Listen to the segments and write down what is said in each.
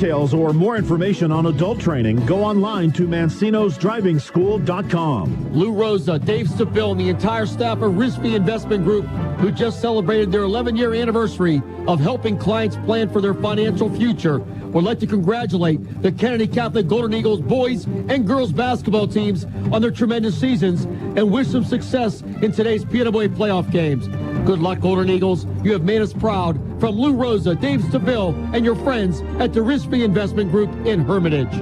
details or more information on adult training, go online to mancinosdrivingschool.com. Lou Rosa, Dave Seville, and the entire staff of Risby Investment Group, who just celebrated their 11-year anniversary of helping clients plan for their financial future, would like to congratulate the Kennedy Catholic Golden Eagles boys and girls basketball teams on their tremendous seasons and wish them success in today's PIAA playoff games. Good luck, Golden Eagles. You have made us proud. From Lou Rosa, Dave Seville, and your friends at the Risby Investment Group in Hermitage.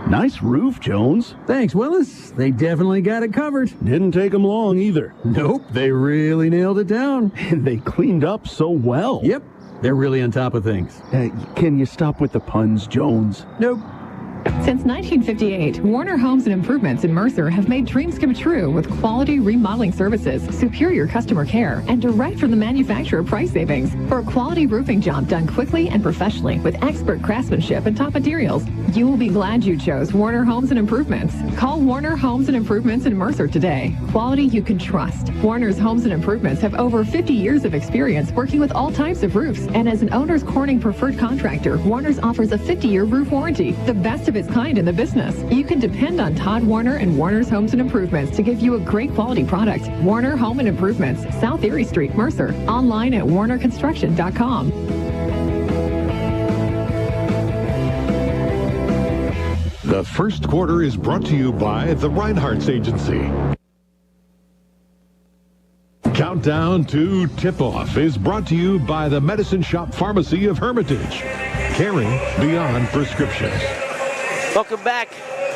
Nice roof, Jones. Thanks, Willis. They definitely got it covered. Didn't take them long either. Nope, they really nailed it down. And they cleaned up so well. Yep, they're really on top of things. Can you stop with the puns, Jones? Nope. Since 1958, Warner Homes and Improvements in Mercer have made dreams come true with quality remodeling services, superior customer care, and direct from the manufacturer price savings. For a quality roofing job done quickly and professionally with expert craftsmanship and top materials, you will be glad you chose Warner Homes and Improvements. Call Warner Homes and Improvements in Mercer today. Quality you can trust. Warner's Homes and Improvements have over 50 years of experience working with all types of roofs, and as an owner's Corning preferred contractor, Warner's offers a 50-year roof warranty, the best of its kind in the business. You can depend on Todd Warner and Warner's Homes and Improvements to give you a great quality product. Warner Home and Improvements, South Erie Street, Mercer. Online at warnerconstruction.com. The first quarter is brought to you by the Reinhardt's Agency. Countdown to Tip-Off is brought to you by the Medicine Shop Pharmacy of Hermitage. Caring beyond prescriptions. Welcome back,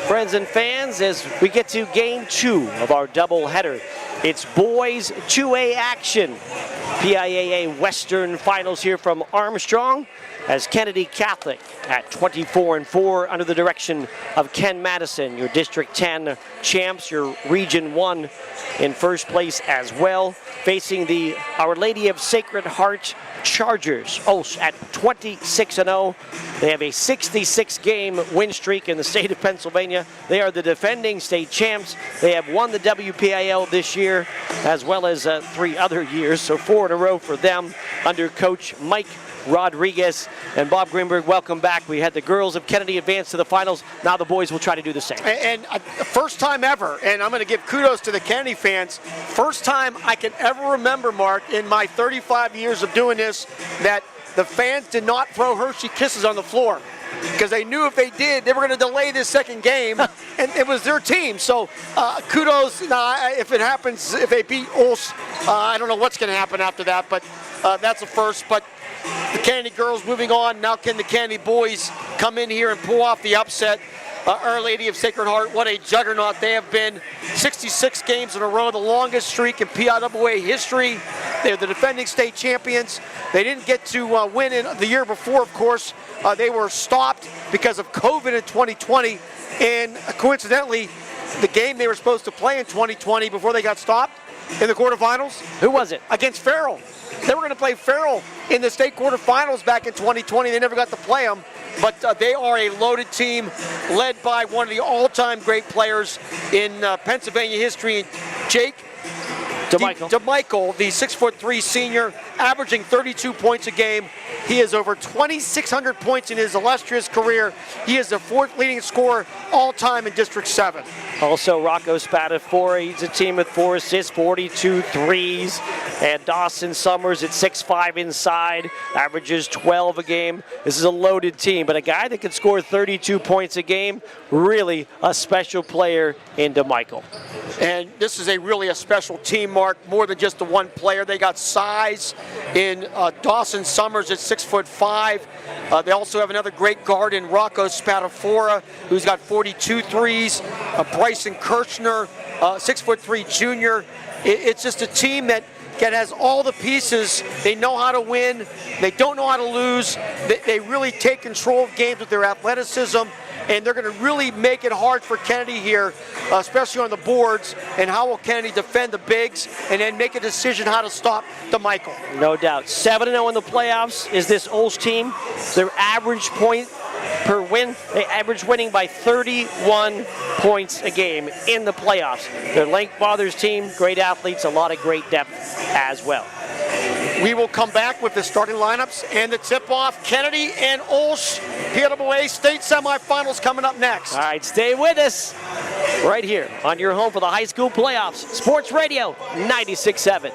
friends and fans, as we get to game 2 of our doubleheader. It's boys 2A action. PIAA Western Finals here from Armstrong, as Kennedy Catholic at 24-4 under the direction of Ken Madison, your District 10 champs, your Region 1 in first place as well, facing the Our Lady of Sacred Heart Chargers at 26-0. They have a 66-game win streak in the state of Pennsylvania. They are the defending state champs. They have won the WPIAL this year, as well as 3 other years, so 4 in a row for them under Coach Mike Rodriguez. And Bob Greenberg, welcome back. We had the girls of Kennedy advance to the finals. Now the boys will try to do the same. And first time ever, and I'm going to give kudos to the Kennedy fans, first time I can ever remember, Mark, in my 35 years of doing this, that the fans did not throw Hershey Kisses on the floor, because they knew if they did, they were going to delay this second game, and it was their team. So kudos. If it happens, if they beat Ulst, I don't know what's going to happen after that, but that's a first. But the Kennedy girls moving on. Now can the Kennedy boys come in here and pull off the upset? Our Lady of Sacred Heart, what a juggernaut they have been. 66 games in a row, the longest streak in PIAA history. They're the defending state champions. They didn't get to win in the year before, of course. They were stopped because of COVID in 2020. And coincidentally, the game they were supposed to play in 2020 before they got stopped in the quarterfinals. Who was it? Against Farrell. They were going to play Farrell in the state quarterfinals back in 2020. They never got to play them. But they are a loaded team led by one of the all-time great players in Pennsylvania history, Jake DeMichael, the 6'3" senior, averaging 32 points a game. He has over 2,600 points in his illustrious career. He is the 4th leading scorer all-time in District 7. Also, Rocco Spatafora, he's a team with 4 assists, 42 threes. And Dawson Summers at 6'5" inside, averages 12 a game. This is a loaded team, but a guy that can score 32 points a game, really a special player in DeMichael. And this is really a special team, Mark, more than just the one player. They got size in Dawson Summers at 6'5". They also have another great guard in Rocco Spatafora, who's got 42 threes. Bryson Kirchner, 6'3" junior. It's just a team that has all the pieces. They know how to win. They don't know how to lose. They really take control of games with their athleticism, and they're going to really make it hard for Kennedy here, especially on the boards. And how will Kennedy defend the bigs and then make a decision how to stop DeMichael? No doubt. 7-0 in the playoffs is this Ulst team. Their average point per win, they average winning by 31 points a game in the playoffs. Their Link Fathers team, great athletes, a lot of great depth as well. We will come back with the starting lineups and the tip-off. Kennedy and Olsh, PIAA state semifinals coming up next. All right, stay with us right here on your home for the high school playoffs. Sports Radio 96.7.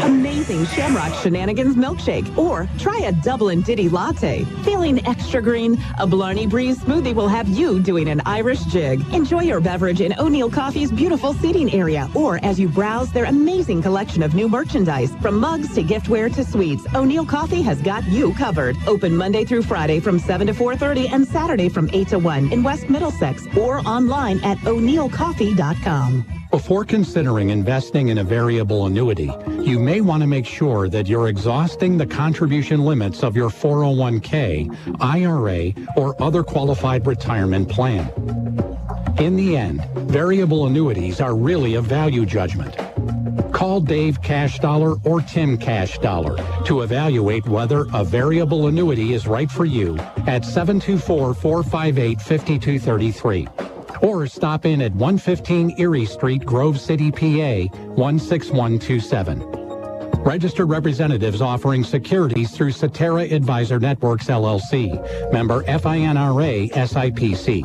Amazing Shamrock Shenanigans milkshake, or try a double and ditty latte. Feeling extra green? A Blarney Breeze smoothie will have you doing an Irish jig. Enjoy your beverage in O'Neill Coffee's beautiful seating area, or as you browse their amazing collection of new merchandise, from mugs to giftware to sweets. O'Neill Coffee has got you covered. Open Monday through Friday from 7 to 4:30 and Saturday from 8 to 1 in West Middlesex, or online at o'neillcoffee.com. Before considering investing in a variable annuity, you may want to make sure that you're exhausting the contribution limits of your 401k, IRA, or other qualified retirement plan. In the end, variable annuities are really a value judgment. Call Dave Cashdollar or Tim Cashdollar to evaluate whether a variable annuity is right for you at 724-458-5233. Or stop in at 115 Erie Street, Grove City, PA 16127. Registered representatives offering securities through Cetera Advisor Networks, LLC. Member FINRA SIPC.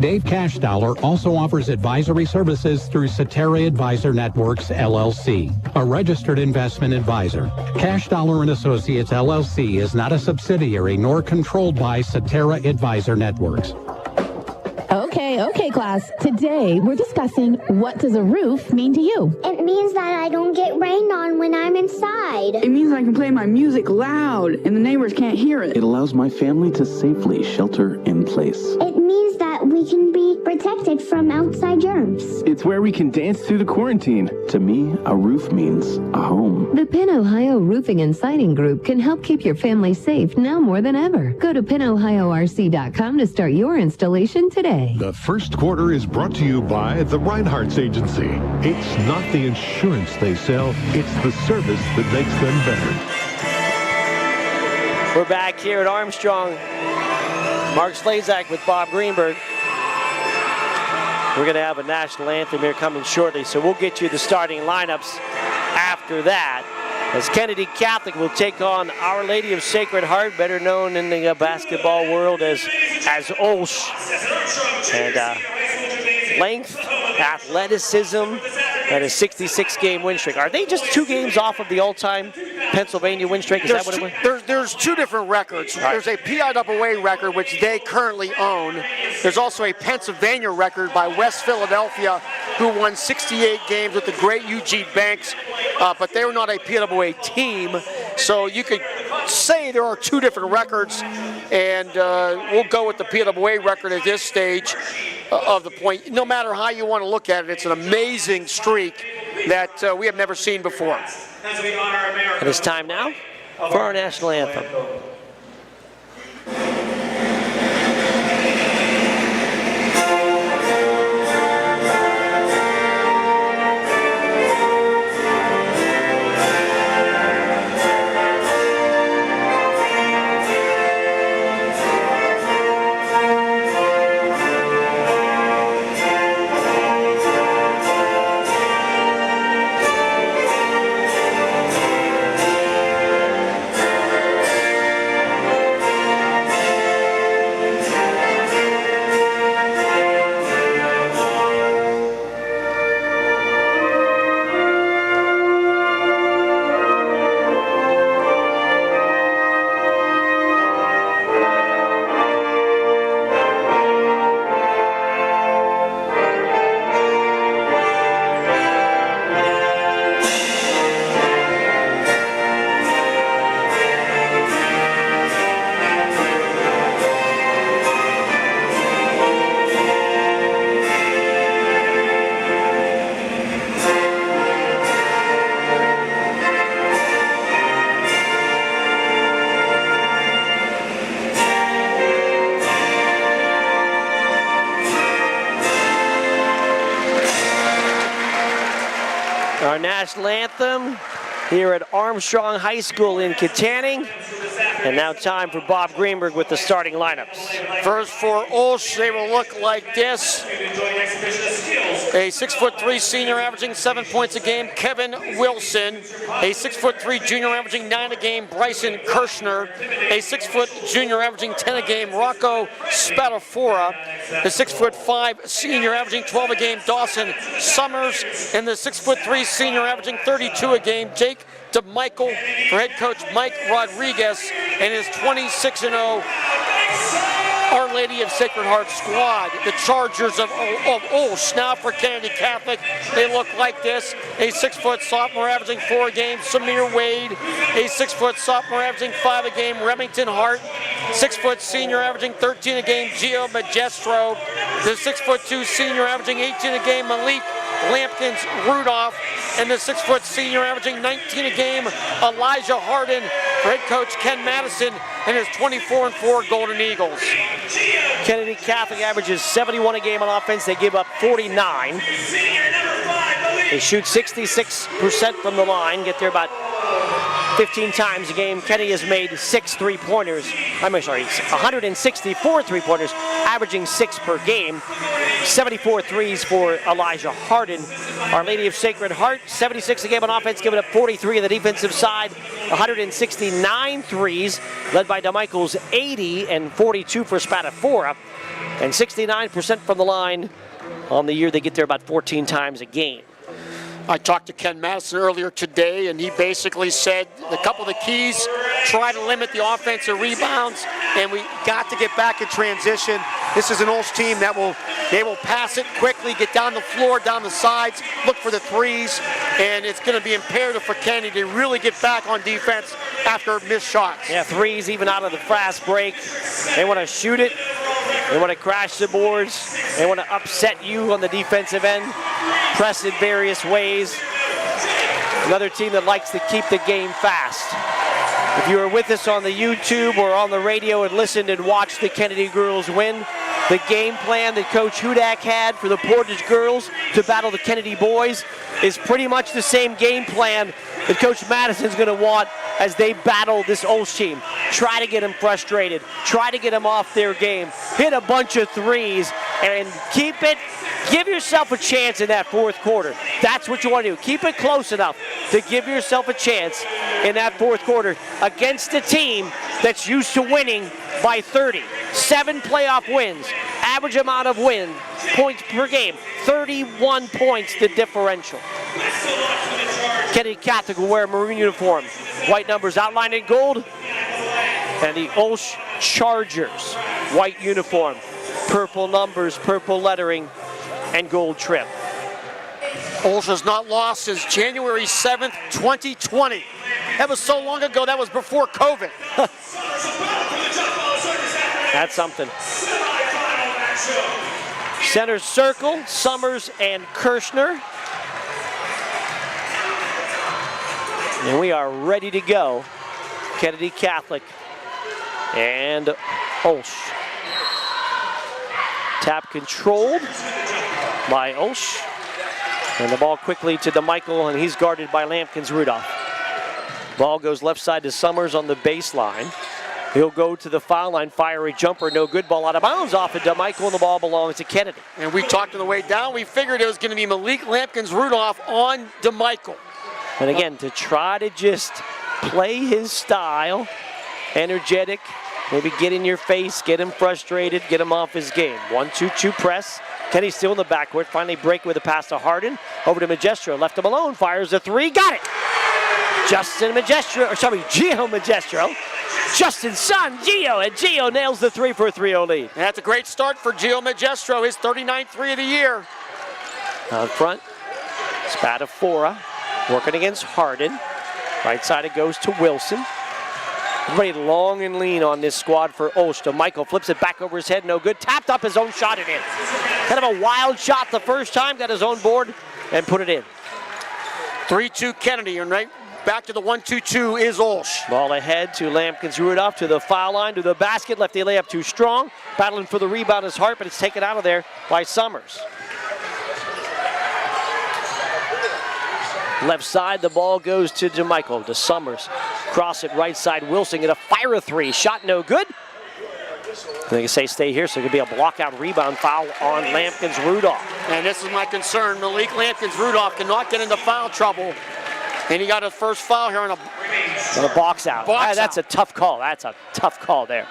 Dave Cashdollar also offers advisory services through Cetera Advisor Networks, LLC. A registered investment advisor. Cashdollar & Associates, LLC is not a subsidiary nor controlled by Cetera Advisor Networks. Okay, class. Today, we're discussing, what does a roof mean to you? It means that I don't get rained on when I'm inside. It means I can play my music loud and the neighbors can't hear it. It allows my family to safely shelter in place. It means that we can be protected from outside germs. It's where we can dance through the quarantine. To me, a roof means a home. The Penn Ohio Roofing and Siding Group can help keep your family safe now more than ever. Go to pennohiorc.com to start your installation today. The first quarter is brought to you by the Reinhardt's Agency. It's not the insurance they sell, it's the service that makes them better. We're back here at Armstrong. Mark Slazak with Bob Greenberg. We're going to have a national anthem here coming shortly, so we'll get you the starting lineups after that, as Kennedy Catholic will take on Our Lady of Sacred Heart, better known in the basketball world as Olsh. And length, athleticism, and a 66-game win streak. Are they just 2 games off of the all-time Pennsylvania win streak? Is that what it was? There's 2 different records. Right. There's a PIAA record, which they currently own. There's also a Pennsylvania record by West Philadelphia, who won 68 games with the great Eugene Banks, but they were not a PIAA team. So you could say there are 2 different records, and we'll go with the PIAA record at this stage of the point. No matter how you want to look at it, it's an amazing streak that we have never seen before. And it's time now for our national anthem. Our national anthem here at Armstrong High School in Katanning. And now time for Bob Greenberg with the starting lineups. First for Olsh, they will look like this. A 6'3" senior averaging 7 points a game, Kevin Wilson. A 6'3" junior averaging 9 a game, Bryson Kirshner. A 6 foot junior averaging 10 a game, Rocco Spadafora. The 6'5" senior averaging 12 a game, Dawson Summers. And the 6'3" senior averaging 32 a game, Jake DeMichael, for head coach Mike Rodriguez and his 26-0 Our Lady of Sacred Heart squad. The Chargers of Olsh now for Kennedy Catholic. They look like this. A 6 foot sophomore averaging 4 a game, Samir Wade. A 6 foot sophomore averaging 5 a game, Remington Hart. 6 foot senior averaging 13 a game, Gio Magestro. The 6'2" senior averaging 18 a game, Malik Lampkins Rudolph. And the 6 foot senior averaging 19 a game, Elijah Harden, for head coach Ken Madison and his 24-4 Golden Eagles. Kennedy Catholic averages 71 a game on offense. They give up 49. They shoot 66% from the line, get there about 15 times a game. Kennedy has made 6 3-pointers. 164 3-pointers, averaging 6 per game. 74 threes for Elijah Harden. Our Lady of Sacred Heart, 76 a game on offense, giving up 43 on the defensive side. 169 threes, led by DeMichael's 80 and 42 for Spadafora. And 69% from the line on the year. They get there about 14 times a game. I talked to Ken Madison earlier today, and he basically said a couple of the keys: try to limit the offensive rebounds, and we got to get back in transition. This is an Olsh team that they will pass it quickly, get down the floor, down the sides, look for the threes, and it's going to be imperative for Kennedy to really get back on defense after missed shots. Yeah, threes even out of the fast break. They want to shoot it. They want to crash the boards. They want to upset you on the defensive end, press in various ways. Another team that likes to keep the game fast. If you were with us on the YouTube or on the radio and listened and watched the Kennedy girls win, the game plan that Coach Hudak had for the Portage girls to battle the Kennedy boys is pretty much the same game plan that Coach Madison's going to want as they battle this Olsh team. Try to get them frustrated. Try to get them off their game. Hit a bunch of threes and keep it. Give yourself a chance in that fourth quarter. That's what you want to do. Keep it close enough to give yourself a chance in that fourth quarter against a team that's used to winning by 30. 7 playoff wins. Average amount of points per game. 31 points the differential. Kennedy Catholic will wear a maroon uniform. White numbers outlined in gold. And the Olsh Chargers, white uniform. Purple numbers, purple lettering, and gold trim. Olsh has not lost since January 7th, 2020. That was so long ago, that was before COVID. That's something. Center circle, Summers and Kirshner. And we are ready to go. Kennedy Catholic and Olsh. Tap controlled by Olsh. And the ball quickly to DeMichael, and he's guarded by Lampkins Rudolph. Ball goes left side to Summers on the baseline. He'll go to the foul line, fire a jumper, no good, ball out of bounds off of DeMichael, and the ball belongs to Kennedy. And we talked on the way down, we figured it was going to be Malik Lampkins Rudolph on DeMichael. And again, to try to just play his style, energetic, maybe get in your face, get him frustrated, get him off his game. 1-2-2 press. Kenny's still in the backcourt. Finally break with a pass to Harden. Over to Magestro. Left him alone. Fires a 3. Got it. Gio Magestro. Justin's son, Gio. And Gio nails the 3 for a 3-0 lead. And that's a great start for Gio Magestro. His 39th 3 of the year. Out front. Spadafora working against Harden. Right side it goes to Wilson. Everybody long and lean on this squad for Olsh. DeMichael flips it back over his head, no good. Tapped up his own shot and in. Kind of a wild shot the first time, got his own board and put it in. 3-2 Kennedy, and right back to the 1-2-2 is Olsh. Ball ahead to Lampkins Rudolph to the foul line, to the basket. Lefty layup too strong. Battling for the rebound is Hart, but it's taken out of there by Summers. Left side, the ball goes to DeMichael, to Summers. Cross it right side. Wilson gonna fire a three. Shot no good. They can say stay here, so it could be a block-out rebound foul on Lampkins-Rudolph. And this is my concern. Malik Lampkins-Rudolph cannot get into foul trouble. And he got his first foul here on a box out. That's a tough call. That's a tough call there.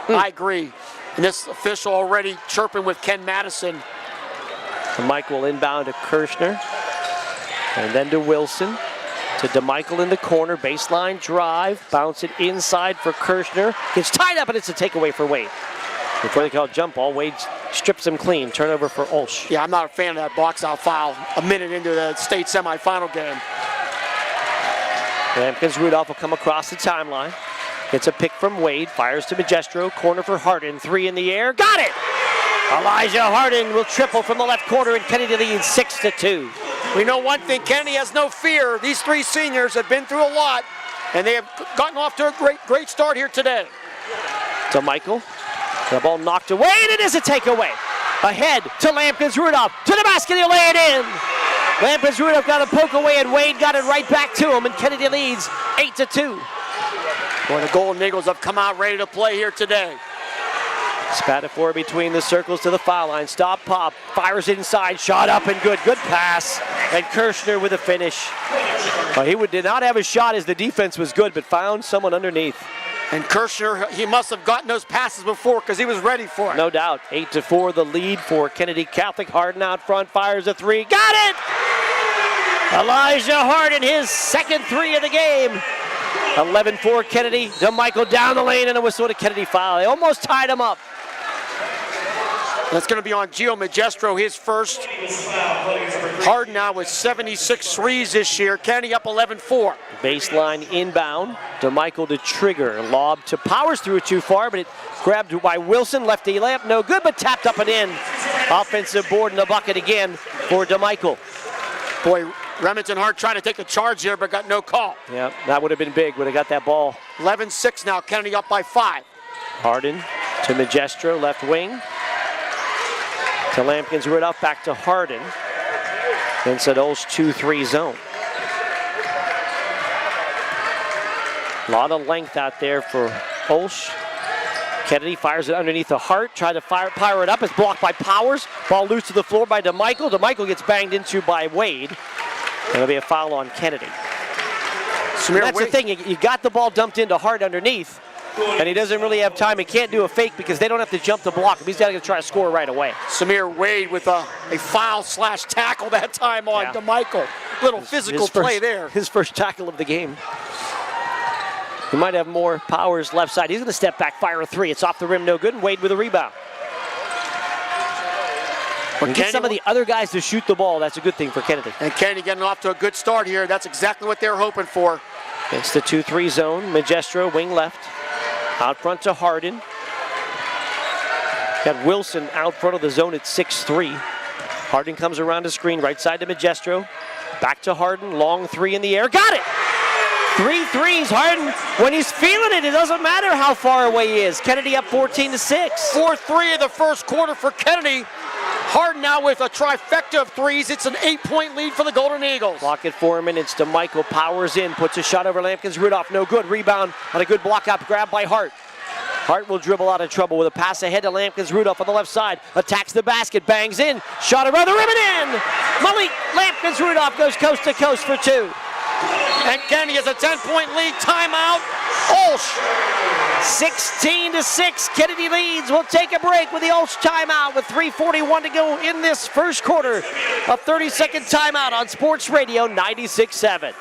I agree. And this official already chirping with Ken Madison. And Mike will inbound to Kirshner. And then to Wilson. To DeMichael in the corner. Baseline drive. Bounce it inside for Kirshner. Gets tied up, and it's a takeaway for Wade. Before they call jump ball, Wade strips him clean. Turnover for Olsz. Yeah, I'm not a fan of that box out foul a minute into the state semifinal game. Lampkins-Rudolph will come across the timeline. Gets a pick from Wade. Fires to Magestro. Corner for Hardin. Three in the air. Got it! Elijah Hardin will triple from the left corner, and Kennedy leads 6-2. We know one thing, Kennedy has no fear. These three seniors have been through a lot, and they have gotten off to a great start here today. To Michael. The ball knocked away, and it is a takeaway. Ahead to Lampkins-Rudolph. To the basket, he'll lay it in. Lampkins-Rudolph got a poke away, and Wade got it right back to him, and Kennedy leads 8-2. Well, the Golden Eagles have come out ready to play here today. Spatafor between the circles to the foul line. Stop, pop, fires inside, shot up and good. Good pass. And Kirshner with a finish. Well, he did not have a shot as the defense was good, but found someone underneath. And Kirshner, he must have gotten those passes before because he was ready for it. No doubt. 8-4 the lead for Kennedy Catholic. Hardin out front, fires a three. Got it! Elijah Hardin, his second three of the game. 11-4 Kennedy. DeMichael down the lane and a whistle to Kennedy foul. They almost tied him up. That's going to be on Gio Magestro, his first. Hardin now with 76 threes this year. Kennedy up 11-4. Baseline inbound. DeMichael to trigger. Lob to Powers, threw it too far, but it grabbed by Wilson. Lefty layup, no good, but tapped up and in. Offensive board in the bucket again for DeMichael. Boy, Remington Hart trying to take the charge here, but got no call. Yeah, that would have been big. Would have got that ball. 11-6 now. Kennedy up by 5. Hardin to Magestro, left wing. To Lampkins-Rudolph, back to Hardin. Then said Olsz 2-3 zone. A lot of length out there for Olsz. Kennedy fires it underneath the Hart. Tried to fire it up. It's blocked by Powers. Ball loose to the floor by DeMichael. DeMichael gets banged into by Wade. There'll be a foul on Kennedy. That's the thing. You got the ball dumped into Hart underneath. And he doesn't really have time. He can't do a fake because they don't have to jump to block him. He's got to try to score right away. Samir Wade with a foul/tackle that time on DeMichael. Little physical play there. His first tackle of the game. He might have more Powers left side. He's going to step back, fire a three. It's off the rim, no good, and Wade with a rebound. Get some of the other guys to shoot the ball. That's a good thing for Kennedy. And Kennedy getting off to a good start here. That's exactly what they were hoping for. It's the 2-3 zone. Magestro, wing left. Out front to Hardin. Got Wilson out front of the zone at 6'3". Hardin comes around the screen, right side to Magestro. Back to Hardin, long three in the air. Got it! 3 threes, Hardin. When he's feeling it, it doesn't matter how far away he is. Kennedy up 14-6. 4-3 of the first quarter for Kennedy. Hardin now with a trifecta of threes. It's an 8-point lead for the Golden Eagles. Clock at 4 minutes. DeMichael powers in, puts a shot over Lampkins-Rudolph. No good. Rebound on a good block up grab by Hart. Hart will dribble out of trouble with a pass ahead to Lampkins-Rudolph on the left side. Attacks the basket, bangs in. Shot around the rim and in. Malik Lampkins-Rudolph goes coast to coast for 2. And Kennedy has a 10-point lead. Timeout. Olsz. 16-6. Kennedy leads. We'll take a break with the Olsz timeout with 3:41 to go in this first quarter. A 30-second timeout on Sports Radio 96.7.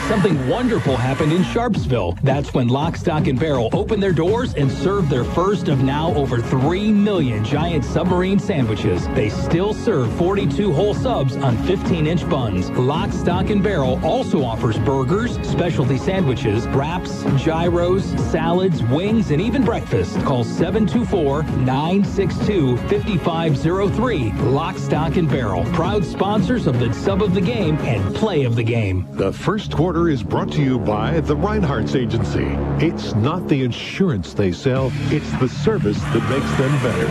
Something wonderful happened in Sharpsville. That's when Lock, Stock, and Barrel opened their doors and served their first of now over 3 million giant submarine sandwiches. They still serve 42 whole subs on 15-inch buns. Lock, Stock, and Barrel also offers burgers, specialty sandwiches, wraps, gyros, salads, wings, and even breakfast. Call 724-962-5503. Lock, Stock, and Barrel. Proud sponsors of the Sub of the Game and Play of the Game. The first quarter is brought to you by the Reinhardt's Agency. It's not the insurance they sell, it's the service that makes them better.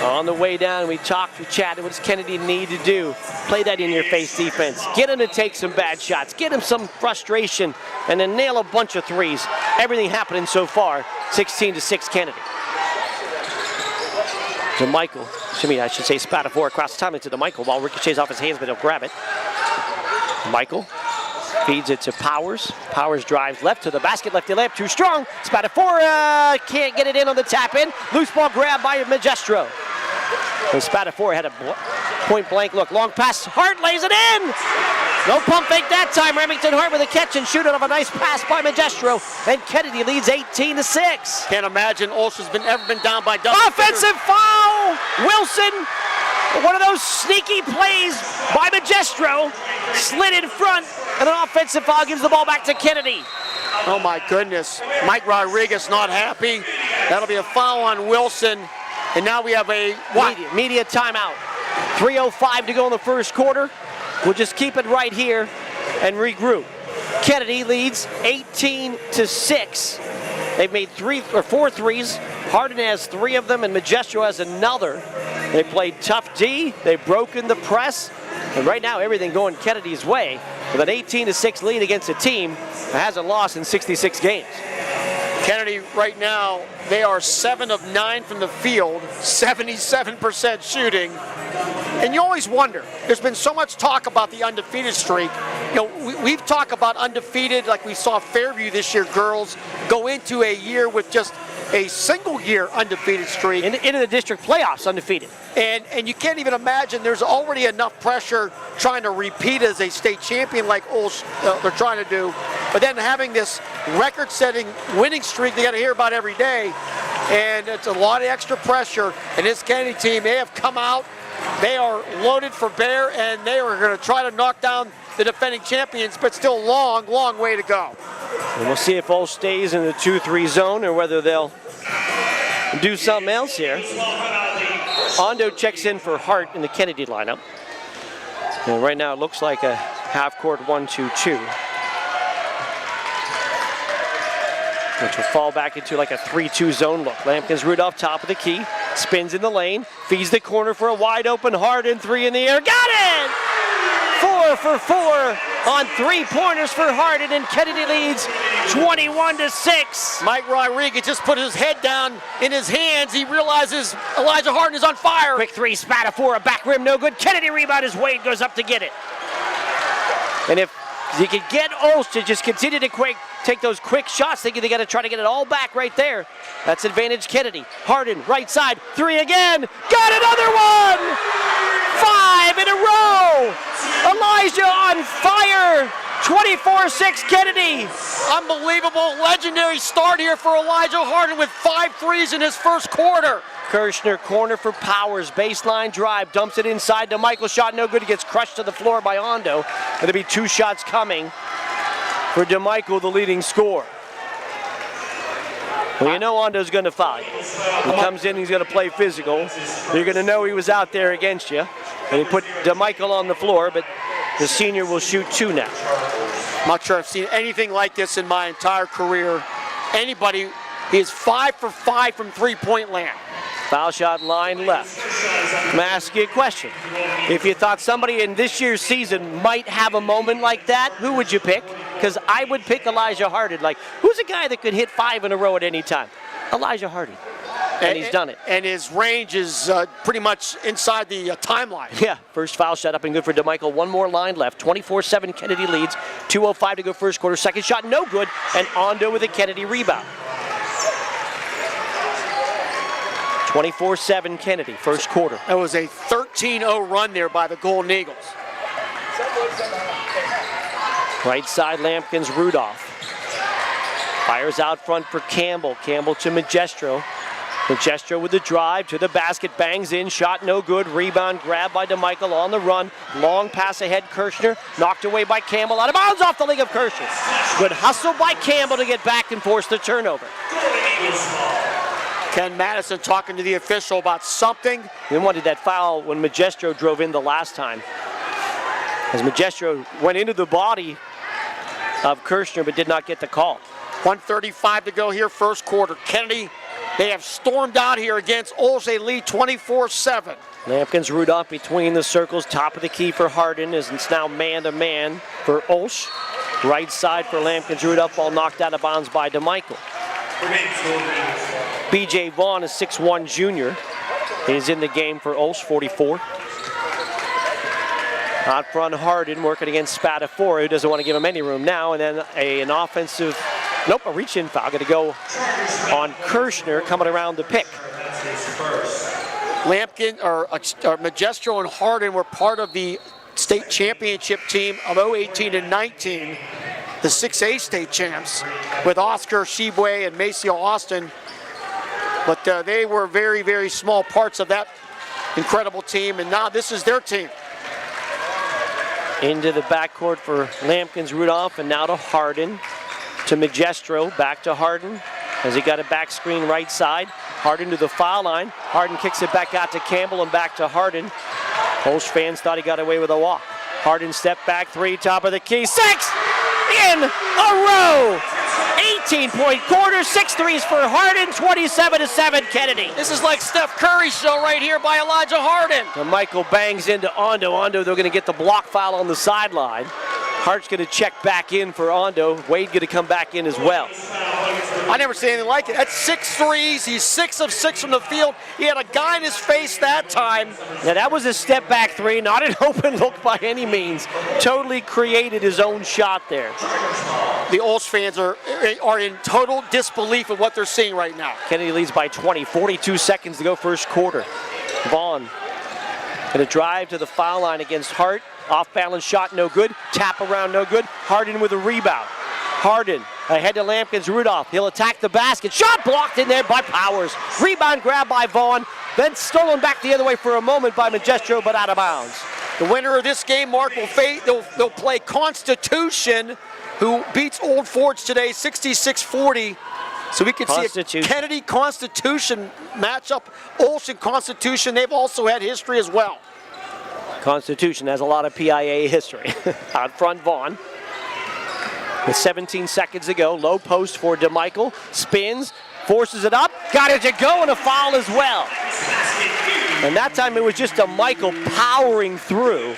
On the way down, we chatted. What does Kennedy need to do? Play that in-your-face defense. Get him to take some bad shots. Get him some frustration, and then nail a bunch of threes. Everything happening so far, 16-6 Kennedy. DeMichael, I should say Spatafore across the timeline to DeMichael. Ball ricochets off his hands, but he'll grab it. DeMichael feeds it to Powers. Powers drives left to the basket, lefty layup, too strong. Spatafore can't get it in on the tap in. Loose ball grab by Magestro. And Spatafore had a point blank look. Long pass, Hart lays it in. No pump fake that time. Remington Hart with a catch and shoot out of a nice pass by Magestro. And Kennedy leads 18-6. Can't imagine Olson's ever been down by double. Offensive foul! Wilson, one of those sneaky plays by Magestro. Slid in front, and an offensive foul gives the ball back to Kennedy. Oh my goodness. Mike Rodriguez not happy. That'll be a foul on Wilson. And now we have a media timeout. 3:05 to go in the first quarter. We'll just keep it right here and regroup. Kennedy leads 18-6. They've made 4 threes. Harden has 3 of them, and Magestro has another. They played tough D. They've broken the press. And right now, everything going Kennedy's way with an 18-6 lead against a team that hasn't lost in 66 games. Kennedy right now, they are 7 of 9 from the field, 77% shooting. And you always wonder, there's been so much talk about the undefeated streak. You know, we've talked about undefeated, like we saw Fairview this year, girls go into a year with just a single-year undefeated streak. Into the district playoffs undefeated. And you can't even imagine there's already enough pressure trying to repeat as a state champion like they're trying to do. But then having this record-setting winning streak they got to hear about every day, and it's a lot of extra pressure. And this Kennedy team, they have come out, they are loaded for bear, and they are going to try to knock down the defending champions, but still a long, long way to go. And we'll see if Ole stays in the 2-3 zone or whether they'll do something else here. Ondo checks in for Hart in the Kennedy lineup. And right now it looks like a half-court 1-2-2. Which will fall back into like a 3-2 zone look. Lampkins Rudolph, top of the key, spins in the lane, feeds the corner for a wide open Harden, 3 in the air, got it! 4 for 4 on 3-pointers for Harden, and Kennedy leads 21-6. Mike Rodriguez just put his head down in his hands. He realizes Elijah Harden is on fire. Quick 3, Spatafore, a back rim, no good. Kennedy rebound as Wade goes up to get it. And if you could get Olst to just continue to take those quick shots, they got to try to get it all back right there. That's advantage Kennedy. Harden, right side, 3 again. Got another one! 5 in a row! Elijah on fire! 24-6 Kennedy. Unbelievable, legendary start here for Elijah Harden with 5 threes in his first quarter. Kirshner, corner for Powers, baseline drive, dumps it inside to Michael, shot no good, he gets crushed to the floor by Ondo. There'll be 2 shots coming for DeMichael, the leading scorer. Well, you know Ondo's going to foul you. He comes in, he's going to play physical. You're going to know he was out there against you. And he put DeMichael on the floor, but the senior will shoot 2 now. I'm not sure I've seen anything like this in my entire career. Anybody, he is 5 for 5 from three-point land. Foul shot line left. I'm going to ask you a question. If you thought somebody in this year's season might have a moment like that, who would you pick? Because I would pick Elijah Harden. Like, who's a guy that could hit 5 in a row at any time? Elijah Harden. And he's done it. And his range is pretty much inside the timeline. Yeah, first foul shot up and good for DeMichael. 1 more line left. 24-7 Kennedy leads. 2:05 to go first quarter. Second shot no good. And Ondo with a Kennedy rebound. 24-7 Kennedy, first quarter. That was a 13-0 run there by the Golden Eagles. Right side, Lampkins, Rudolph. Fires out front for Campbell. Campbell to Magestro. Magestro with the drive to the basket, bangs in, shot no good. Rebound grabbed by DeMichael on the run. Long pass ahead, Kirshner. Knocked away by Campbell. Out of bounds off the leg of Kirshner. Good hustle by Campbell to get back and force the turnover. Ken Madison talking to the official about something. They wanted that foul when Magestro drove in the last time. As Magestro went into the body of Kirshner but did not get the call. 1:35 to go here, first quarter. Kennedy, They have stormed out here against Olds. They lead 24-7. Lampkins Rudolph between the circles, top of the key for Hardin, as it's now man-to-man for Olsz. Right side for Lampkins Rudolph, ball knocked out of bounds by DeMichael. B.J. Vaughn, a 6'1 junior, is in the game for Olsz, 44. Out front, Hardin working against Spatafora, who doesn't want to give him any room now, and then an offensive, a reach-in foul, going to go on Kirshner coming around the pick. Lampkin, or Magistro and Hardin were part of the state championship team of 018 and 19, the 6A state champs, with Oscar Shibwe and Maceo Austin. But they were very, very small parts of that incredible team, and now this is their team. Into the backcourt for Lampkins Rudolph, and now to Hardin, to Magistro, back to Hardin, as he got a back screen right side. Hardin to the foul line. Hardin kicks it back out to Campbell and back to Hardin. Olsz fans thought he got away with a walk. Hardin step back three, top of the key, 6 in a row. 18-point quarter, 6 threes for Hardin, 27-7 Kennedy. This is like Steph Curry's show right here by Elijah Hardin. And Michael bangs into Ondo. Ondo, they're going to get the block foul on the sideline. Hart's going to check back in for Ondo. Wade going to come back in as well. I never seen anything like it. That's 6 threes. He's 6 of 6 from the field. He had a guy in his face that time. Now that was a step back three, not an open look by any means. Totally created his own shot there. The Olds fans are in total disbelief of what they're seeing right now. Kennedy leads by 20, 42 seconds to go first quarter. Vaughn going to drive to the foul line against Hart. Off-balance shot, no good. Tap around, no good. Hardin with a rebound. Hardin ahead to Lampkins Rudolph. He'll attack the basket. Shot blocked in there by Powers. Rebound grab by Vaughn. Then stolen back the other way for a moment by Magistro, but out of bounds. The winner of this game, Mark, they'll play Constitution, who beats Old Forge today 66-40. So we can see a Kennedy Constitution matchup. Olson Constitution, they've also had history as well. Constitution has a lot of PIAA history. Out front, Vaughn. With 17 seconds to go, low post for DeMichael. Spins, forces it up, got it to go, and a foul as well. And that time it was just DeMichael powering through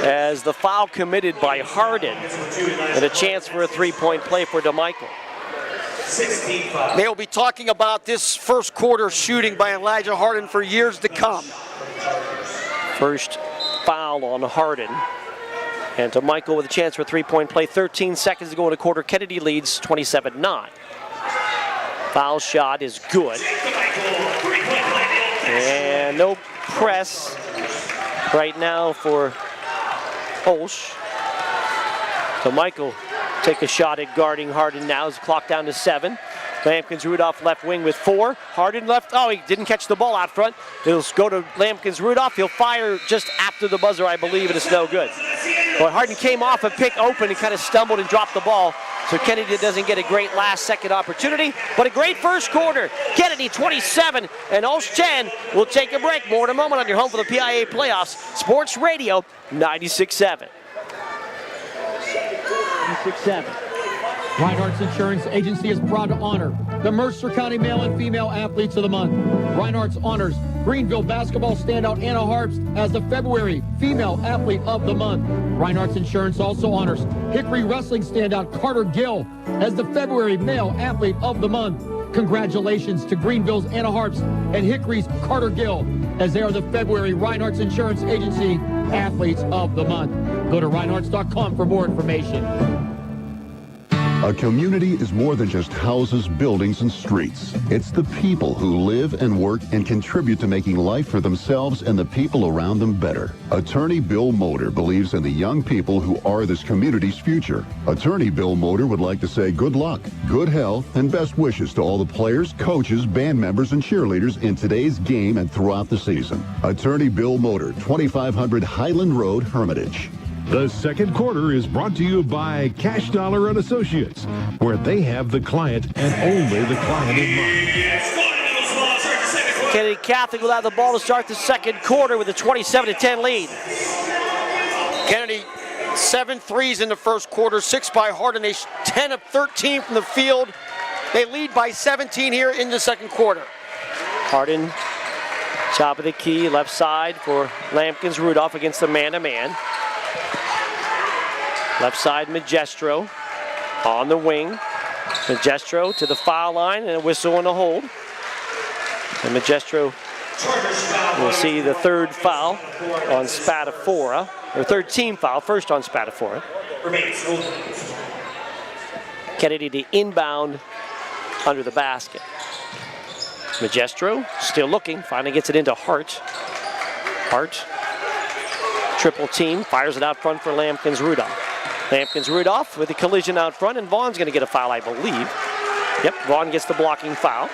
as the foul committed by Hardin. And a chance for a three-point play for DeMichael. They'll be talking about this first quarter shooting by Elijah Hardin for years to come. First foul on Hardin. And DeMichael with a chance for a three-point play. 13 seconds to go in a quarter. Kennedy leads 27-9. Foul shot is good. And no press right now for Olsz. DeMichael take a shot at guarding Hardin now. His clock down to 7. Lampkins Rudolph left wing with 4. Hardin left. Oh, he didn't catch the ball out front. He'll go to Lampkins Rudolph. He'll fire just after the buzzer, I believe, and it's no good. Well, Hardin came off a pick open and kind of stumbled and dropped the ball. So Kennedy doesn't get a great last-second opportunity, but a great first quarter. Kennedy 27 and Olsz 10. We'll take a break. More in a moment on your home for the PIAA playoffs. Sports Radio 96.7. 96.7. Reinhardt's Insurance Agency is proud to honor the Mercer County Male and Female Athletes of the Month. Reinhardt's honors Greenville basketball standout Anna Harps as the February Female Athlete of the Month. Reinhardt's Insurance also honors Hickory Wrestling standout Carter Gill as the February Male Athlete of the Month. Congratulations to Greenville's Anna Harps and Hickory's Carter Gill as they are the February Reinhardt's Insurance Agency Athletes of the Month. Go to Reinhardts.com for more information. A community is more than just houses, buildings, and streets. It's the people who live and work and contribute to making life for themselves and the people around them better. Attorney Bill Motor believes in the young people who are this community's future. Attorney Bill Motor would like to say good luck, good health, and best wishes to all the players, coaches, band members, and cheerleaders in today's game and throughout the season. Attorney Bill Motor, 2500 Highland Road, Hermitage. The second quarter is brought to you by Cash Dollar and Associates, where they have the client and only the client in mind. Kennedy Catholic will have the ball to start the second quarter with a 27-10 lead. Kennedy, 7 threes in the first quarter, 6 by Hardin. They 10 of 13 from the field. They lead by 17 here in the second quarter. Hardin, top of the key, left side for Lampkins Rudolph against the man-to-man. Left side, Magestro on the wing. Magestro to the foul line and a whistle and a hold. And Magestro will see the third foul on Spatafora, or third team foul, first on Spatafora. Kennedy to inbound under the basket. Magestro still looking, finally gets it into Hart. Hart, triple team, fires it out front for Lampkins Rudolph. Lampkins Rudolph with a collision out front, and Vaughn's going to get a foul, I believe. Yep, Vaughn gets the blocking foul.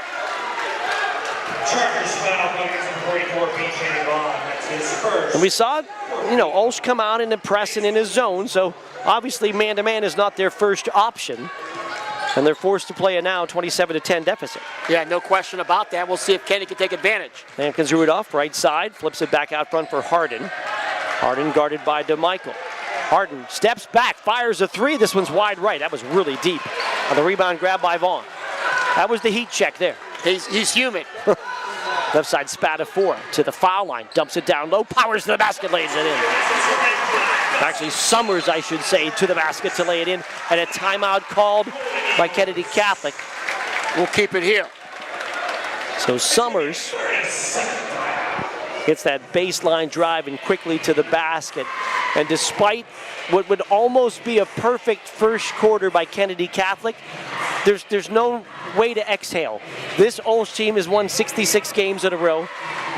And we saw, Ulsh come out in the press and in his zone, so obviously man-to-man is not their first option. And they're forced to play a now 27-10 deficit. Yeah, no question about that. We'll see if Kenny can take advantage. Lampkins Rudolph, right side, flips it back out front for Hardin. Hardin guarded by DeMichael. Hardin steps back, fires a three. This one's wide right. That was really deep. On the rebound grab by Vaughn. That was the heat check there. He's human. Left side Spatafora to the foul line. Dumps it down low, powers to the basket, lays it in. Actually, Summers, I should say, to the basket to lay it in. And a timeout called by Kennedy Catholic. We'll keep it here. So Summers gets that baseline drive and quickly to the basket. And despite what would almost be a perfect first quarter by Kennedy Catholic, there's no way to exhale. This Ulsh team has won 66 games in a row.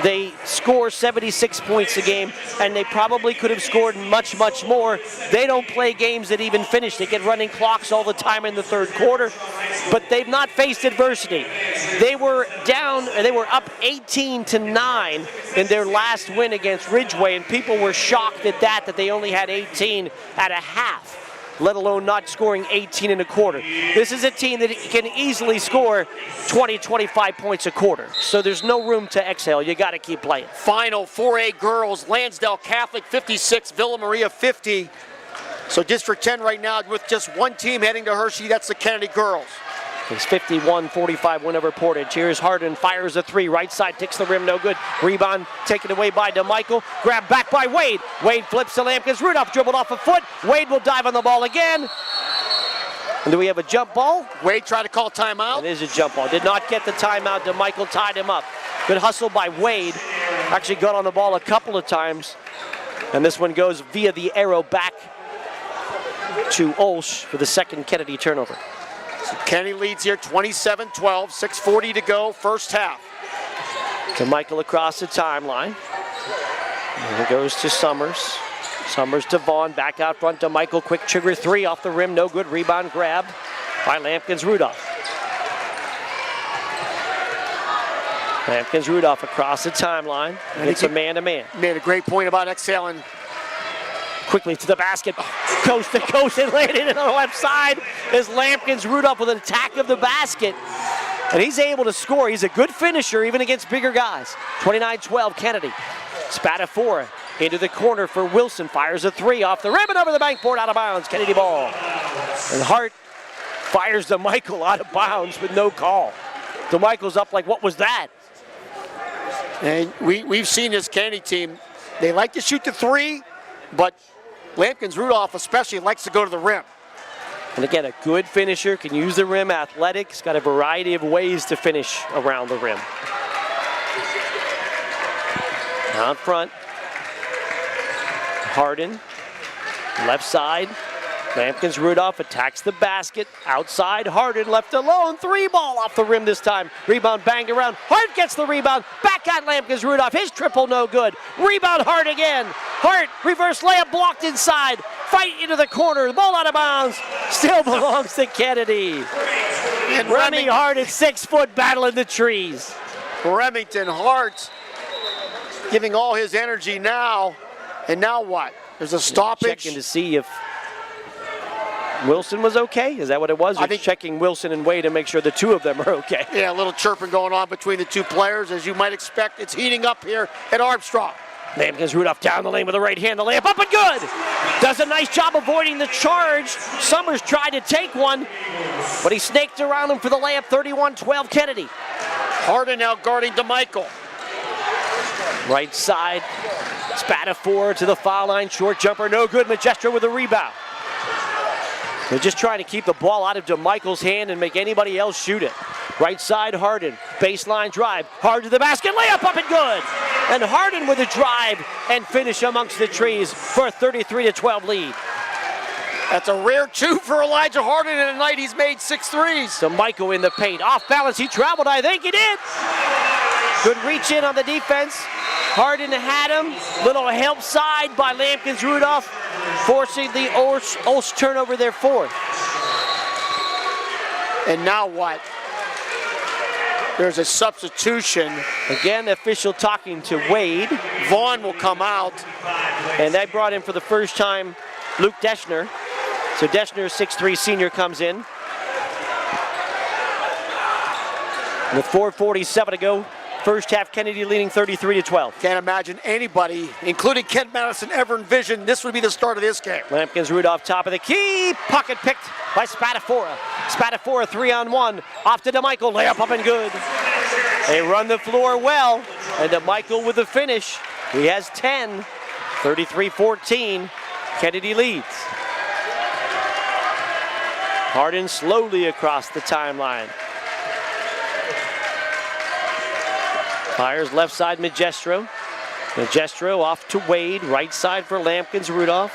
They score 76 points a game, and they probably could have scored much, much more. They don't play games that even finish. They get running clocks all the time in the third quarter, but they've not faced adversity. They were up 18-9 in their last win against Ridgeway, and people were shocked at that they only had 18 at a half, let alone not scoring 18 in a quarter. This is a team that can easily score 20, 25 points a quarter. So there's no room to exhale. You got to keep playing. Final 4A girls, Lansdale Catholic 56, Villa Maria 50. So District 10 right now with just one team heading to Hershey. That's the Kennedy girls. It's 51-45 win over Portage. Here's Hardin, fires a three. Right side, ticks the rim, no good. Rebound taken away by DeMichael. Grabbed back by Wade. Wade flips to Lampkins. Rudolph dribbled off a foot. Wade will dive on the ball again. And do we have a jump ball? Wade tried to call timeout. It is a jump ball. Did not get the timeout. DeMichael tied him up. Good hustle by Wade. Actually got on the ball a couple of times. And this one goes via the arrow back to Ulsh for the second Kennedy turnover. So Kenny leads here 27-12, 6:40 to go, first half. DeMichael across the timeline. And it goes to Summers. Summers to Vaughn, back out front to Michael. Quick trigger three off the rim, no good. Rebound grab by Lampkins Rudolph. Lampkins Rudolph across the timeline. It's a man-to-man. Made a great point about exhaling. Quickly to the basket, coast to coast, and laid it in on the left side as Lampkins Rudolph with an attack of the basket. And he's able to score. He's a good finisher even against bigger guys. 29-12 Kennedy. Spatafora into the corner for Wilson. Fires a three off the rim and over the backboard, out of bounds. Kennedy ball. And Hart fires DeMichael out of bounds with no call. DeMichael's up like, what was that? And we've seen this Kennedy team. They like to shoot the three, but Lampkins Rudolph especially likes to go to the rim. And again, a good finisher, can use the rim, athletic. He's got a variety of ways to finish around the rim. Out front, Hardin, left side. Lampkins Rudolph attacks the basket. Outside, Hardin left alone. Three ball off the rim this time. Rebound banged around. Hart gets the rebound. Back at Lampkins Rudolph. His triple no good. Rebound Hart again. Hart, reverse layup blocked inside. Fight into the corner. The ball out of bounds. Still belongs to Kennedy. And Remy Hart at 6 foot battle in the trees. Remington Hart giving all his energy now. And now what? There's a stoppage. Checking to see if Wilson was okay? Is that what it was? I think checking Wilson and Wade to make sure the two of them are okay. Yeah, a little chirping going on between the two players. As you might expect, it's heating up here at Armstrong. Lampkins Rudolph down the lane with the right hand. The layup up and good. Does a nice job avoiding the charge. Summers tried to take one, but he snaked around him for the layup. 31-12 Kennedy. Harden now guarding DeMichael. Right side. Spatafor to the foul line. Short jumper, no good. Magestro with a rebound. They're just trying to keep the ball out of DeMichael's hand and make anybody else shoot it. Right side, Harden. Baseline drive. Hard to the basket. Layup up and good. And Harden with a drive and finish amongst the trees for a 33-12 lead. That's a rare two for Elijah Harden in a night he's made 6 threes. DeMichael in the paint. Off balance. He traveled. I think he did. Good reach in on the defense. Harden had him. Little help side by Lampkins Rudolph, forcing the Ulst turnover their fourth. And now what? There's a substitution. Again, the official talking to Wade. Vaughn will come out. And they brought in for the first time Luke Deschner. So Deschner, 6'3" senior, comes in. With 4:47 to go. First half, Kennedy leading 33-12. Can't imagine anybody, including Ken Madison, ever envisioned this would be the start of this game. Lampkins Rudolph top of the key. Pocket picked by Spatafora. Spatafora 3-on-1. Off to DeMichael. Layup up and good. They run the floor well. And DeMichael with the finish. He has 10. 33-14. Kennedy leads. Harden slowly across the timeline. Fires left side, Magestro. Magestro off to Wade. Right side for Lampkins Rudolph.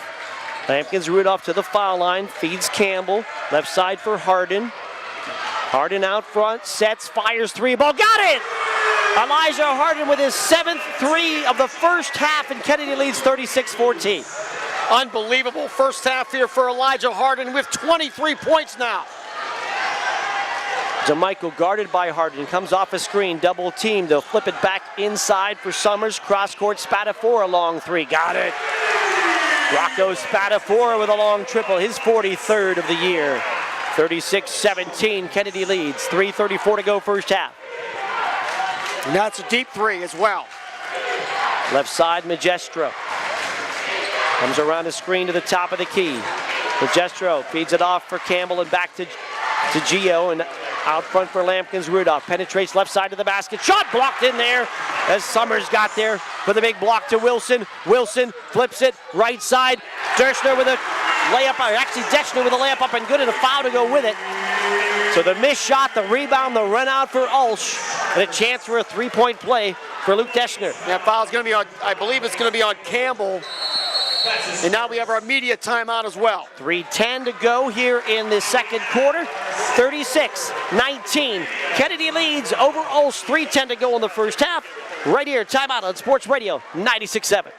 Lampkins Rudolph to the foul line. Feeds Campbell. Left side for Harden. Harden out front. Sets. Fires three. Ball. Got it! Elijah Harden with his 7th three of the first half, and Kennedy leads 36-14. Unbelievable first half here for Elijah Harden with 23 points now. DeMichael guarded by Harden, comes off a screen, double team. They'll flip it back inside for Summers. Cross court, Spatafora, long three. Got it. Rocco Spatafora with a long triple, his 43rd of the year. 36-17, Kennedy leads. 3:34 to go first half. And that's a deep three as well. Left side, Magestro. Comes around the screen to the top of the key. Magestro feeds it off for Campbell and back to Gio, and out front for Lampkins Rudolph. Penetrates left side to the basket. Shot blocked in there as Summers got there for the big block to Wilson. Wilson flips it right side. Deschner with a layup, or actually Deschner with a layup up and good, and a foul to go with it. So the missed shot, the rebound, the run out for Ulsh, and a chance for a three-point play for Luke Deschner. That foul's going to be on, I believe it's going to be on Campbell. And now we have our media timeout as well. 3:10 to go here in the second quarter. 36-19. Kennedy leads over Ulst. 3:10 to go in the first half. Right here, timeout on Sports Radio 96.7.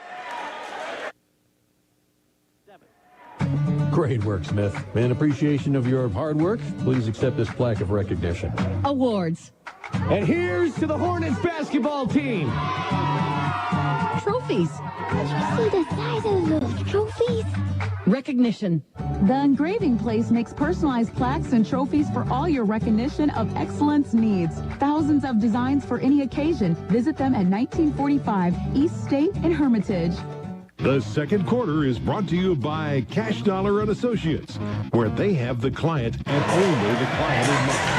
Great work, Smith. In appreciation of your hard work, please accept this plaque of recognition. Awards. And here's to the Hornets basketball team. Trophies. Did you see the size of those trophies? Recognition. The Engraving Place makes personalized plaques and trophies for all your recognition of excellence needs. Thousands of designs for any occasion. Visit them at 1945 East State in Hermitage. The second quarter is brought to you by Cash Dollar & Associates, where they have the client and only the client in mind.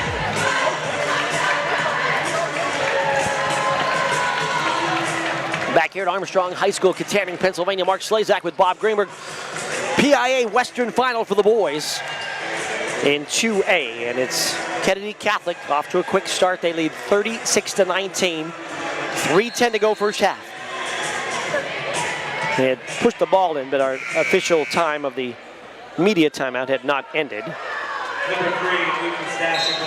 Back here at Armstrong High School, Katanning, Pennsylvania. Mark Slazak with Bob Greenberg. PIAA Western Final for the boys in 2A, and it's Kennedy Catholic off to a quick start. They lead 36-19. 3:10 to go first half. They had pushed the ball in, but our official time of the media timeout had not ended.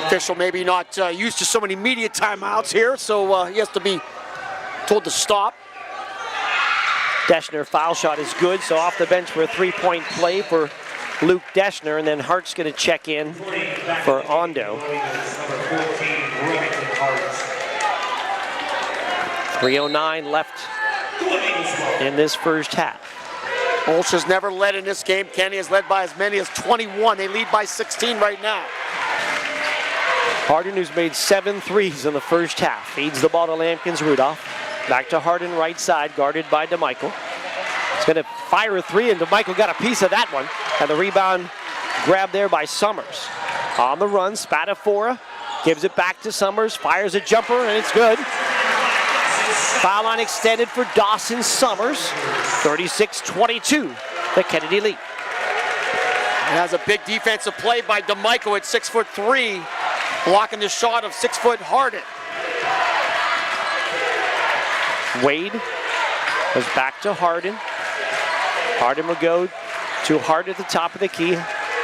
Official maybe not used to so many media timeouts here, so he has to be told to stop. Deschner foul shot is good, so off the bench for a three-point play for Luke Deschner, and then Hart's going to check in for Ondo. 3:09 left in this first half. Ulsh has never led in this game. Kenny has led by as many as 21. They lead by 16 right now. Harden, who's made 7 threes in the first half, feeds the ball to Lampkins Rudolph. Back to Hardin, right side, guarded by DeMichael. He's going to fire a three, and DeMichael got a piece of that one. And the rebound grabbed there by Summers. On the run, Spadafora gives it back to Summers, fires a jumper, and it's good. Foul line extended for Dawson Summers. 36-22, the Kennedy lead. It has a big defensive play by DeMichael at 6'3", blocking the shot of 6' Hardin. Wade goes back to Hardin. Hardin will go to Hart at the top of the key,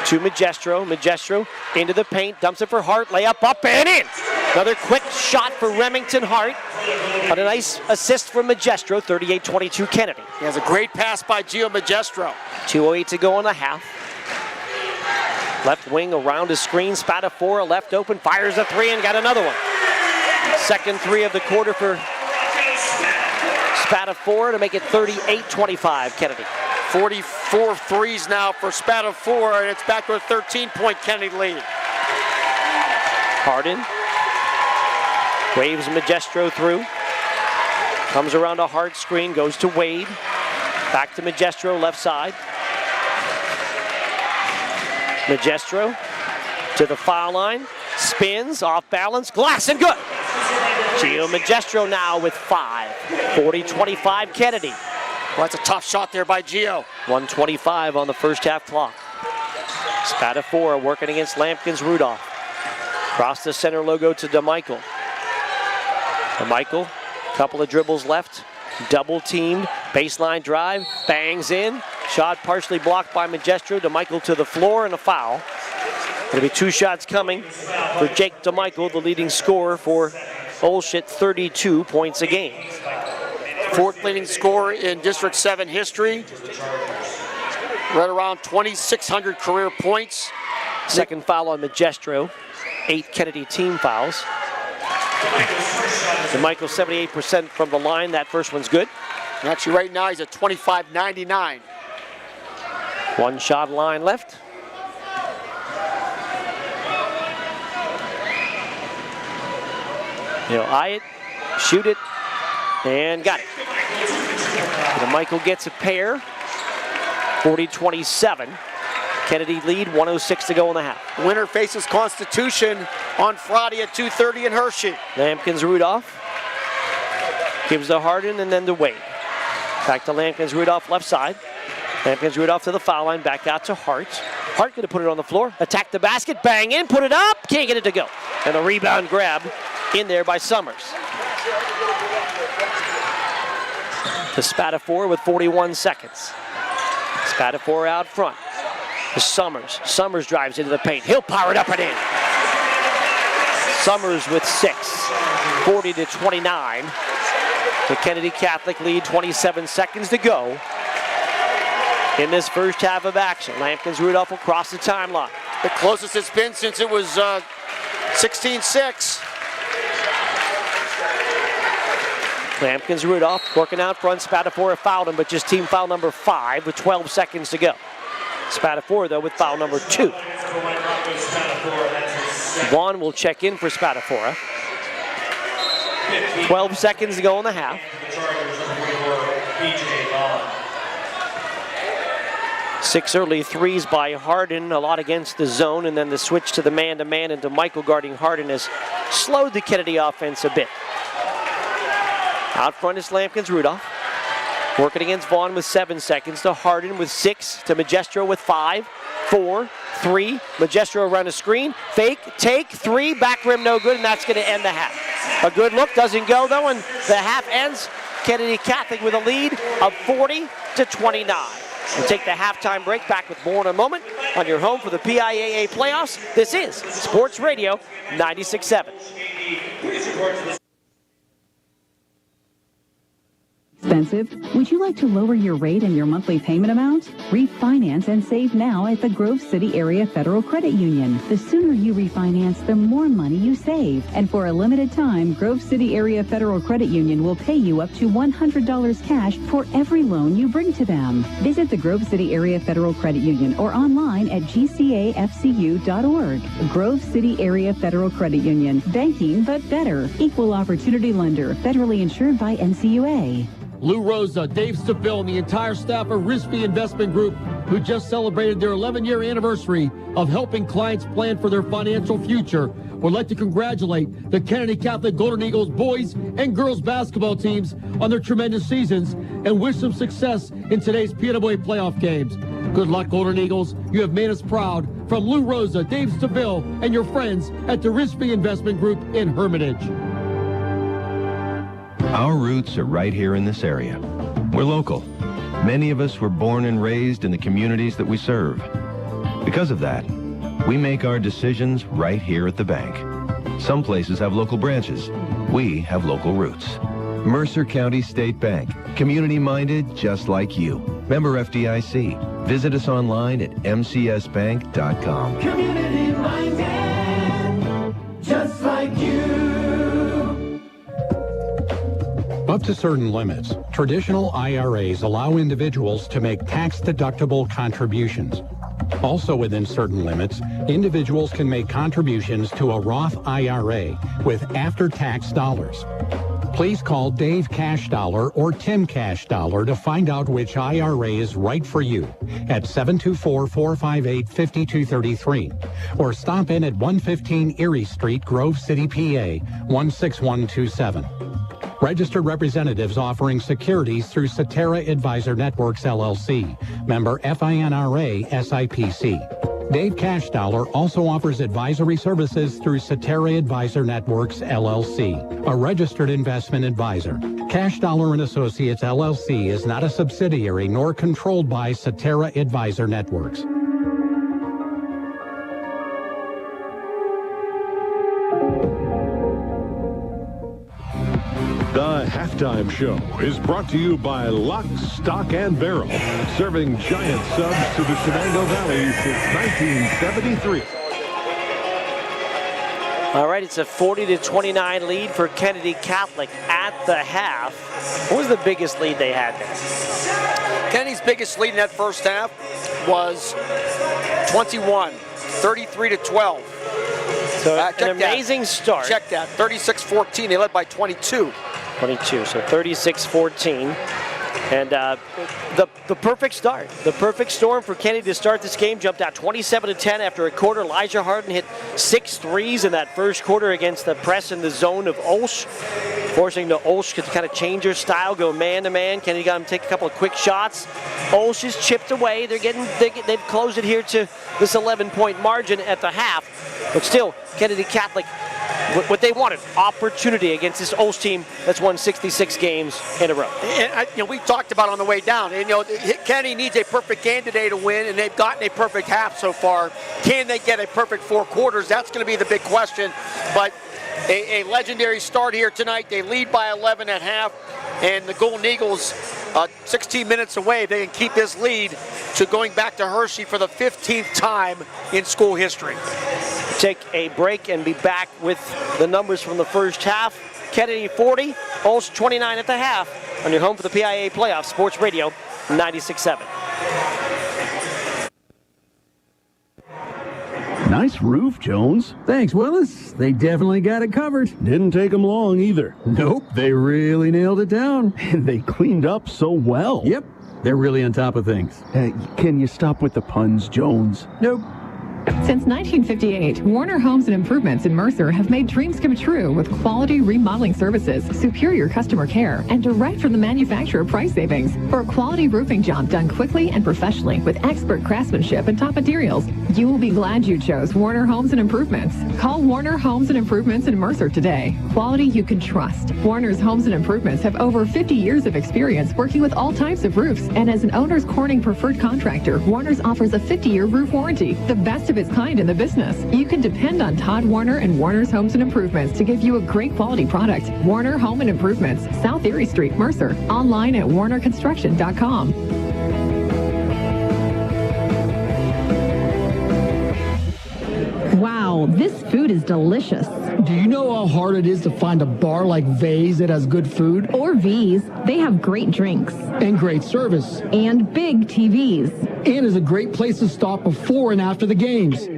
to Magestro. Magestro into the paint, dumps it for Hart, layup up and in. Another quick shot for Remington Hart. But a nice assist from Magestro, 38-22 Kennedy. He has a great pass by Gio Magestro. 2:08 to go in the half. Left wing around his screen, Spadafora left open, fires a three and got another one. Second three of the quarter for Spadafora to make it 38-25 Kennedy. 44 threes now for Spadafora, and it's back to a 13-point Kennedy lead. Hardin waves Magestro through. Comes around a hard screen, goes to Wade. Back to Magestro, left side. Magestro to the foul line. Spins, off balance, glass and good. Gio Magestro now with 5. 40-25 Kennedy. Well, that's a tough shot there by Gio. 1:25 on the first half clock. Spadafora working against Lampkins Rudolph. Cross the center logo to DeMichael. DeMichael, couple of dribbles left. Double teamed, baseline drive, bangs in. Shot partially blocked by Magestro. DeMichael to the floor and a foul. There'll be 2 shots coming for Jake DeMichael, the leading scorer for Bullshit, 32 points a game. 4th leading scorer in District 7 history. Right around 2,600 career points. Second foul on Magestro. 8 Kennedy team fouls. DeMichael 78% from the line. That first one's good. And actually right now he's at 25.99. 1 shot line left. He'll eye it, shoot it, and got it. DeMichael gets a pair. 40-27. Kennedy lead, 1:06 to go in the half. Winner faces Constitution on Friday at 2:30 in Hershey. Lampkins Rudolph gives to Hardin and then to Wade. Back to Lampkins Rudolph left side. Lampkins Rudolph to the foul line, back out to Hart. Hart gonna put it on the floor, attack the basket, bang in, put it up, can't get it to go. And a rebound grab in there by Summers. To Spadafora with 41 seconds. Spadafora out front. To Summers. Summers drives into the paint. He'll power it up and in. Summers with 6. 40-29. The Kennedy Catholic lead, 27 seconds to go in this first half of action. Lampkins Rudolph will cross the timeline. The closest it's been since it was 16-6. Lampkins Rudolph working out front. Spadafora fouled him, but just team foul number 5 with 12 seconds to go. Spadafora, though, with foul number 2. Vaughn will check in for Spadafora. 12 seconds to go in the half. Six early threes by Hardin, a lot against the zone, and then the switch to the man-to-man and DeMichael guarding Hardin has slowed the Kennedy offense a bit. Out front is Lampkins Rudolph. Working against Vaughn with 7 seconds, to Hardin with 6, to Magestro with 5, 4, 3. Magestro around the screen, fake, take, 3, back rim no good, and that's going to end the half. A good look, doesn't go though, and the half ends. Kennedy Catholic with a lead of 40-29. We'll take the halftime break, back with more in a moment on your home for the PIAA playoffs. This is Sports Radio 96.7. expensive? Would you like to lower your rate and your monthly payment amount? Refinance and save now at the Grove City Area Federal Credit Union. The sooner you refinance, the more money you save. And for a limited time, Grove City Area Federal Credit Union will pay you up to $100 cash for every loan you bring to them. Visit the Grove City Area Federal Credit Union or online at gcafcu.org. Grove City Area Federal Credit Union. Banking, but better. Equal opportunity lender. Federally insured by NCUA. Lou Rosa, Dave Stabile, and the entire staff of Risby Investment Group, who just celebrated their 11-year anniversary of helping clients plan for their financial future, would like to congratulate the Kennedy Catholic Golden Eagles boys and girls basketball teams on their tremendous seasons and wish them success in today's PIAA playoff games. Good luck, Golden Eagles. You have made us proud. From Lou Rosa, Dave Stabile, and your friends at the Risby Investment Group in Hermitage. Our roots are right here in this area. We're local. Many of us were born and raised in the communities that we serve. Because of that, we make our decisions right here at the bank. Some places have local branches. We have local roots. Mercer County State Bank. Community-minded just like you. Member FDIC. Visit us online at mcsbank.com. Community-minded just like you. Up to certain limits, traditional IRAs allow individuals to make tax-deductible contributions. Also within certain limits, individuals can make contributions to a Roth IRA with after-tax dollars. Please call Dave Cash Dollar or Tim Cash Dollar to find out which IRA is right for you at 724-458-5233 or stop in at 115 Erie Street, Grove City, PA 16127. Registered representatives offering securities through Cetera Advisor Networks, LLC, member FINRA SIPC. Dave Cash Dollar also offers advisory services through Cetera Advisor Networks, LLC, a registered investment advisor. Cash Dollar & Associates, LLC is not a subsidiary nor controlled by Cetera Advisor Networks. The Halftime Show is brought to you by Lock, Stock, and Barrel, serving giant subs to the Shenango Valley since 1973. All right, it's a 40-29 lead for Kennedy Catholic at the half. What was the biggest lead they had there? Kennedy's biggest lead in that first half was 21, 33-12. So an amazing start. Check that, 36-14. They led by 22. 22, so 36-14. And the perfect start, the perfect storm for Kennedy to start this game. Jumped out 27-10 after a quarter. Elijah Harden hit 6 threes in that first quarter against the press in the zone of Olsz, forcing the Olsz to kind of change their style, go man-to-man. Kennedy got him to take a couple of quick shots. Olsz is chipped away. They've closed it here to this 11-point margin at the half. But still, Kennedy Catholic, what they wanted, opportunity against this Olsz team that's won 66 games in a row. And we talked about on the way down. And, Kennedy needs a perfect game today to win, and they've gotten a perfect half so far. Can they get a perfect 4 quarters? That's going to be the big question. But a legendary start here tonight. They lead by 11 at half, and the Golden Eagles 16 minutes away. If they can keep this lead to going back to Hershey for the 15th time in school history. Take a break and be back with the numbers from the first half. Kennedy 40, Olsz 29 at the half on your home for the PIAA Playoffs, Sports Radio 96.7. Nice roof, Jones. Thanks, Willis. They definitely got it covered. Didn't take them long either. Nope, they really nailed it down. And they cleaned up so well. Yep, they're really on top of things. Can you stop with the puns, Jones? Nope. Since 1958, Warner Homes and Improvements in Mercer have made dreams come true with quality remodeling services, superior customer care, and direct from the manufacturer price savings. For a quality roofing job done quickly and professionally with expert craftsmanship and top materials, you will be glad you chose Warner Homes and Improvements. Call Warner Homes and Improvements in Mercer today. Quality you can trust. Warner's Homes and Improvements have over 50 years of experience working with all types of roofs, and as an owner's Corning preferred contractor, Warner's offers a 50-year roof warranty. The best of its kind in the business. You can depend on Todd Warner and Warner's Homes and Improvements to give you a great quality product. Warner Home and Improvements, South Erie Street, Mercer. Online at warnerconstruction.com. Wow, this food is delicious. Do you know how hard it is to find a bar like V's that has good food? Or V's. They have great drinks. And great service. And big TVs. And is a great place to stop before and after the games.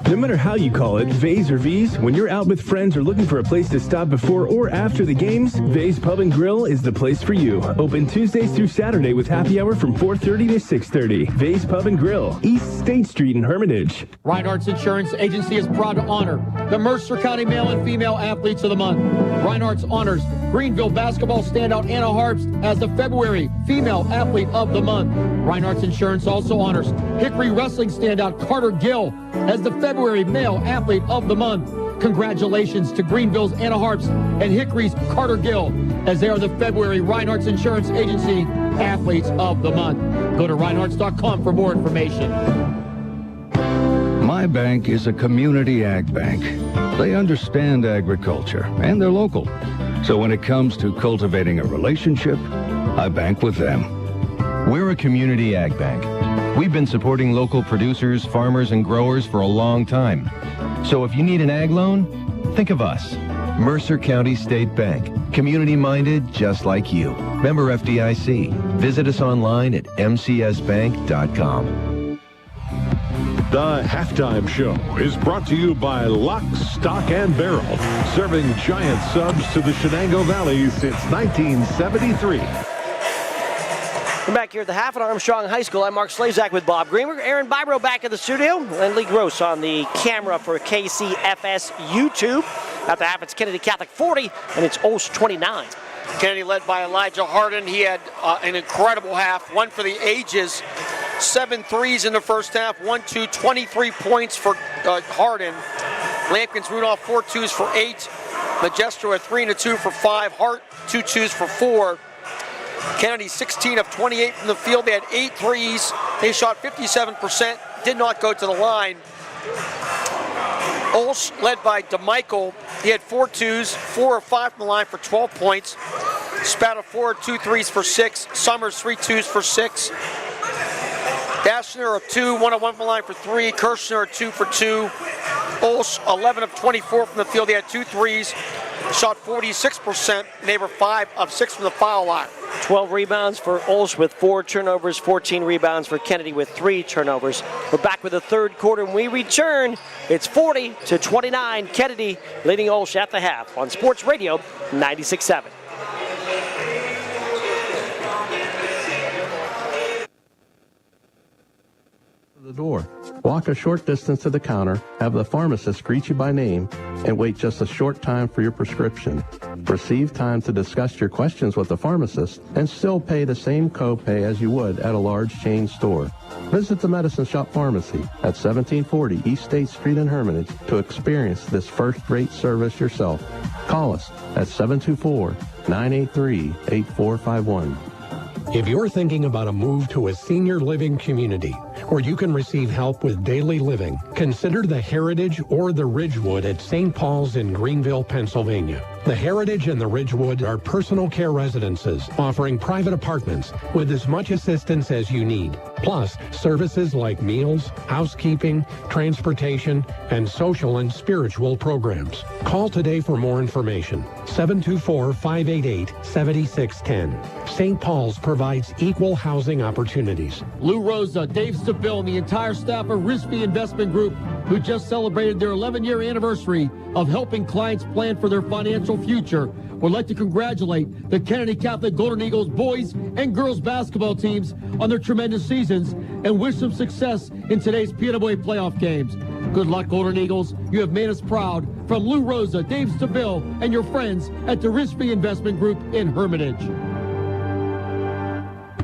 No matter how you call it, V's or V's, when you're out with friends or looking for a place to stop before or after the games, V's Pub and Grill is the place for you. Open Tuesdays through Saturday with happy hour from 4:30 to 6:30. V's Pub and Grill, East State Street in Hermitage. Reinhardt's Insurance Agency is proud to honor the Mercer County Male and Female Athletes of the Month. Reinhardt's honors Greenville basketball standout Anna Harpst as the February Female Athlete of the Month. Reinhardt's Insurance also honors Hickory Wrestling standout Carter Gill as the February Male Athlete of the Month. Congratulations to Greenville's Anna Harpst and Hickory's Carter Gill as they are the February Reinhardt's Insurance Agency Athletes of the Month. Go to reinhardts.com for more information. My bank is a community ag bank. They understand agriculture and they're local. So when it comes to cultivating a relationship, I bank with them. We're a community ag bank. We've been supporting local producers, farmers, and growers for a long time. So if you need an ag loan, think of us. Mercer County State Bank. Community-minded just like you. Member FDIC. Visit us online at mcsbank.com. The Halftime Show is brought to you by Lock, Stock, and Barrel, serving giant subs to the Shenango Valley since 1973. We're back here at the half at Armstrong High School. I'm Mark Slazak with Bob Greenberg. Aaron Bybro back in the studio. And Lee Groce on the camera for KCFS YouTube. At the half, it's Kennedy Catholic 40, and it's Olsh 29. Kennedy led by Elijah Hardin. He had an incredible half, one for the ages. 7 threes in the first half, 23 points for Hardin. Lampkins Rudolph 4 twos for 8. Magestro a 3 and a 2 for 5. Hart 2 twos for 4. Kennedy 16 of 28 from the field. They had 8 threes. They shot 57%, did not go to the line. Olsh led by DeMichael. He had 4 twos, 4 or 5 from the line for 12 points. Spada 4, 2 threes for 6. Summers 3 twos for 6. Dashner of 2, 1 of 1 from the line for 3. Kirshner 2 for 2. Olsh 11 of 24 from the field. He had 2 threes, shot 46%. They were 5 of 6 from the foul line. 12 rebounds for Olsh with 4 turnovers, 14 rebounds for Kennedy with 3 turnovers. We're back with the third quarter. When we return, it's 40-29. Kennedy leading Olsh at the half on Sports Radio 96.7. The door. Walk a short distance to the counter, have the pharmacist greet you by name, and wait just a short time for your prescription. Receive time to discuss your questions with the pharmacist and still pay the same copay as you would at a large chain store. Visit the Medicine Shop Pharmacy at 1740 East State Street in Hermitage to experience this first-rate service yourself. Call us at 724-983-8451. If you're thinking about a move to a senior living community where you can receive help with daily living, consider the Heritage or the Ridgewood at St. Paul's in Greenville, Pennsylvania. The Heritage and the Ridgewood are personal care residences offering private apartments with as much assistance as you need, plus services like meals, housekeeping, transportation, and social and spiritual programs. Call today for more information. 724-588-7610. St. Paul's provides equal housing opportunities. Lou Rosa, Dave Stabile, and the entire staff of Risby Investment Group, who just celebrated their 11-year anniversary of helping clients plan for their financial future, would like to congratulate the Kennedy Catholic Golden Eagles boys and girls basketball teams on their tremendous seasons and wish them success in today's PIAA playoff games. Good luck, Golden Eagles. You have made us proud. From Lou Rosa, Dave Stabile, and your friends at the Risby Investment Group in Hermitage.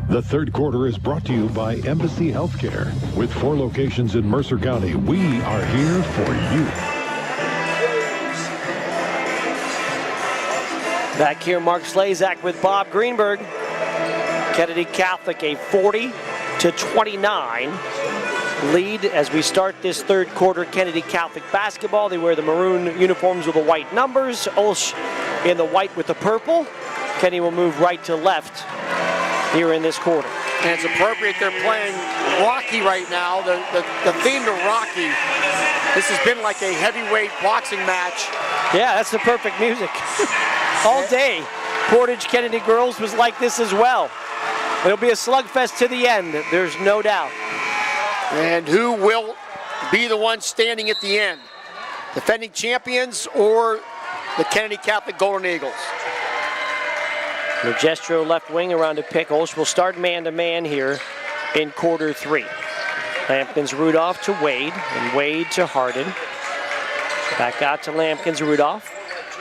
The third quarter is brought to you by Embassy Healthcare. With 4 locations in Mercer County, we are here for you. Back here, Mark Slazak with Bob Greenberg. Kennedy Catholic a 40, 30-29 lead as we start this third quarter. Kennedy Catholic basketball. They wear the maroon uniforms with the white numbers. Olsh in the white with the purple. Kenny will move right to left here in this quarter. And it's appropriate they're playing Rocky right now. The theme to Rocky. This has been like a heavyweight boxing match. Yeah, that's the perfect music. All day, Portage Kennedy girls was like this as well. It'll be a slugfest to the end, there's no doubt. And who will be the one standing at the end? Defending champions or the Kennedy Catholic Golden Eagles? Magestro left wing around to pick. Olsh will start man-to-man here in quarter three. Lampkins Rudolph to Wade, and Wade to Hardin. Back out to Lampkins Rudolph.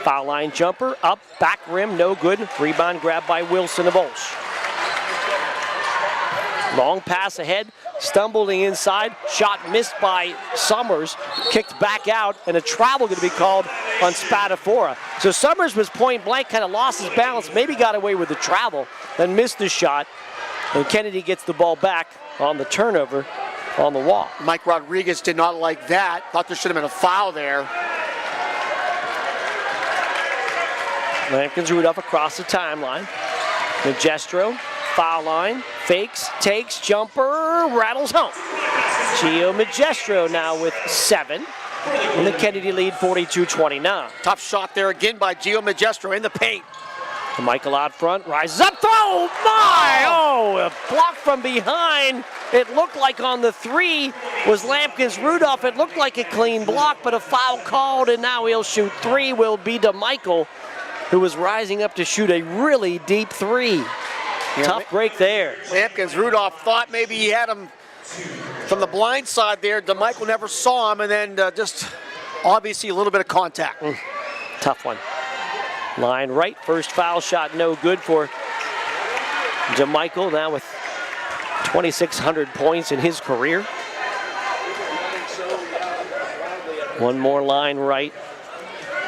Foul line jumper, up, back rim, no good. Rebound grabbed by Wilson of Olsh. Long pass ahead, stumbling inside, shot missed by Summers, kicked back out, and a travel going to be called on Spadafora. So Summers was point blank, kind of lost his balance, maybe got away with the travel, then missed the shot, and Kennedy gets the ball back on the turnover on the wall. Mike Rodriguez did not like that, thought there should have been a foul there. Lampkins Rudolph across the timeline. Magestro, foul line, fakes, takes, jumper, rattles home. Gio Magestro now with 7. And the Kennedy lead 42-29. Tough shot there again by Gio Magestro in the paint. Michael out front, rises up, throw, my! Oh, a block from behind. It looked like on the 3 was Lampkins Rudolph. It looked like a clean block, but a foul called, and now he'll shoot 3 will be to Michael, who was rising up to shoot a really deep 3. Tough break there. Lampkins Rudolph thought maybe he had him from the blind side there. DeMichael never saw him, and then just obviously a little bit of contact. Tough one. Line right, first foul shot no good for DeMichael, now with 2,600 points in his career. One more line right.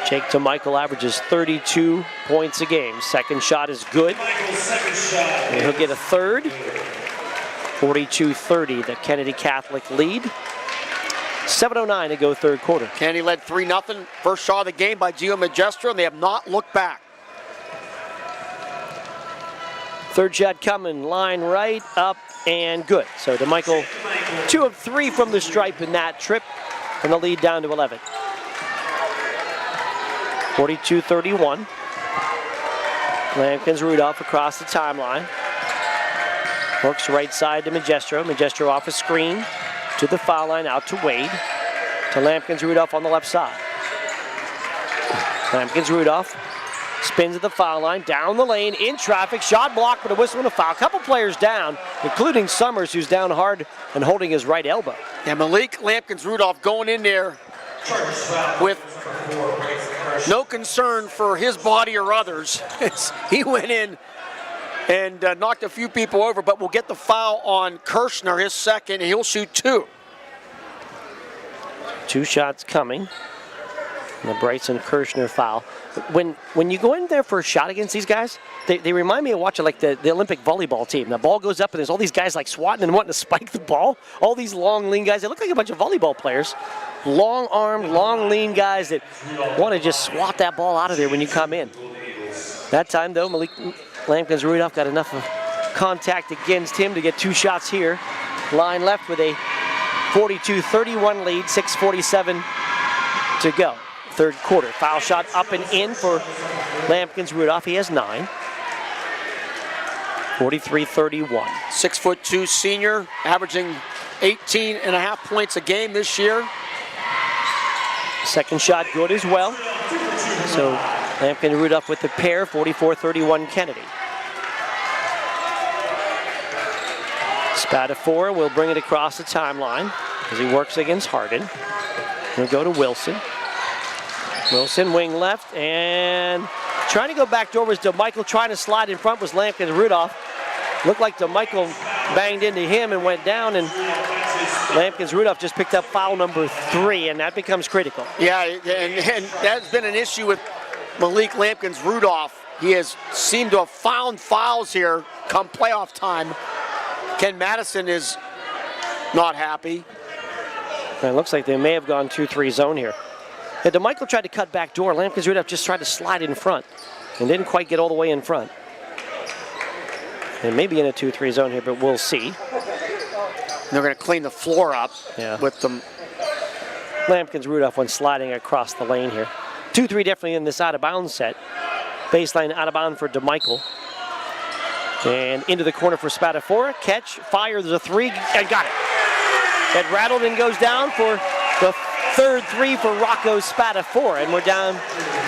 Jake DeMichael averages 32 points a game. Second shot is good. And he'll get a third. 42-30, the Kennedy Catholic lead. 7:09 to go third quarter. Kennedy led 3-0. First shot of the game by Gio Magestro, and they have not looked back. Third shot coming, line right, up, and good. So DeMichael, 2 of 3 from the stripe in that trip, and the lead down to 11. 42-31. Lampkins Rudolph across the timeline. Works right side to Magestro. Magestro off a screen to the foul line, out to Wade. To Lampkins Rudolph on the left side. Lampkins Rudolph spins at the foul line, down the lane, in traffic, shot blocked, but a whistle and a foul. Couple players down, including Summers, who's down hard and holding his right elbow. And Malik Lampkins Rudolph going in there with no concern for his body or others. He went in and knocked a few people over, but will get the foul on Kirshner, his second, and he'll shoot 2. 2 shots coming. And the Bryson Kirshner foul. When you go in there for a shot against these guys, they remind me of watching like the Olympic volleyball team. The ball goes up and there's all these guys like swatting and wanting to spike the ball. All these long, lean guys. They look like a bunch of volleyball players. Long-armed, long, lean guys that want to just swat that ball out of there when you come in. That time, though, Malik Lampkins Rudolph got enough of contact against him to get 2 shots here. Line left with a 42-31 lead, 6:47 to go. Third quarter. Foul shot up and in for Lampkins Rudolph. He has 9. 43-31. 6'2" senior, averaging 18.5 points a game this year. Second shot good as well. So Lampkins Rudolph with the pair, 44-31 Kennedy. Spadafora will bring it across the timeline as he works against Hardin. We'll go to Wilson. Wilson wing left and trying to go back door was DeMichael. Trying to slide in front was Lampkins Rudolph. Looked like DeMichael banged into him and went down, and Lampkins Rudolph just picked up foul number 3, and that becomes critical. Yeah, and that's been an issue with Malik Lampkins Rudolph. He has seemed to have found fouls here come playoff time. Ken Madison is not happy. And it looks like they may have gone 2-3 zone here. Yeah, DeMichael tried to cut back door. Lampkins Rudolph just tried to slide in front and didn't quite get all the way in front. And maybe in a 2-3 zone here, but we'll see. They're going to clean the floor up with them. Lampkins Rudolph went sliding across the lane here. 2-3 definitely in this out-of-bounds set. Baseline out-of-bound for DeMichael. And into the corner for Spatafora. Catch, fire, there's a three, and got it. That rattled and goes down for the third three for Rocco Spatafora. And we're down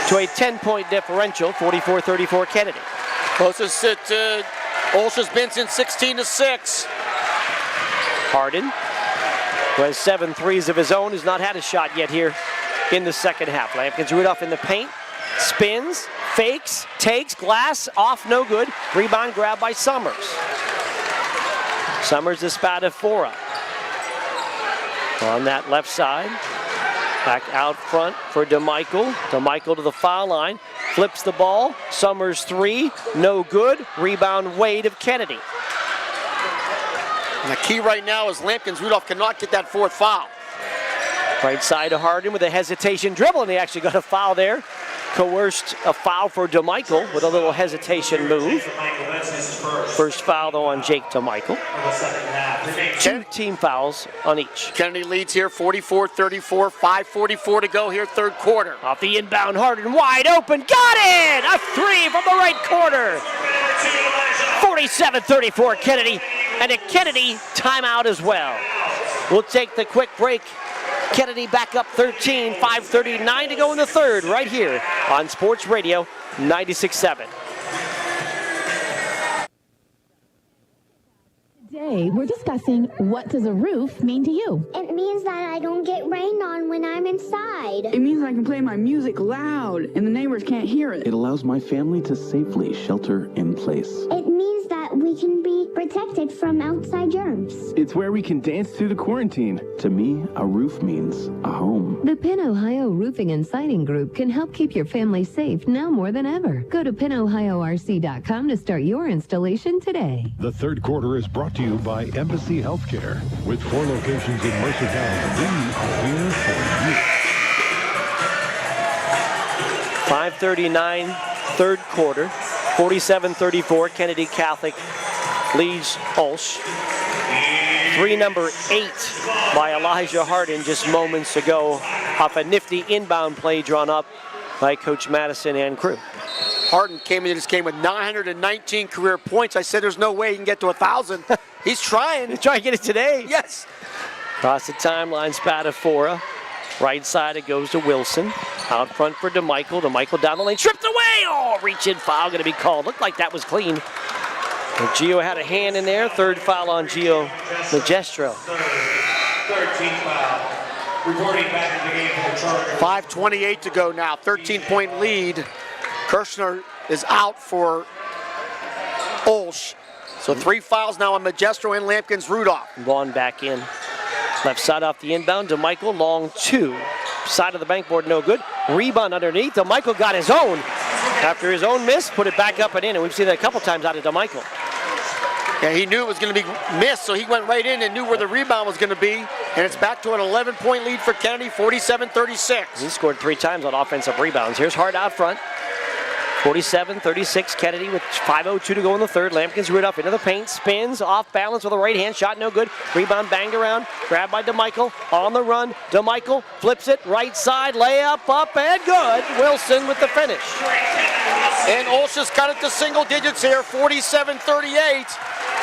to a 10-point differential, 44-34 Kennedy. Closest Olsz has been since 16-6. Harden, who has 7 threes of his own, has not had a shot yet here in the second half. Lampkins Rudolph in the paint, spins, fakes, takes, glass, off, no good. Rebound grab by Summers. Summers to Spatafora. On that left side, back out front for DeMichael. DeMichael to the foul line, flips the ball. Summers three, no good. Rebound Wade of Kennedy. And the key right now is Lampkins Rudolph cannot get that fourth foul. Right side to Harden with a hesitation dribble, and he actually got a foul there. Coerced a foul for DeMichael with a little hesitation move. First foul though on Jake DeMichael. 2 team fouls on each. Kennedy leads here 44-34, 5:44 to go here, third quarter. Off the inbound, Harden wide open, got it! A three from the right corner. 47-34 Kennedy, and a Kennedy timeout as well. We'll take the quick break. Kennedy back up 13, 5:39 to go in the third, right here on Sports Radio 96.7. Today, we're discussing what does a roof mean to you? It means that I don't get rained on when I'm inside. It means I can play my music loud and the neighbors can't hear it. It allows my family to safely shelter in place. It means that we can be protected from outside germs. It's where we can dance through the quarantine. To me, a roof means a home. The Penn Ohio Roofing and Siding Group can help keep your family safe now more than ever. Go to PennOhioRC.com to start your installation today. The third quarter is brought to you by Embassy Healthcare. With 4 locations in Mercer County, we are here for you. 5:39, third quarter, 47-34. Kennedy Catholic leads Olsz. Three number 8 by Elijah Harden just moments ago off a nifty inbound play drawn up by Coach Madison and crew. Harden came into this game with 919 career points. I said there's no way he can get to 1,000. He's trying. He's trying to get it today. Yes. Across the timeline, Spatafora. Right side, it goes to Wilson. Out front for DeMichael. DeMichael down the lane, stripped away. Oh, reach-in foul going to be called. Looked like that was clean. But Gio had a hand in there. Third foul on Gio Magestro. 13th foul. Reporting back in the game for the Chargers. 5:28 to go now. 13-point lead. Kirshner is out for Olsz. So 3 fouls now on Magestro and Lampkins Rudolph. Vaughn back in. Left side off the inbound. DeMichael, long 2. Side of the bankboard, no good. Rebound underneath. DeMichael got his own. After his own miss, put it back up and in. And we've seen that a couple times out of DeMichael. Yeah, he knew it was going to be missed, so he went right in and knew where the rebound was going to be. And it's back to an 11-point lead for Kennedy, 47-36. He scored 3 times on offensive rebounds. Here's Hart out front. 47-36 Kennedy with 5:02 to go in the third. Lampkins Rudolph into the paint, spins, off balance with a right hand shot, no good. Rebound banged around, grabbed by DeMichael, on the run. DeMichael flips it, right side, layup, up and good. Wilson with the finish. And Olsz has cut it to single digits here, 47-38.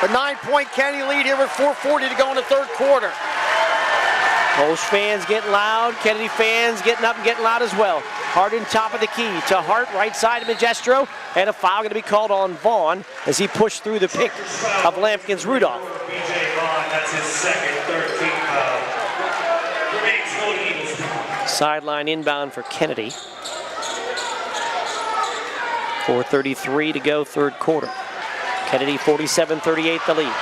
A 9-point Kennedy lead here with 4:40 to go in the third quarter. Olsz fans getting loud, Kennedy fans getting up and getting loud as well. Harden top of the key to Hart, right side of Magestro, and a foul going to be called on Vaughn as he pushed through the pick of Lampkins Rudolph. B.J. Vaughn, that's his second 13th foul. Sideline inbound for Kennedy. 4:33 to go, third quarter. Kennedy 47-38 the lead.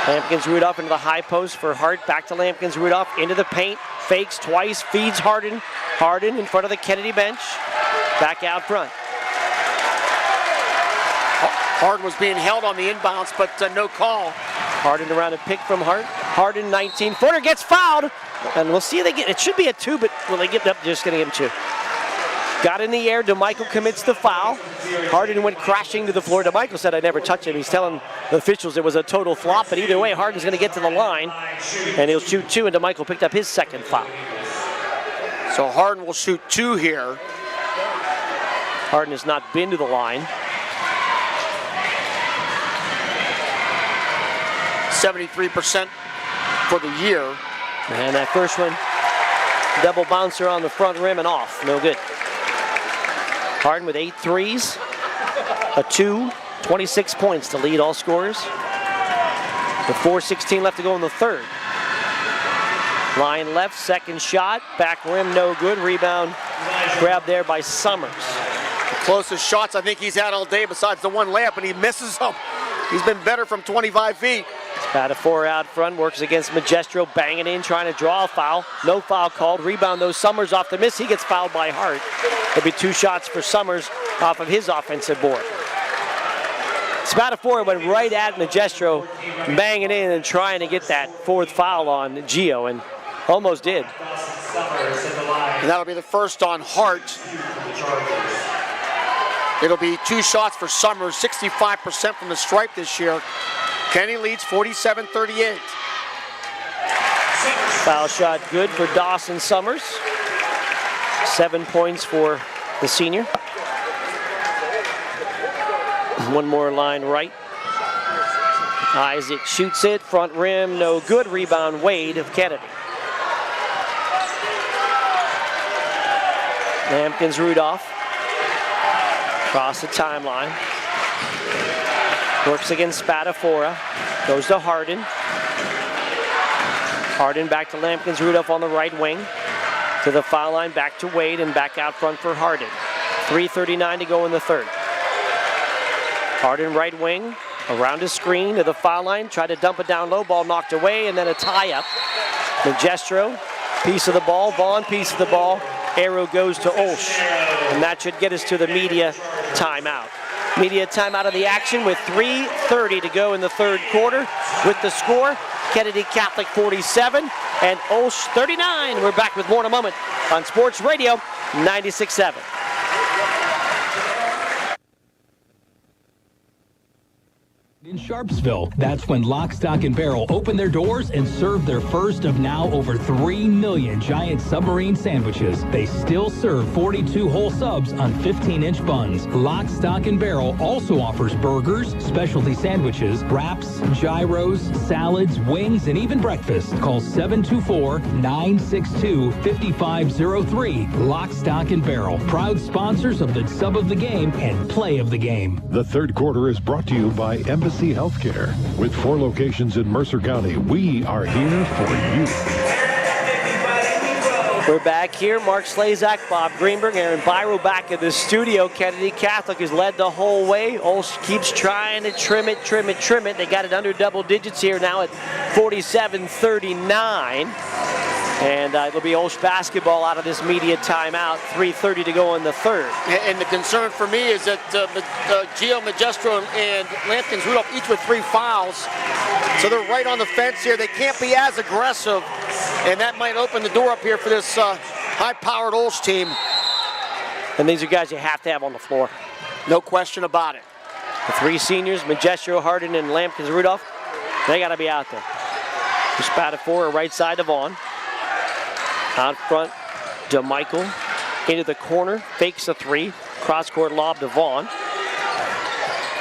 Lampkins Rudolph into the high post for Hart. Back to Lampkins Rudolph into the paint. Fakes twice, feeds Harden. Harden in front of the Kennedy bench. Back out front. Harden was being held on the inbounds, but no call. Harden around a pick from Hart. Harden, 19-footer, gets fouled. And we'll see if they get, it should be a 2, but will they get up? Just going to give him 2. Got in the air, DeMichael commits the foul. Harden went crashing to the floor. DeMichael said, I never touched him. He's telling the officials it was a total flop, but either way, Harden's going to get to the line, and he'll shoot 2, and DeMichael picked up his second foul. So Harden will shoot 2 here. Harden has not been to the line. 73% for the year. And that first one, double bouncer on the front rim and off. No good. Harden with 8 threes, a 2, 26 points to lead all scorers. With 4:16 left to go in the third. Line left, second shot, back rim, no good. Rebound grabbed there by Summers. The closest shots I think he's had all day besides the one layup, and he misses them. He's been better from 25 feet. Spadafora out front, works against Magestro, banging in, trying to draw a foul. No foul called. Rebound, though, Summers off the miss. He gets fouled by Hart. There'll be 2 shots for Summers off of his offensive board. Spadafora went right at Magestro, banging in and trying to get that 4th foul on Gio, and almost did. And that'll be the first on Hart. It'll be 2 shots for Summers, 65% from the stripe this year. Kenny leads 47-38. Foul shot good for Dawson Summers. 7 points for the senior. One more line right. Isaac shoots it, front rim, no good. Rebound, Wade of Kennedy. Lampkins, Rudolph. Across the timeline. Works against Spadafora. Goes to Harden. Harden back to Lampkins, Rudolph on the right wing. To the foul line, back to Wade, and back out front for Harden. 3:39 to go in the third. Harden right wing, around his screen to the foul line, tried to dump it down low, ball knocked away, and then a tie-up. Magestro, piece of the ball, Vaughn, piece of the ball. Arrow goes to Olsch, and that should get us to the media timeout. Media timeout of the action with 3:30 to go in the third quarter. With the score, Kennedy Catholic 47 and Olsch 39. We're back with more in a moment on Sports Radio 96.7. In Sharpsville, that's when Lock, Stock, and Barrel opened their doors and served their first of now over 3 million giant submarine sandwiches. They still serve 42 whole subs on 15-inch buns. Lock, Stock, and Barrel also offers burgers, specialty sandwiches, wraps, gyros, salads, wings, and even breakfast. Call 724-962-5503. Lock, Stock, and Barrel, proud sponsors of the Sub of the Game and Play of the Game. The third quarter is brought to you by Embassy Healthcare. With 4 locations in Mercer County, we are here for you. We're back here. Mark Slazak, Bob Greenberg, Aaron Byro back in the studio. Kennedy Catholic has led the whole way. Olsch keeps trying to trim it. They got it under double digits here now at 47-39. And it'll be Olsch basketball out of this media timeout. 3:30 to go in the third. And the concern for me is that Gio Magestro and Lampkins Rudolph each with 3 fouls. So they're right on the fence here. They can't be as aggressive. And that might open the door up here for this high-powered Olsch team. And these are guys you have to have on the floor. No question about it. The 3 seniors, Magestro, Harden, and Lampkins Rudolph, they got to be out there. Spadafora right side to Vaughn. Out front, DeMichael into the corner, fakes a 3. Cross-court lob to Vaughn.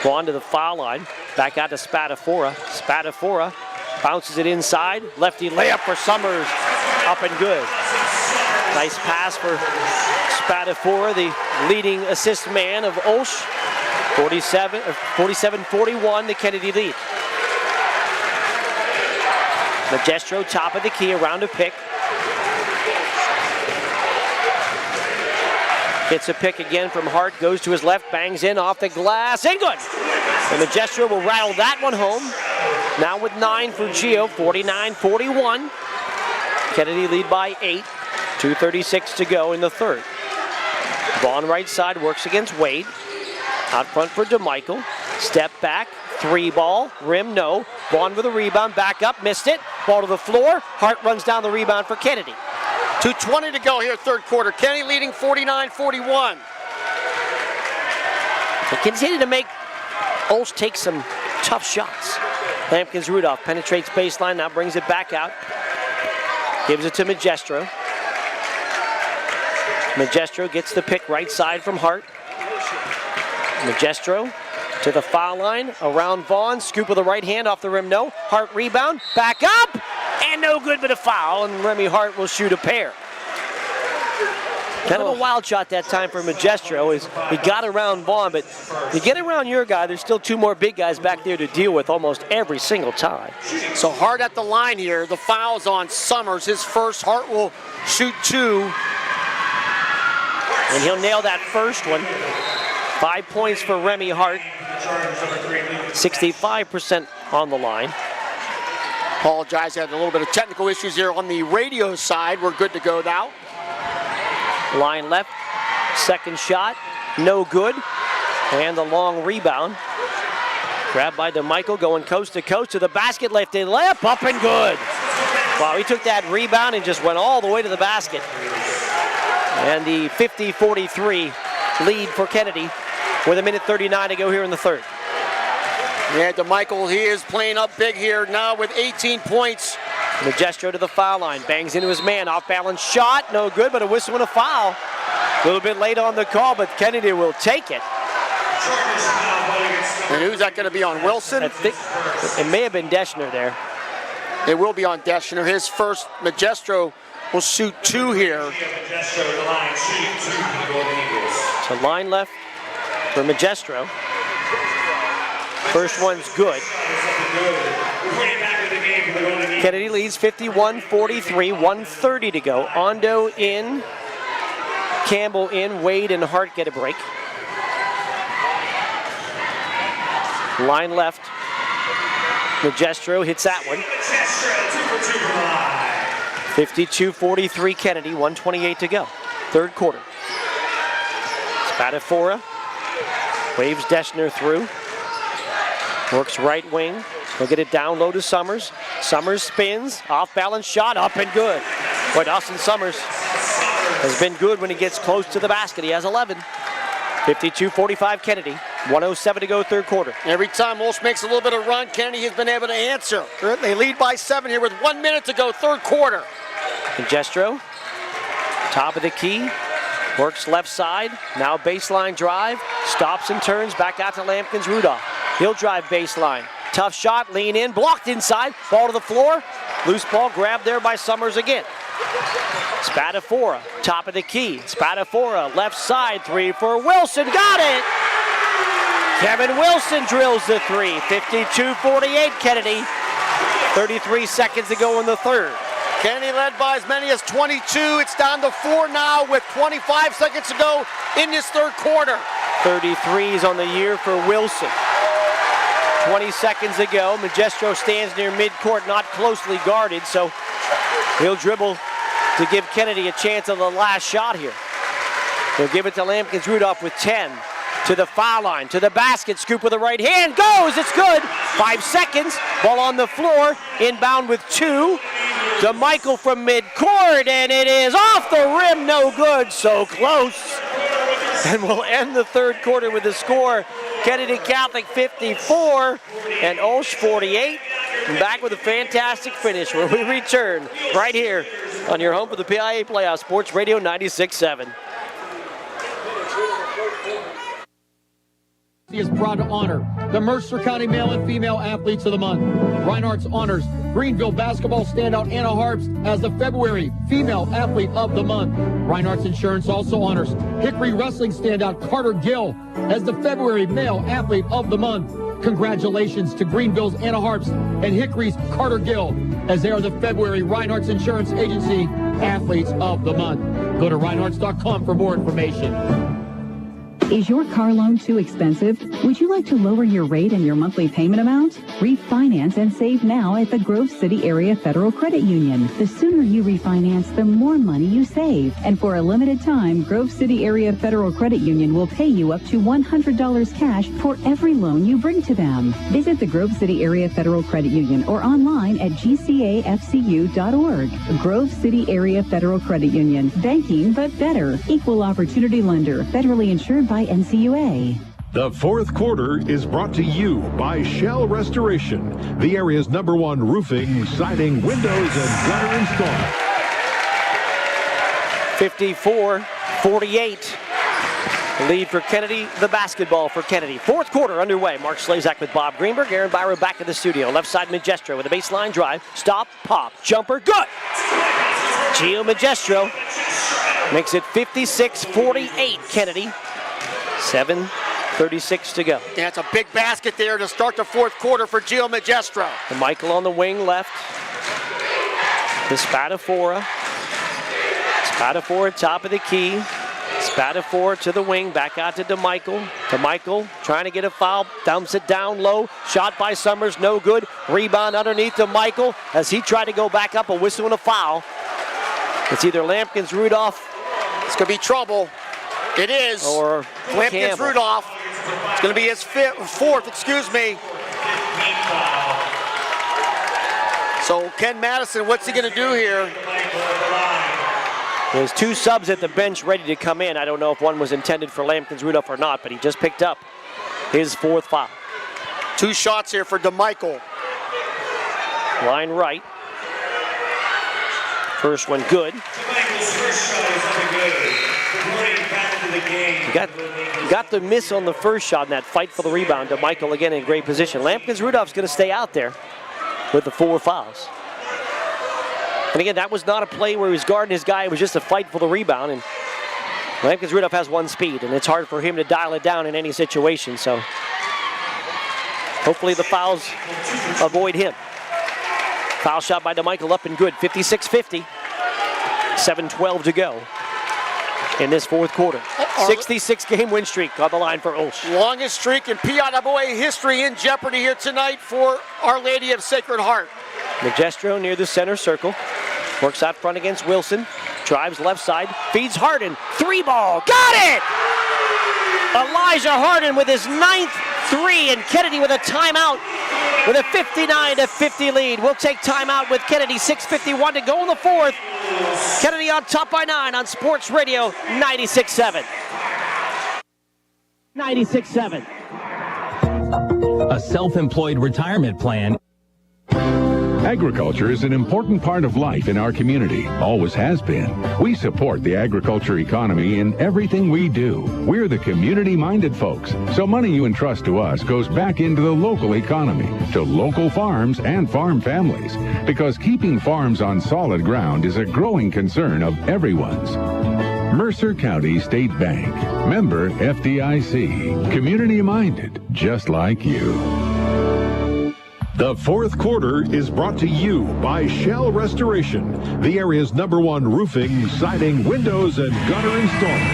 Vaughn to the foul line. Back out to Spadafora. Spadafora bounces it inside. Lefty layup for Summers. Up and good. Nice pass for Spadafora, the leading assist man of Olsch. 47-41, the Kennedy lead. Magestro, top of the key, around a pick. Gets a pick again from Hart, goes to his left, bangs in off the glass, and good. And Magestro will rattle that one home. Now with 9 for Gio, 49-41. Kennedy lead by 8, 2:36 to go in the third. Vaughn right side works against Wade. Out front for DeMichael. Left side, Olsch. Olsch to the foul line. Back out to Spadafora. Spadafora bounces it inside. Lefty layup for Summers. Up and good. Nice pass for Spadafora, the leading assist man of Olsch. 47-41, the Kennedy lead. Magestro, top of the key, around a pick. Gets a pick again from Hart, goes to his left, bangs in off the glass, and good. And Magestro will rattle that one home. Now with 9 for Gio, 49-41. Kennedy lead by 8, 2:36 to go in the third. Vaughn right side works against Wade. Out front for DeMichael. Step back, 3 ball, rim no. Vaughn with a rebound, back up, missed it. Ball to the floor. Hart runs down the rebound for Kennedy. 2:20 to go here, third quarter. Kennedy leading 49-41. They continue to make Olsz take some tough shots. Lampkins Rudolph penetrates baseline, now brings it back out. Gives it to Magestro. Magestro gets the pick right side from Hart. Magestro to the foul line, around Vaughn, scoop with the right hand off the rim, no. Hart rebound, back up, and no good but a foul, and Remy Hart will shoot a pair. Kind of a wild shot that time for Magestro. He got around Vaughn, but you get around your guy, there's still 2 more big guys back there to deal with almost every single time. So Hart at the line here. The foul's on Summers. His first. Hart will shoot 2. And he'll nail that first one. 5 points for Remy Hart. 65% on the line. Apologize, had a little bit of technical issues here on the radio side. We're good to go now. Line left, second shot, no good. And the long rebound. Grabbed by DeMichael, going coast to coast to the basket, lifted layup, up and good. Wow, he took that rebound and just went all the way to the basket. And the 50-43 lead for Kennedy with 1:39 to go here in the third. Yeah, DeMichael, he is playing up big here now with 18 points. Magestro to the foul line, bangs into his man, off balance shot, no good, but a whistle and a foul. A little bit late on the call, but Kennedy will take it. And who's that going to be on, Wilson? I think it may have been Deschner there. It will be on Deschner. His first. Magestro will shoot 2 here. So line left for Magestro. First one's good. Kennedy leads 51-43, 1:30 to go. Ondo in, Campbell in, Wade and Hart get a break. Line left. Magestro hits that one. 52-43 Kennedy, 1:28 to go. Third quarter. Spatafora waves Deschner through. Works right wing. He'll get it down low to Summers. Summers spins, off balance shot, up and good. Boy, Dawson Summers has been good when he gets close to the basket. He has 11. 52-45 Kennedy. 1:07 to go third quarter. Every time Olsz makes a little bit of run, Kennedy has been able to answer. They lead by 7 here with 1 minute to go, third quarter. Magestro, top of the key, works left side, now baseline drive, stops and turns, back out to Lampkins Rudolph. He'll drive baseline. Tough shot, lean in, blocked inside, ball to the floor. Loose ball grabbed there by Summers again. Spatafora, top of the key. Spatafora, left side, 3 for Wilson, got it! Kevin Wilson drills the 3, 52-48 Kennedy. 33 seconds to go in the third. Kennedy led by as many as 22. It's down to 4 now with 25 seconds to go in this third quarter. 33s on the year for Wilson. 20 seconds to go. Magestro stands near midcourt, not closely guarded, so he'll dribble to give Kennedy a chance on the last shot here. He'll give it to Lampkins Rudolph with 10. To the foul line, to the basket, scoop with the right hand, goes, it's good. 5 seconds, ball on the floor, inbound with 2. DeMichael from midcourt, and it is off the rim, no good, so close. And we'll end the third quarter with the score, Kennedy Catholic 54 and Olsz 48. And back with a fantastic finish when we return right here on your home for the PIAA Playoff Sports Radio 96.7. He is proud to honor the Mercer County Male and Female Athletes of the Month. Reinhardt's honors Greenville basketball standout Anna Harps as the February Female Athlete of the Month. Reinhardt's Insurance also honors Hickory Wrestling standout Carter Gill as the February Male Athlete of the Month. Congratulations to Greenville's Anna Harps and Hickory's Carter Gill as they are the February Reinhardt's Insurance Agency Athletes of the Month. Go to Reinhardts.com for more information. Is your car loan too expensive? Would you like to lower your rate and your monthly payment amount? Refinance and save now at the Grove City Area Federal Credit Union. The sooner you refinance, the more money you save. And for a limited time, Grove City Area Federal Credit Union will pay you up to $100 cash for every loan you bring to them. Visit the Grove City Area Federal Credit Union or online at gcafcu.org. Grove City Area Federal Credit Union. Banking but better. Equal opportunity lender. Federally insured by NCUA. The fourth quarter is brought to you by Shell Restoration, the area's #1 roofing, siding, windows, and gutter installer. 54-48. Lead for Kennedy, the basketball for Kennedy. Fourth quarter underway. Mark Slazak with Bob Greenberg. Aaron Byra back in the studio. Left side Magestro with a baseline drive. Stop, pop, jumper, good! Gio Magestro makes it 56-48 Kennedy. 7:36 to go. Yeah, it's a big basket there to start the fourth quarter for Gio Magestro. And Michael on the wing left. To Spadafora. Spadafora top of the key. Spadafora to the wing, back out to DeMichael. DeMichael trying to get a foul, dumps it down low. Shot by Summers, no good. Rebound underneath DeMichael as he tried to go back up, a whistle and a foul. It's either Lampkins, Rudolph. It's going to be trouble. It is. Or Lampkins, Rudolph. It's going to be his fourth, excuse me. So Ken Madison, what's he going to do here? There's two subs at the bench ready to come in. I don't know if one was intended for Lampkins, Rudolph or not, but he just picked up his fourth foul. Two shots here for DeMichael. Line right. First one good. He got the miss on the first shot in that fight for the rebound. DeMichael again in great position. Lampkins, Rudolph's going to stay out there with the 4 fouls. And again, that was not a play where he was guarding his guy. It was just a fight for the rebound. And Lampkins Rudolph has one speed, and it's hard for him to dial it down in any situation. So hopefully the fouls avoid him. Foul shot by DeMichael up and good. 56-50. 7:12 to go in this fourth quarter. 66-game win streak on the line for Olsh. Longest streak in PIAA history in jeopardy here tonight for Our Lady of Sacred Heart. Magestro near the center circle. Works out front against Wilson. Drives left side. Feeds Harden. 3-ball. Got it! Elijah Harden with his 9th 3, and Kennedy with a timeout with a 59-50 lead. We'll take timeout with Kennedy. 6:51 to go in the fourth. Kennedy on top by 9 on Sports Radio 96.7. 96.7. A self-employed retirement plan. Agriculture is an important part of life in our community, always has been. We support the agriculture economy in everything we do. We're the community-minded folks, so money you entrust to us goes back into the local economy, to local farms and farm families, because keeping farms on solid ground is a growing concern of everyone's. Mercer County State Bank, member FDIC, community-minded, just like you. The fourth quarter is brought to you by Shell Restoration, the area's #1 roofing, siding, windows, and gutter installer.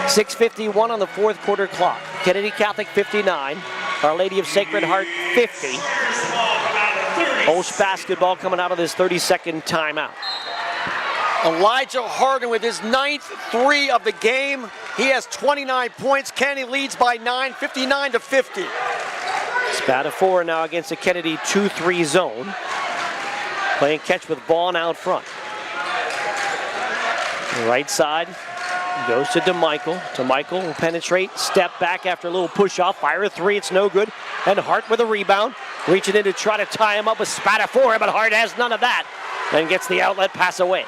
6:51 on the fourth quarter clock. Kennedy Catholic 59, Our Lady of Sacred Heart 50. Olsh basketball coming out of this 30-second timeout. Elijah Harden with his 9th 3 of the game. He has 29 points. Kennedy leads by 9, 59-50. Spadafora now against a Kennedy 2-3 zone. Playing catch with Vaughn out front. Right side goes to DeMichael. DeMichael will penetrate, step back after a little push off, fire a 3, it's no good. And Hart with a rebound, reaching in to try to tie him up with Spadafora, but Hart has none of that. Then gets the outlet pass away.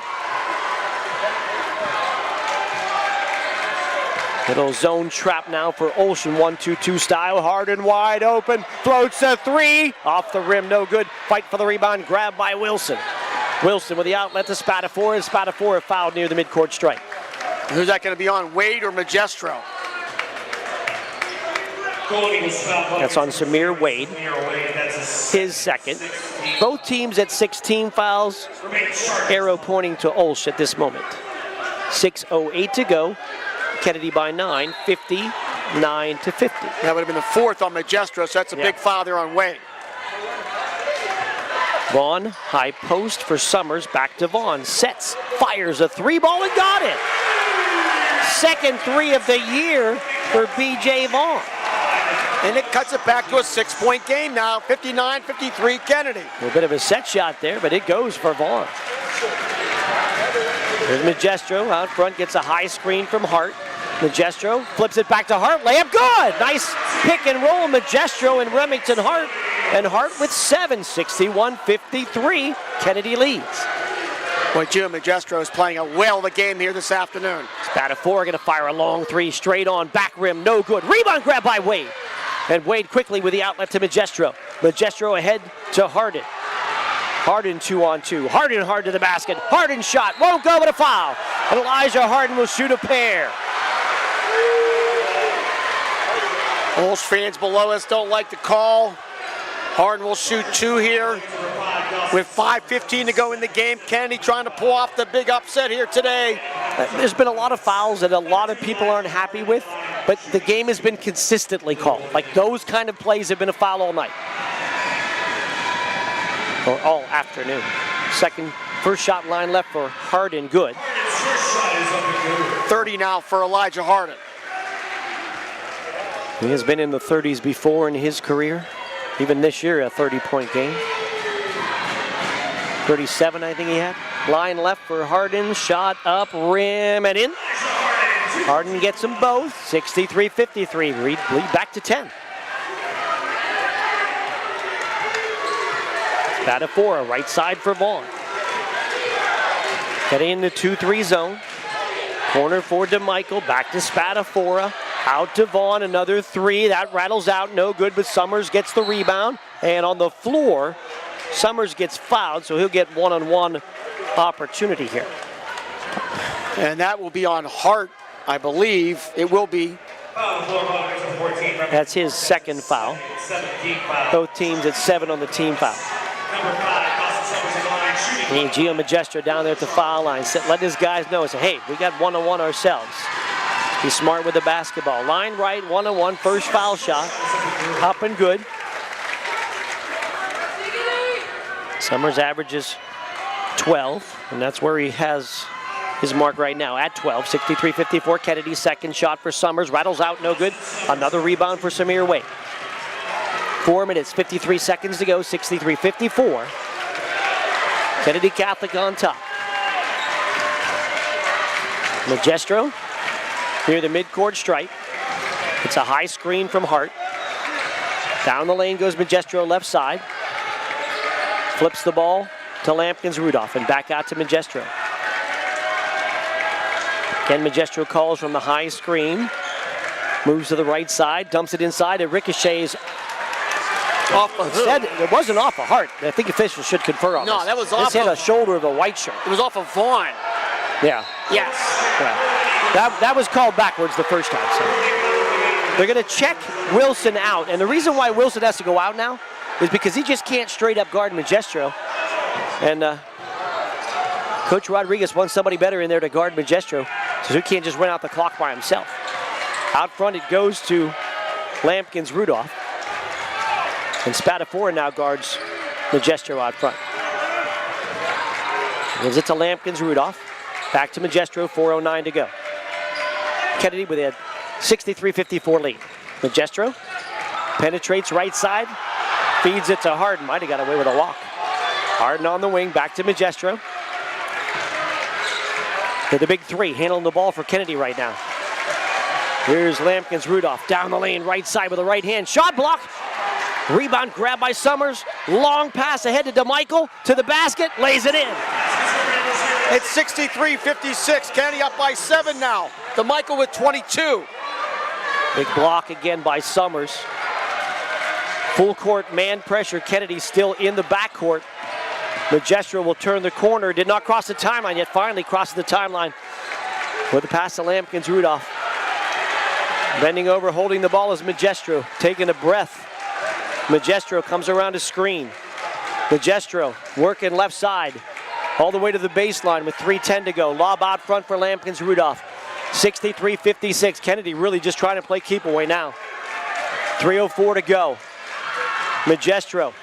Little zone trap now for Olsen, 1-2-2 style. Harden wide open, floats a 3, off the rim, no good. Fight for the rebound, grabbed by Wilson. Wilson with the outlet to Spadafora, and Spadafora fouled near the midcourt stripe. Who's that going to be on, Wade or Magestro? That's on Samir Wade, his second. Both teams at 16 fouls, arrow pointing to Olsh at this moment. 6:08 to go. Kennedy by 9, 59 to 50. That would have been the fourth on Magistro, so that's a big foul there on Wade. Vaughn, high post for Summers, back to Vaughn, sets, fires a three ball and got it. Second three of the year for B.J. Vaughn. And it cuts it back to a 6-point game now, 59-53 Kennedy. A little bit of a set shot there, but it goes for Vaughn. There's Magistro out front, gets a high screen from Hart. Magistro flips it back to Hart, layup good! Nice pick and roll, Magistro and Remington Hart. And Hart with 7, 61-53, Kennedy leads. Boy, Gio Magistro is playing a whale of a game here this afternoon. Spatafora going to fire a long three, straight on, back rim, no good. Rebound grab by Wade. And Wade quickly with the outlet to Magistro. Magistro ahead to Harden. Harden 2-on-2. Harden hard to the basket. Harden shot, won't go, but a foul. And Elijah Harden will shoot a pair. Bulls fans below us don't like the call. Harden will shoot 2 here with 5:15 to go in the game. Kennedy trying to pull off the big upset here today. There's been a lot of fouls that a lot of people aren't happy with, but the game has been consistently called. Like those kind of plays have been a foul all night. Or all afternoon. First shot line left for Harden, good. 30 now for Elijah Harden. He has been in the 30s before in his career. Even this year, a 30-point game. 37, I think he had. Line left for Harden, shot up, rim, and in. Harden gets them both, 63-53, lead back to 10. Spatafora, right side for Vaughn. Getting in the 2-3 zone. Corner for DeMichael, back to Spatafora. Out to Vaughn, another three. That rattles out, no good, but Summers gets the rebound. And on the floor, Summers gets fouled, so he'll get one-on-one opportunity here. And that will be on Hart, I believe. It will be. That's his second foul. Both teams at 7 on the team foul. And Gio Magistro down there at the foul line. Let his guys know, say, hey, we got one-on-one ourselves. Be smart with the basketball. Line right, one-on-one, first foul shot. Up and good. Summers averages 12, and that's where he has his mark right now, at 12. 63-54, Kennedy's second shot for Summers. Rattles out, no good. Another rebound for Samir Wade. 4 minutes, 53 seconds to go, 63-54. Kennedy Catholic on top. Magistro near the midcourt stripe. It's a high screen from Hart. Down the lane goes Magistro left side. Flips the ball to Lampkins Rudolph and back out to Magistro. Again, Magistro calls from the high screen. Moves to the right side, dumps it inside. It ricochets off of Said it wasn't off of Hart. I think officials should confer on this. No, that was off This hit a shoulder of a white shirt. It was off of Vaughn. Yeah. Yes. Yeah. That was called backwards the first time. So they're going to check Wilson out. And the reason why Wilson has to go out now is because he just can't straight up guard Magistro. And Coach Rodriguez wants somebody better in there to guard Magistro, so he can't just run out the clock by himself. Out front it goes to Lampkins Rudolph. And Spatafora now guards Magistro out front. Gives it to Lampkins Rudolph. Back to Magistro, 4:09 to go. Kennedy with a 63-54 lead. Magistro penetrates right side, feeds it to Harden. Might have got away with a walk. Harden on the wing, back to Magistro. With the big three, handling the ball for Kennedy right now. Here's Lampkins Rudolph down the lane, right side with a right hand. Shot block. Rebound grab by Summers. Long pass ahead to DeMichael to the basket, lays it in. It's 63-56. Kennedy up by 7 now. DeMichael with 22. Big block again by Summers. Full court man pressure. Kennedy still in the backcourt. Magistro will turn the corner. Did not cross the timeline yet. Finally crosses the timeline with the pass to Lampkins Rudolph. Bending over, holding the ball is Magistro. Taking a breath. Magistro comes around a screen. Magistro working left side. All the way to the baseline with 3:10 to go. Lob out front for Lampkins Rudolph. 63-56. Kennedy really just trying to play keep away now. 3:04 to go. Magestro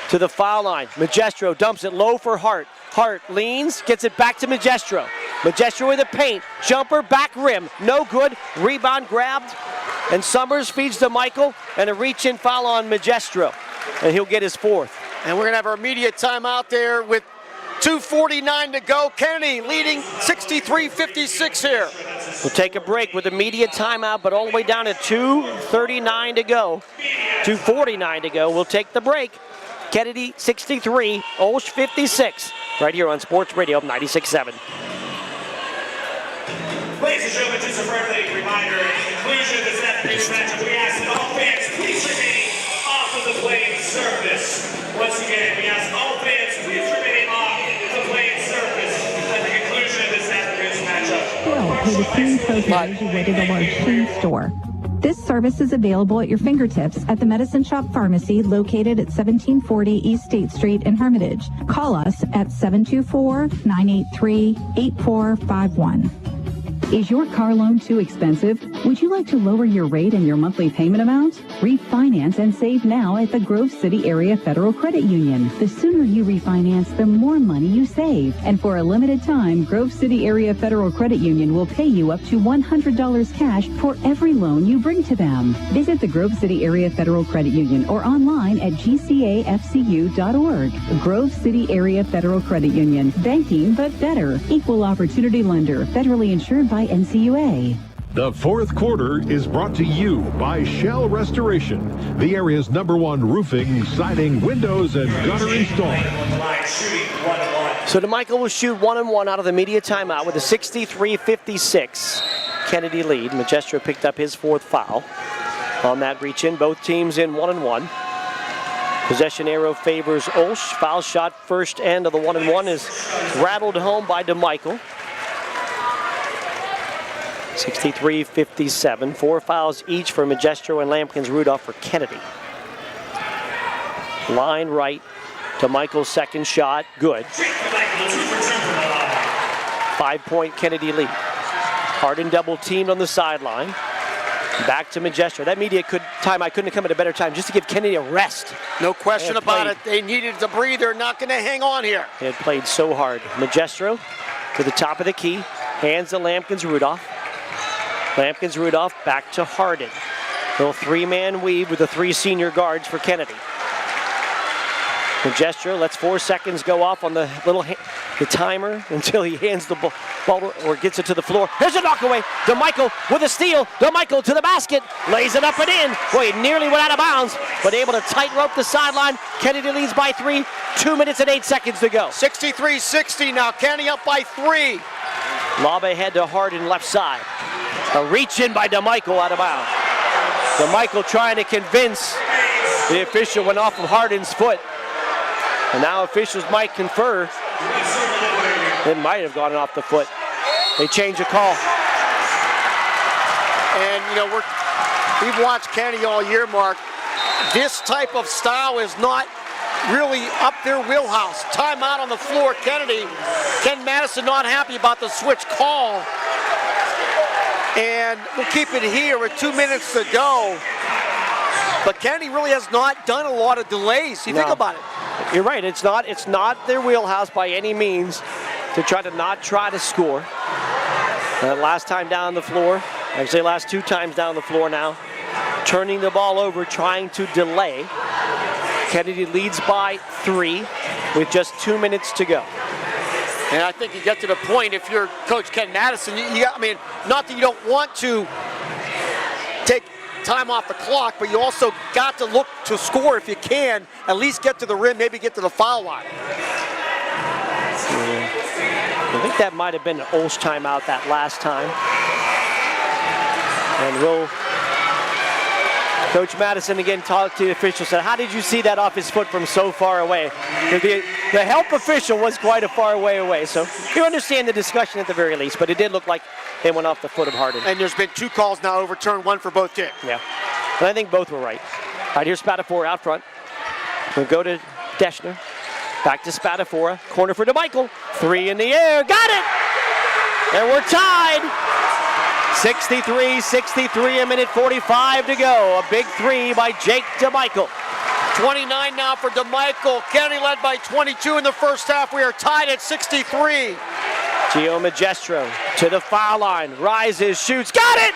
to the foul line. Magestro dumps it low for Hart. Hart leans, gets it back to Magestro. Magestro with the paint. Jumper, back rim. No good. Rebound grabbed. And Summers feeds to Michael. And a reach-in foul on Magestro. And he'll get his fourth. And we're going to have our immediate timeout there with 2:49 to go. Kennedy leading 63-56 here. We'll take a break with immediate timeout, but all the way down to 2:39 to go. 2:49 to go. We'll take the break. Kennedy 63, Olsh 56. Right here on Sports Radio 96.7. Ladies and gentlemen, just a friendly reminder, in conclusion of this afternoon's matchup, we ask that all fans please remain off of the playing surface. Once again, we ask all fans please remain off the playing surface at the conclusion of this afternoon's matchup. Still, pay the same closing as you would at a large chain store. This service is available at your fingertips at the Medicine Shop Pharmacy located at 1740 East State Street in Hermitage. Call us at 724-983-8451. Is your car loan too expensive? Would you like to lower your rate and your monthly payment amount? Refinance and save now at the Grove City Area Federal Credit Union. The sooner you refinance, the more money you save. And for a limited time, Grove City Area Federal Credit Union will pay you up to $100 cash for every loan you bring to them. Visit the Grove City Area Federal Credit Union or online at gcafcu.org. Grove City Area Federal Credit Union. Banking but better. Equal opportunity lender. Federally insured by NCUA. The fourth quarter is brought to you by Shell Restoration, the area's #1 roofing, siding, windows, and gutter installer. So DeMichael will shoot 1-1 out of the media timeout with a 63-56 Kennedy lead. Magestro picked up his fourth foul on that reach-in. Both teams in 1-1. Possession arrow favors Olsh. Foul shot first end of the 1-1 is rattled home by DeMichael. 63-57, 4 fouls each for Magestro and Lampkins-Rudolph for Kennedy. Line right to Michael's second shot, good. 5-point Kennedy lead. Harden double teamed on the sideline. Back to Magestro. That media timeout couldn't have come at a better time just to give Kennedy a rest. No question about it. They needed a breather, not going to hang on here. They had played so hard. Magestro to the top of the key, hands to Lampkins-Rudolph. Lampkins-Rudolph back to Harden. Little three-man weave with the 3 senior guards for Kennedy. Magestro lets 4 seconds go off on the timer until he hands the ball or gets it to the floor. There's a knockaway. DeMichael with a steal. DeMichael to the basket. Lays it up and in. Boy, he nearly went out of bounds, but able to tightrope the sideline. Kennedy leads by 3. 2 minutes and 8 seconds to go. 63-60 now. Kennedy up by 3. Lob ahead to Harden left side. A reach in by DeMichael out of bounds. DeMichael trying to convince the official went off of Harden's foot. And now officials might confer. It might have gone off the foot. They change the call. And, you know, we've watched Kennedy all year, Mark. This type of style is not really up their wheelhouse. Timeout on the floor. Ken Madison not happy about the switch call. And we'll keep it here with 2 minutes to go. But Kennedy really has not done a lot of delays. You think about it. You're right. It's not their wheelhouse by any means to try to score. Last time down the floor, actually last 2 times down the floor now, turning the ball over, trying to delay. Kennedy leads by 3 with just 2 minutes to go. And I think you get to the point, if you're Coach Ken Madison, I mean, not that you don't want to take time off the clock, but you also got to look to score if you can, at least get to the rim, maybe get to the foul line. I think that might have been an Olsh timeout that last time. And Coach Madison again talked to the official, said, how did you see that off his foot from so far away? The help official was quite a far away. So you understand the discussion at the very least, but it did look like it went off the foot of Harden. And there's been 2 calls now overturned, 1 for both teams. Yeah, and I think both were right. All right, here's Spatafora out front. We'll go to Deschner. Back to Spatafora. Corner for DeMichael. 3 in the air. Got it! And we're tied. 63-63, a minute 45 to go. A big three by Jake DeMichael. 29 now for DeMichael. Kennedy led by 22 in the first half. We are tied at 63. Gio Magestro to the foul line. Rises, shoots, got it!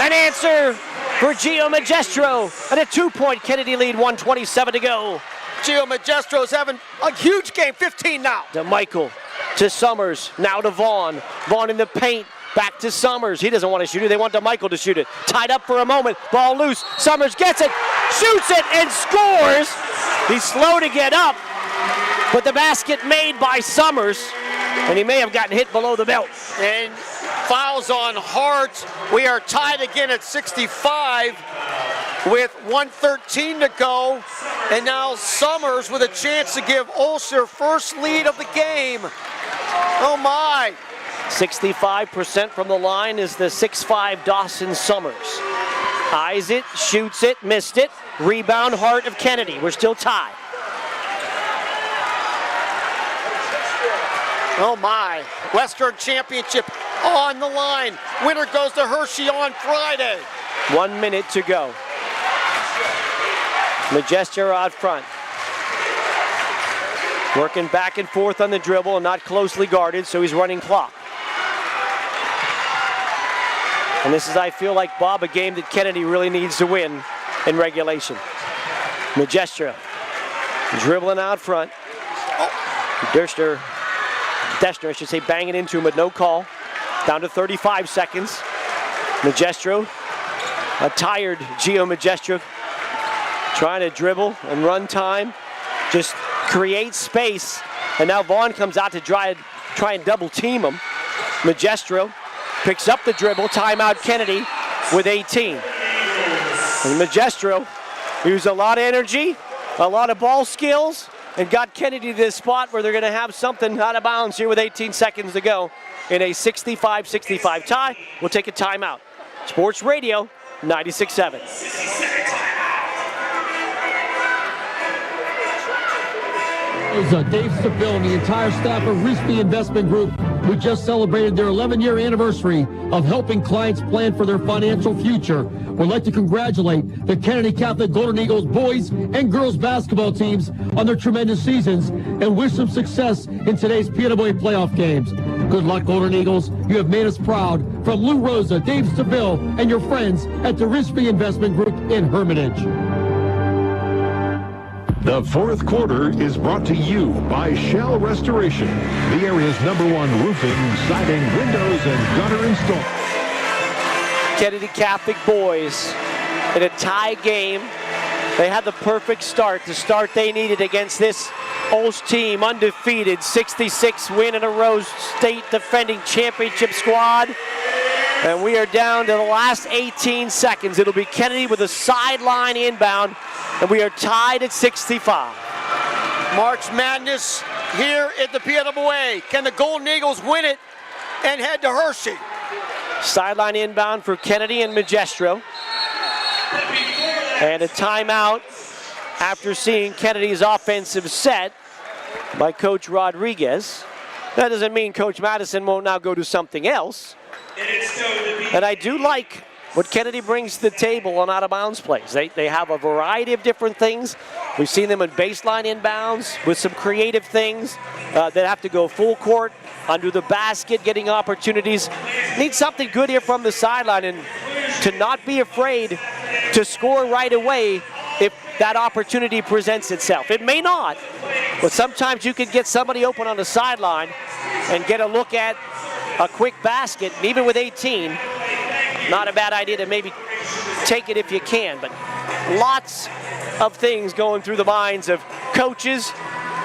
An answer for Gio Magestro. And a 2-point Kennedy lead, 1:27 to go. Gio Majestro's having a huge game, 15 now. DeMichael to Summers, now to Vaughn. Vaughn in the paint, back to Summers. He doesn't want to shoot it, they want DeMichael to shoot it. Tied up for a moment, ball loose. Summers gets it, shoots it, and scores. He's slow to get up, but the basket made by Summers, and he may have gotten hit below the belt. And fouls on Hart. We are tied again at 65 with 1:13 to go. And now Summers with a chance to give Olsz their first lead of the game. Oh my. 65% from the line is the 6'5" Dawson Summers. Eyes it, shoots it, missed it. Rebound, Hart of Kennedy. We're still tied. Oh my. Western Championship on the line. Winner goes to Hershey on Friday. 1 minute to go. Magestro out front. Working back and forth on the dribble and not closely guarded, so he's running clock. And this is, I feel like, Bob, a game that Kennedy really needs to win in regulation. Magestro dribbling out front. Destner, I should say, banging into him, but no call. Down to 35 seconds. Magestro, a tired Gio Magestro, trying to dribble and run time, just create space. And now Vaughn comes out to try and double team him. Magestro picks up the dribble, timeout Kennedy with 18. And Magestro used a lot of energy, a lot of ball skills, and got Kennedy to this spot where they're going to have something out of bounds here with 18 seconds to go in a 65-65 tie. We'll take a timeout. Sports Radio 96.7. Dave Stabile and the entire staff of Risby Investment Group, who just celebrated their 11-year anniversary of helping clients plan for their financial future, would like to congratulate the Kennedy Catholic Golden Eagles boys and girls basketball teams on their tremendous seasons and wish them success in today's PIAA playoff games. Good luck, Golden Eagles. You have made us proud. From Lou Rosa, Dave Stabile, and your friends at the Risby Investment Group in Hermitage. The fourth quarter is brought to you by Shell Restoration, the area's #1 roofing, siding, windows, and gutter install. Kennedy Catholic boys in a tie game. They had the perfect start, the start they needed against this Olsz team, undefeated, 66 win in a row, state defending championship squad. And we are down to the last 18 seconds. It'll be Kennedy with a sideline inbound, and we are tied at 65. March Madness here at the PIAA. Can the Golden Eagles win it and head to Hershey? Sideline inbound for Kennedy and Magestro. And a timeout after seeing Kennedy's offensive set by Coach Rodriguez. That doesn't mean Coach Madison won't now go to something else. And I do like what Kennedy brings to the table on out-of-bounds plays. They have a variety of different things. We've seen them in baseline inbounds with some creative things that have to go full court, under the basket, getting opportunities. Need something good here from the sideline, and to not be afraid to score right away if that opportunity presents itself. It may not, but sometimes you can get somebody open on the sideline and get a look at a quick basket, and even with 18, not a bad idea to maybe take it if you can, but lots of things going through the minds of coaches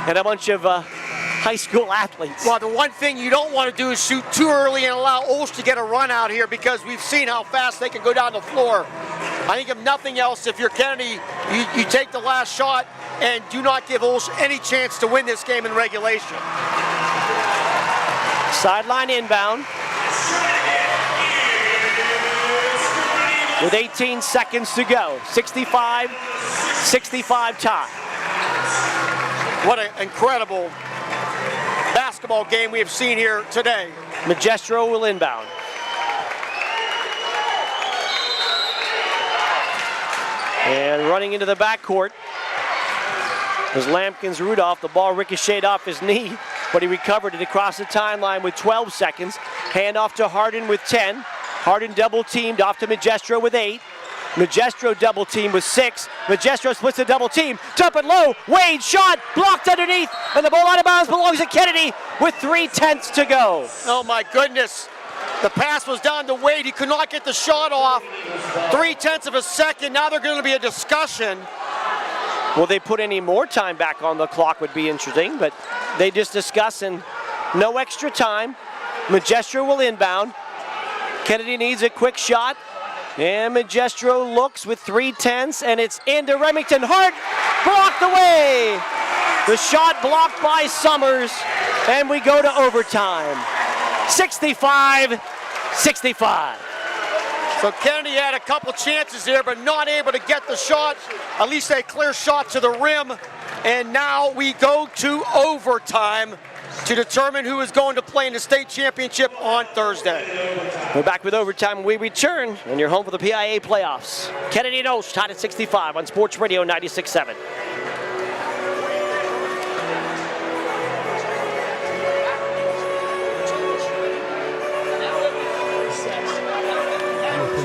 and a bunch of high school athletes. Well, the one thing you don't want to do is shoot too early and allow Olsz to get a run out here, because we've seen how fast they can go down the floor. I think if nothing else, if you're Kennedy, you take the last shot and do not give Olsz any chance to win this game in regulation. Sideline inbound. With 18 seconds to go. 65-65 tie. What an incredible basketball game we have seen here today. Magestro will inbound. And running into the backcourt was Lampkins Rudolph. The ball ricocheted off his knee, but he recovered it across the timeline with 12 seconds. Handoff to Harden with 10. Harden double teamed off to Magestro with 8. Magestro double team with 6. Magestro splits the double team. Jump it low. Wade shot blocked underneath, and the ball out of bounds belongs to Kennedy with 3/10 to go. Oh my goodness. The pass was down to Wade. He could not get the shot off. 3/10 of a second. Now there's going to be a discussion. Will they put any more time back on the clock would be interesting, but they just discuss and no extra time. Magestro will inbound. Kennedy needs a quick shot. And Magestro looks with 3/10, and it's into Remington. Hart blocked away. The shot blocked by Summers, and we go to overtime. 65-65. So Kennedy had a couple chances there, but not able to get the shot, at least a clear shot to the rim. And now we go to overtime to determine who is going to play in the state championship on Thursday. We're back with overtime when we return, and you're home for the PIAA playoffs. Kennedy and Osh tied at 65 on Sports Radio 96.7.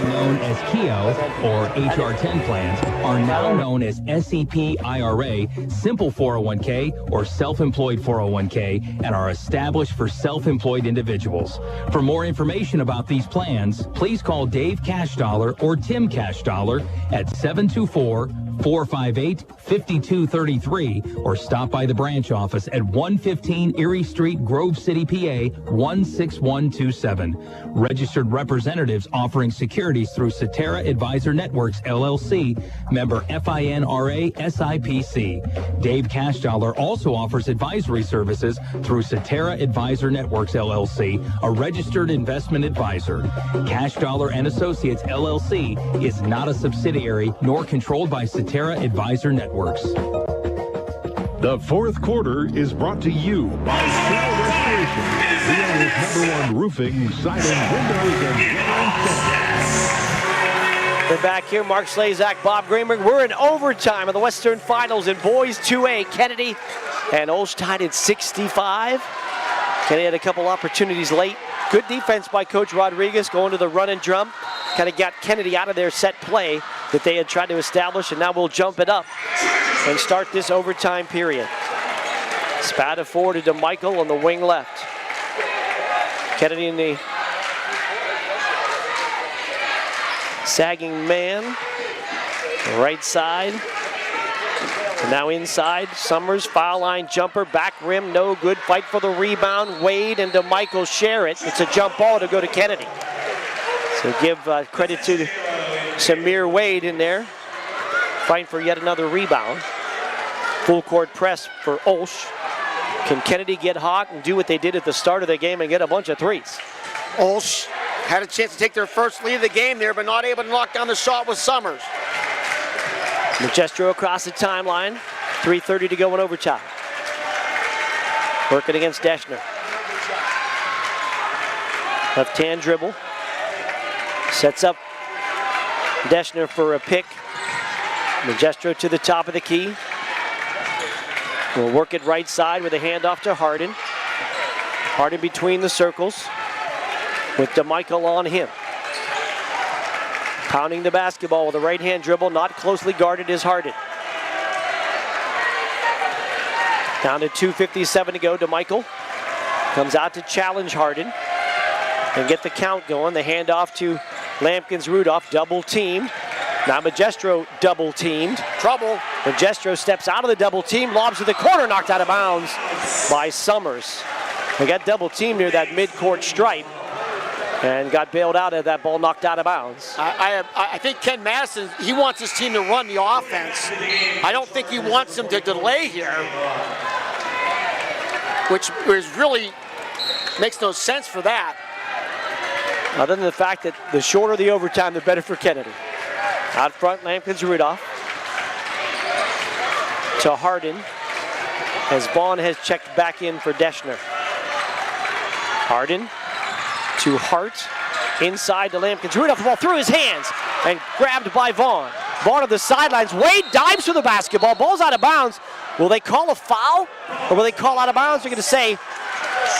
Known as KEO or HR10 plans are now known as SEP IRA, Simple 401k, or Self-Employed 401k, and are established for self-employed individuals. For more information about these plans, please call Dave Cashdollar or Tim Cashdollar at 724-458-5233 or stop by the branch office at 115 Erie Street, Grove City, PA 16127. Registered representatives offering securities through Cetera Advisor Networks, LLC, member FINRA SIPC. Dave Cashdollar also offers advisory services through Cetera Advisor Networks, LLC, a registered investment advisor. Cashdollar and Associates, LLC, is not a subsidiary nor controlled by Cetera Advisor Networks. The fourth quarter is brought to you by Shell Restoration, the area's #1 roofing, siding, windows, and We're back here. Mark Slazak, Bob Greenberg. We're in overtime of the Western Finals in boys 2A. Kennedy and Olsh tied at 65. Kennedy had a couple opportunities late. Good defense by Coach Rodriguez going to the run and drum. Kind of got Kennedy out of their set play that they had tried to establish, and now we'll jump it up and start this overtime period. Spada forward to DeMichael on the wing left. Kennedy in the sagging man, right side. And now inside, Summers, foul line jumper, back rim, no good. Fight for the rebound. Wade and DeMichael share it. It's a jump ball to go to Kennedy. So give credit to Samir Wade in there, fighting for yet another rebound. Full court press for Olsh. Can Kennedy get hot and do what they did at the start of the game and get a bunch of threes? Olsh had a chance to take their first lead of the game there, but not able to knock down the shot with Summers. Magestro across the timeline. 3:30 to go in overtime. Working against Deschner. Left-hand dribble. Sets up Deschner for a pick. Magestro to the top of the key. We'll work it right side with a handoff to Harden. Harden between the circles with DeMichael on him. Pounding the basketball with a right-hand dribble, not closely guarded is Harden. Down to 2:57 to go. DeMichael comes out to challenge Harden and get the count going. The handoff to Lampkins Rudolph, double teamed. Now Magestro double teamed. Trouble. Magestro steps out of the double team, lobs to the corner, knocked out of bounds by Summers. They got double teamed near that mid-court stripe and got bailed out of that ball, knocked out of bounds. I think Ken Madison, he wants his team to run the offense. I don't think he wants them to delay here, which is really makes no sense for that. Other than the fact that the shorter the overtime, the better for Kennedy. Out front, Lampkins Rudolph. To Harden, as Vaughn has checked back in for Deschner. Harden to Hart, inside to Lampkins Rudolph, the ball through his hands and grabbed by Vaughn. Vaughn to the sidelines. Wade dives for the basketball. Ball's out of bounds. Will they call a foul or will they call out of bounds? They're going to say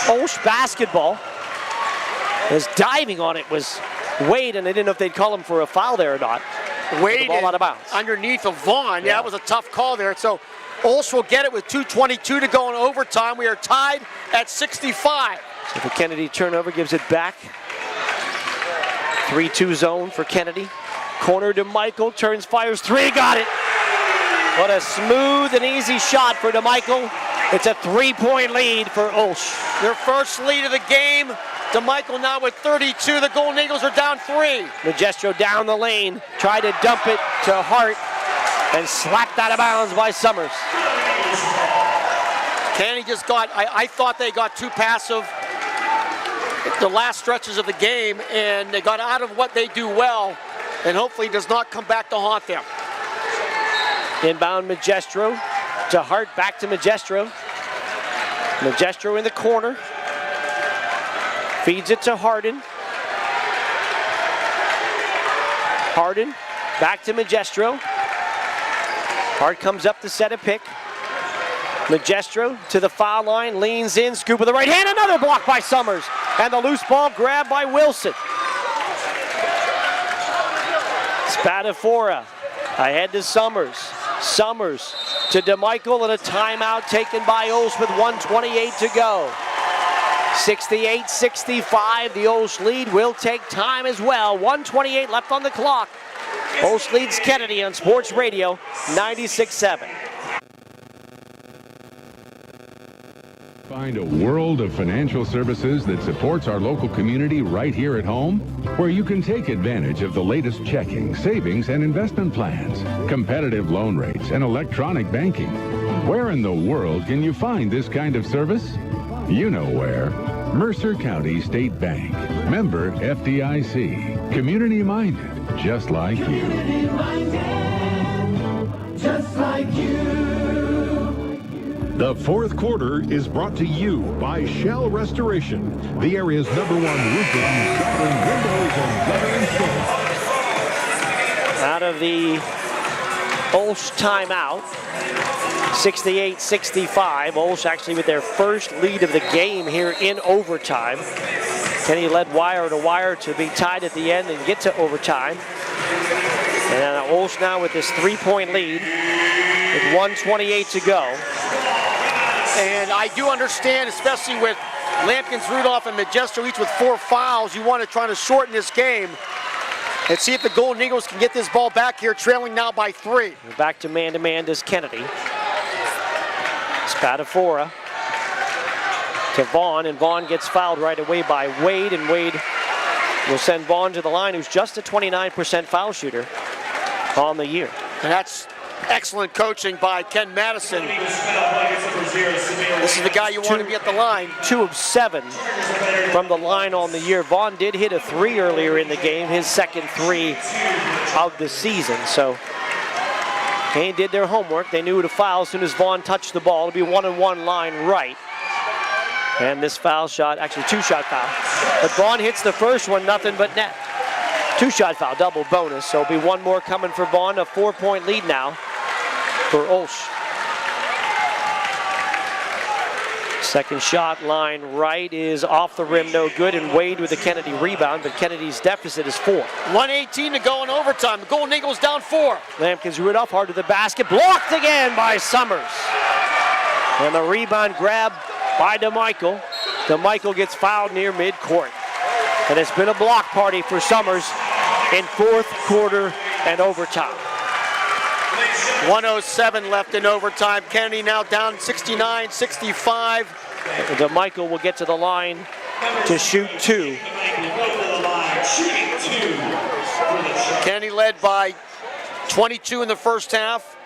Olsh basketball. As diving on it was Wade, and they didn't know if they'd call him for a foul there or not. Wade ball out of bounds. Underneath of Vaughn. Yeah, that was a tough call there. So Olsh will get it with 2:22 to go in overtime. We are tied at 65. So the Kennedy turnover gives it back. 3-2 zone for Kennedy. Corner to Michael, turns, fires three, got it. What a smooth and easy shot for DeMichael. It's a 3-point lead for Olsh. Their first lead of the game. DeMichael now with 32. The Golden Eagles are down 3. Magestro down the lane, tried to dump it to Hart and slapped out of bounds by Summers. Kennedy just got, I thought they got too passive the last stretches of the game, and they got out of what they do well, and hopefully does not come back to haunt them. Inbound Magestro to Hart, back to Magestro. Magestro in the corner. Feeds it to Harden. Harden back to Magestro. Hart comes up to set a pick. Magestro to the foul line, leans in, scoop with the right hand, another block by Summers. And the loose ball grabbed by Wilson. Spadafora ahead to Summers. Summers to DeMichael, and a timeout taken by Olsh with 1:28 to go. 68-65, the Olsh lead will take time as well. 1:28 left on the clock. Olsh leads Kennedy on Sports Radio 96.7. Find a world of financial services that supports our local community right here at home, where you can take advantage of the latest checking, savings, and investment plans, competitive loan rates, and electronic banking. Where in the world can you find this kind of service? You know where. Mercer County State Bank. Member FDIC. Community-minded, just like you. Just like you. The fourth quarter is brought to you by Shell Restoration, the area's #1 roofing, shuttering, windows, and gutter installation. Out of the Olsh timeout, 68-65. Olsh actually with their first lead of the game here in overtime. Kenny led wire to wire to be tied at the end and get to overtime. And Olsh now with this 3-point lead with 1:28 to go. And I do understand, especially with Lampkins, Rudolph, and Magestro each with 4 fouls, you want to try to shorten this game and see if the Golden Eagles can get this ball back here, trailing now by 3. Back to man does Kennedy. Spadafora to Vaughn, and Vaughn gets fouled right away by Wade, and Wade will send Vaughn to the line, who's just a 29% foul shooter on the year. And that's excellent coaching by Ken Madison. This is the guy you want to be at the line. 2 of 7 from the line on the year. Vaughn did hit a 3 earlier in the game, his second 3 of the season. So Kane did their homework. They knew to foul as soon as Vaughn touched the ball. It'll be 1-and-1 line right. And this foul shot, actually 2-shot foul. But Vaughn hits the first one, nothing but net. 2-shot foul, double bonus. So it'll be 1 more coming for Vaughn. A 4-point lead now for Olsh. Second shot, line right, is off the rim, no good, and Wade with the Kennedy rebound, but Kennedy's deficit is 4. 1:18 to go in overtime. The Golden Eagles down 4. Lampkins Rudolph hard to the basket, blocked again by Summers. And the rebound grab by DeMichael. DeMichael gets fouled near midcourt. And it's been a block party for Summers in fourth quarter and overtime. 1:07 left in overtime. Kennedy now down 69-65. DeMichael will get to the line to shoot 2. Kennedy led by 22 in the first half,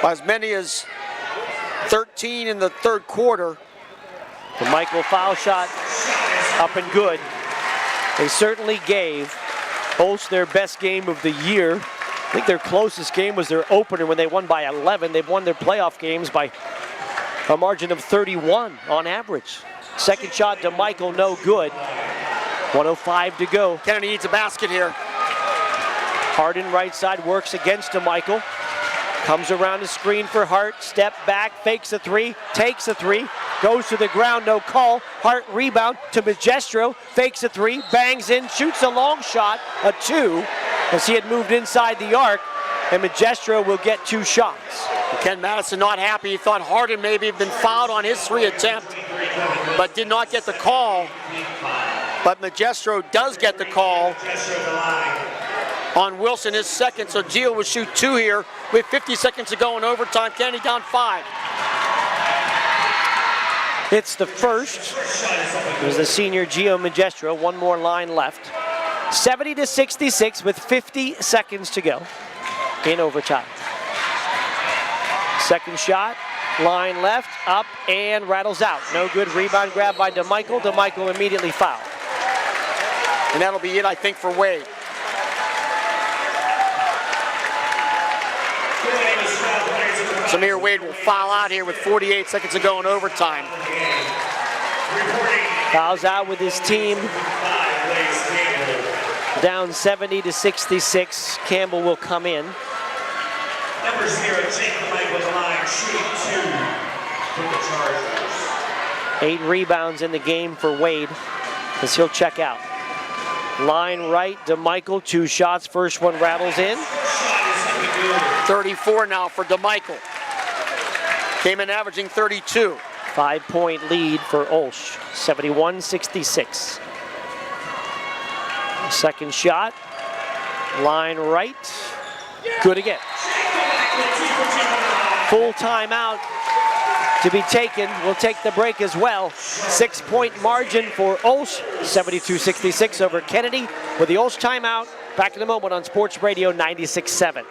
by as many as 13 in the third quarter. DeMichael foul shot up and good. They certainly gave Olsh their best game of the year. I think their closest game was their opener when they won by 11. They've won their playoff games by a margin of 31 on average. Second shot, DeMichael, no good. 1:05 to go. Kennedy needs a basket here. Harden right side works against DeMichael. Comes around the screen for Hart, step back, fakes a three, takes a three, goes to the ground, no call. Hart rebound to Magestro, fakes a three, bangs in, shoots a long shot, a two, as he had moved inside the arc, and Magestro will get 2 shots. Ken Madison not happy. He thought Harden maybe had been fouled on his 3 attempt, but did not get the call. But Magestro does get the call on Wilson, his second, so Gio will shoot 2 here with 50 seconds to go in overtime. Kennedy down 5. It's the first. It was the senior Gio Magestro. 1 more line left. 70-66 with 50 seconds to go in overtime. Second shot, line left, up and rattles out. No good. Rebound grab by DeMichael. DeMichael immediately fouled. And that'll be it, I think, for Wade. Samir Wade will foul out here with 48 seconds to go in overtime. Fouls out with his team. Down 70-66. Campbell will come in. Number 0, Jake DeMichael the line, shooting 2 for the Chargers. 8 rebounds in the game for Wade as he'll check out. Line right, DeMichael, 2 shots. First one rattles in. 34 now for DeMichael. Came in averaging 32. 5-point lead for Olsz, 71-66. Second shot, line right, good again. Full timeout to be taken. We'll take the break as well. 6-point margin for Olsz, 72-66 over Kennedy. With the Olsz timeout, back in a moment on Sports Radio 96.7.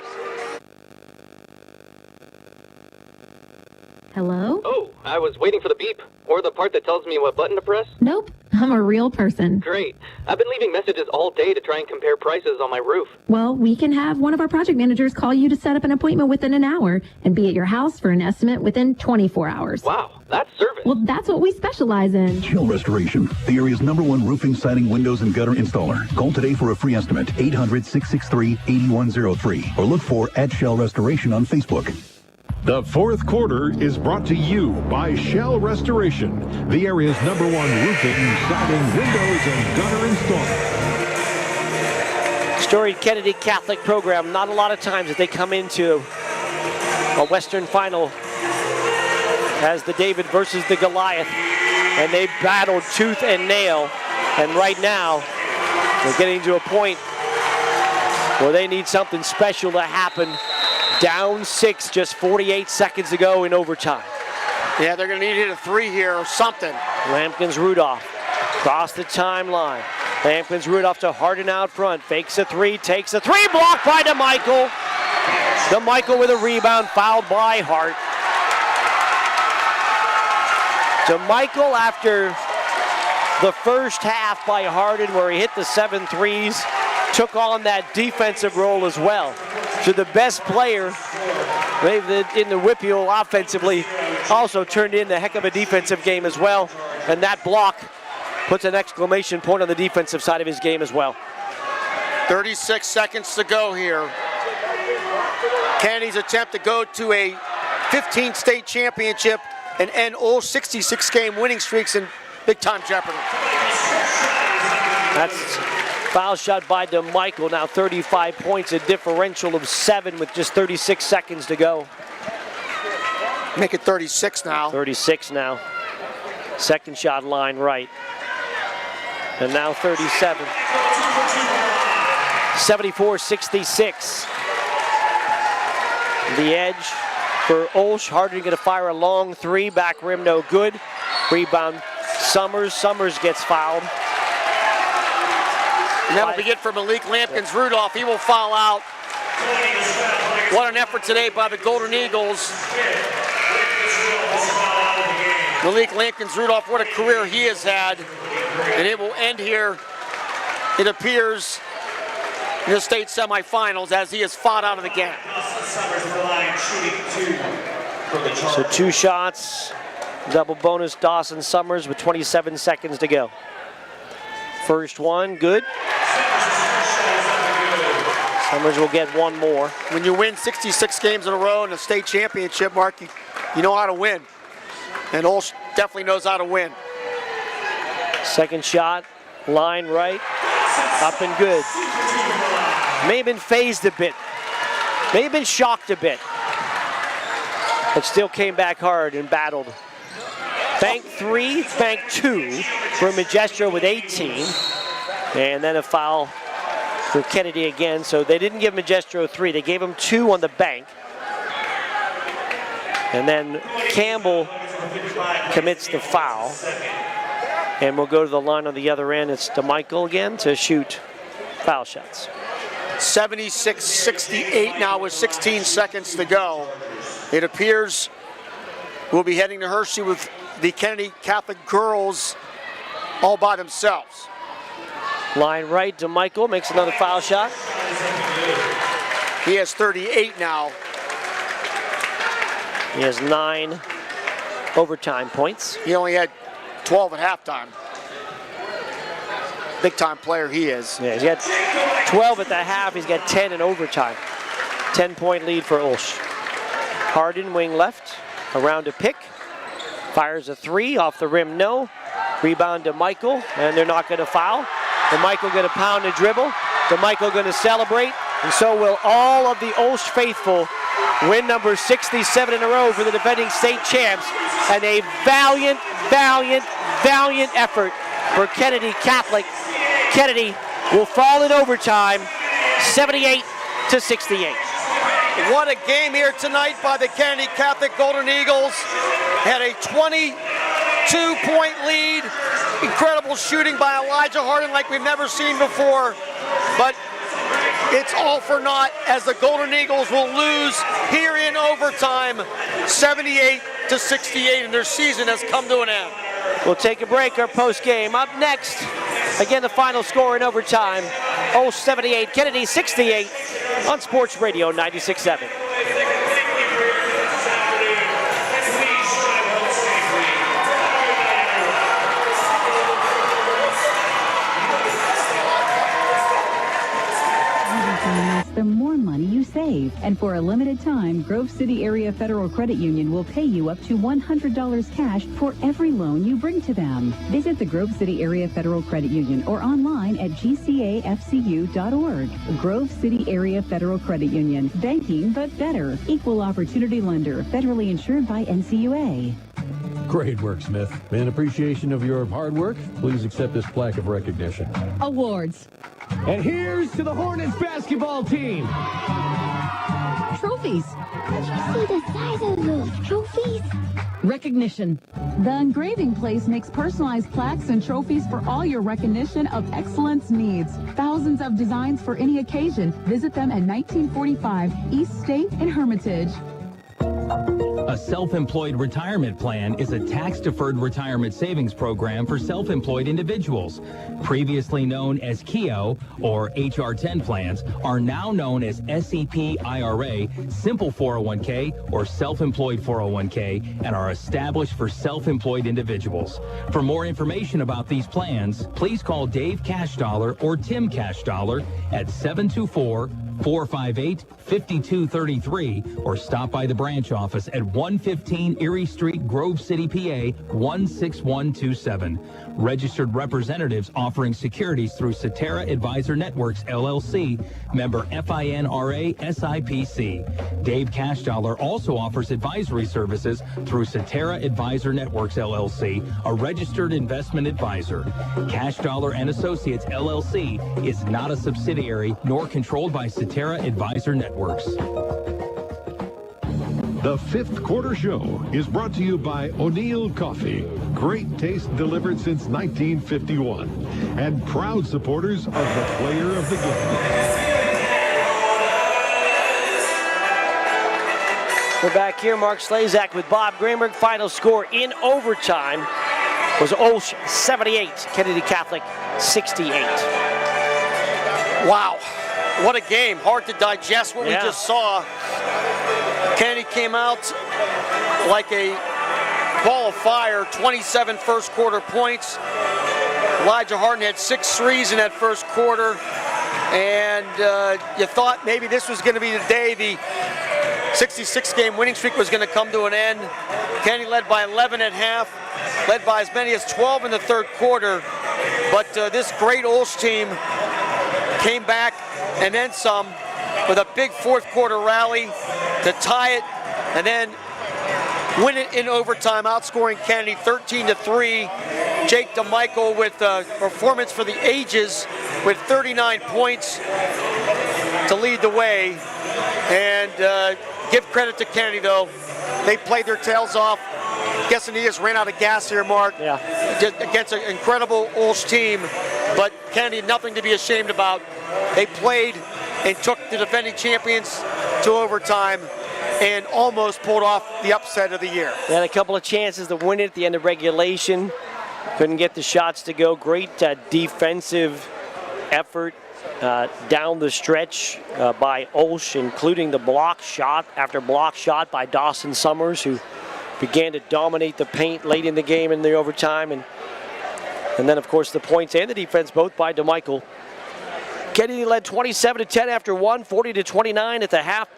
Hello? Oh, I was waiting for the beep, or the part that tells me what button to press. Nope, I'm a real person. Great. I've been leaving messages all day to try and compare prices on my roof. Well, we can have one of our project managers call you to set up an appointment within an hour and be at your house for an estimate within 24 hours. Wow, that's service. Well, that's what we specialize in. Shell Restoration, the area's #1 roofing, siding, windows, and gutter installer. Call today for a free estimate, 800-663-8103, or look for @Shell Restoration on Facebook. The fourth quarter is brought to you by Shell Restoration, the area's #1 roofing, siding, windows, and gutter installer. Storied Kennedy Catholic program. Not a lot of times that they come into a Western final as the David versus the Goliath, and they battled tooth and nail. And right now, they're getting to a point where they need something special to happen. Down 6, just 48 seconds to go in overtime. Yeah, they're going to need to hit a 3 here or something. Lampkins Rudolph across the timeline. Lampkins Rudolph to Harden out front. Fakes a 3, takes a 3, blocked by DeMichael. DeMichael with a rebound, fouled by Hart. DeMichael, after the first half by Harden where he hit the 7 threes, took on that defensive role as well. So the best player in the WPIAA offensively also turned in a heck of a defensive game as well. And that block puts an exclamation point on the defensive side of his game as well. 36 seconds to go here. Kennedy's attempt to go to a 15 state championship and end all 66-game winning streaks in big-time jeopardy. That's foul shot by DeMichael, now 35 points, a differential of 7 with just 36 seconds to go. Make it 36 now. 36 now. Second shot line right. And now 37. 74-66. The edge for Olsz. Harden going to fire a long 3, back rim no good. Rebound Summers. Summers gets fouled. And that'll be it for Malik Lampkins Rudolph. He will foul out. What an effort today by the Golden Eagles. Malik Lampkins Rudolph, what a career he has had. And it will end here, it appears, in the state semifinals as he is fought out of the game. So 2 shots, double bonus Dawson Summers with 27 seconds to go. First one, good. Summers will get one more. When you win 66 games in a row in a state championship, Mark, you know how to win. And Olsh definitely knows how to win. Second shot, line right, up and good. May have been phased a bit. May have been shocked a bit. But still came back hard and battled. Bank 3, bank 2 for Magistro with 18. And then a foul for Kennedy again. So they didn't give Magistro 3. They gave him 2 on the bank. And then Campbell commits the foul. And we'll go to the line on the other end. It's DeMichael again to shoot foul shots. 76-68 now with 16 seconds to go. It appears we'll be heading to Hershey with the Kennedy Catholic girls all by themselves. Line right, DeMichael makes another foul shot. He has 38 now. He has 9 overtime points. He only had 12 at halftime. Big time player he is. Yeah, he's got 12 at the half. He's got 10 in overtime. 10-point lead for Olsh. Harden, wing left, around to pick. Fires a 3 off the rim, no. Rebound to Michael, and they're not going to foul. DeMichael going to pound the dribble. DeMichael going to celebrate, and so will all of the Olsh faithful. Win number 67 in a row for the defending state champs, and a valiant, valiant, valiant effort for Kennedy Catholic. Kennedy will fall in overtime, 78-68. What a game here tonight by the Kennedy Catholic Golden Eagles. Had a 22-point lead. Incredible shooting by Elijah Harden like we've never seen before. But it's all for naught as the Golden Eagles will lose here in overtime, 78-68, and their season has come to an end. We'll take a break. Our post game up next. Again, the final score in overtime. Olsh 78, Kennedy 68 on Sports Radio 96.7. The more money you save. And for a limited time, Grove City Area Federal Credit Union will pay you up to $100 cash for every loan you bring to them. Visit the Grove City Area Federal Credit Union or online at gcafcu.org. Grove City Area Federal Credit Union. Banking but better. Equal opportunity lender. Federally insured by NCUA. Great work, Smith. In appreciation of your hard work, please accept this plaque of recognition. Awards. And here's to the Hornets basketball team. Trophies. Did you see the size of those trophies? Recognition. The engraving place makes personalized plaques and trophies for all your recognition of excellence needs. Thousands of designs for any occasion. Visit them at 1945 East State in Hermitage. A self-employed retirement plan is a tax-deferred retirement savings program for self-employed individuals. Previously known as KEO or HR10 plans are now known as SEP IRA, Simple 401k, or Self-Employed 401k, and are established for self-employed individuals. For more information about these plans, please call Dave Cashdollar or Tim Cashdollar at 724-458-5233 or stop by the branch office at 115 Erie Street, Grove City, PA 16127. Registered representatives offering securities through Cetera Advisor Networks, LLC, member FINRA SIPC. Dave Cashdollar also offers advisory services through Cetera Advisor Networks, LLC, a registered investment advisor. Cashdollar and Associates, LLC is not a subsidiary nor controlled by Cetera Advisor Networks. The Fifth Quarter Show is brought to you by O'Neill Coffee. Great taste delivered since 1951. And proud supporters of the player of the game. We're back here. Mark Slazak with Bob Greenberg. Final score in overtime was Olsh 78, Kennedy Catholic 68. Wow. What a game. Hard to digest what we just saw. Kennedy came out like a ball of fire, 27 first quarter points. Elijah Harden had 6 threes in that first quarter. and you thought maybe this was going to be the day the 66-game winning streak was going to come to an end. Kennedy led by 11 at half, led by as many as 12 in the third quarter, but this great Olds team came back and then some with a big fourth quarter rally to tie it and then win it in overtime, outscoring Kennedy 13-3. Jake DeMichael with a performance for the ages with 39 points to lead the way. And give credit to Kennedy, though. They played their tails off. Guessing he just ran out of gas here, Mark. Yeah. Just against an incredible Olds team, but Kennedy, nothing to be ashamed about. They played and took the defending champions to overtime and almost pulled off the upset of the year. They had a couple of chances to win it at the end of regulation. Couldn't get the shots to go. Great defensive effort down the stretch by Olsh, including the block shot after block shot by Dawson Summers, who began to dominate the paint late in the game in the overtime. And then, of course, the points and the defense, both by DeMichael. Kennedy led 27-10 after 1, 40-29 at the half,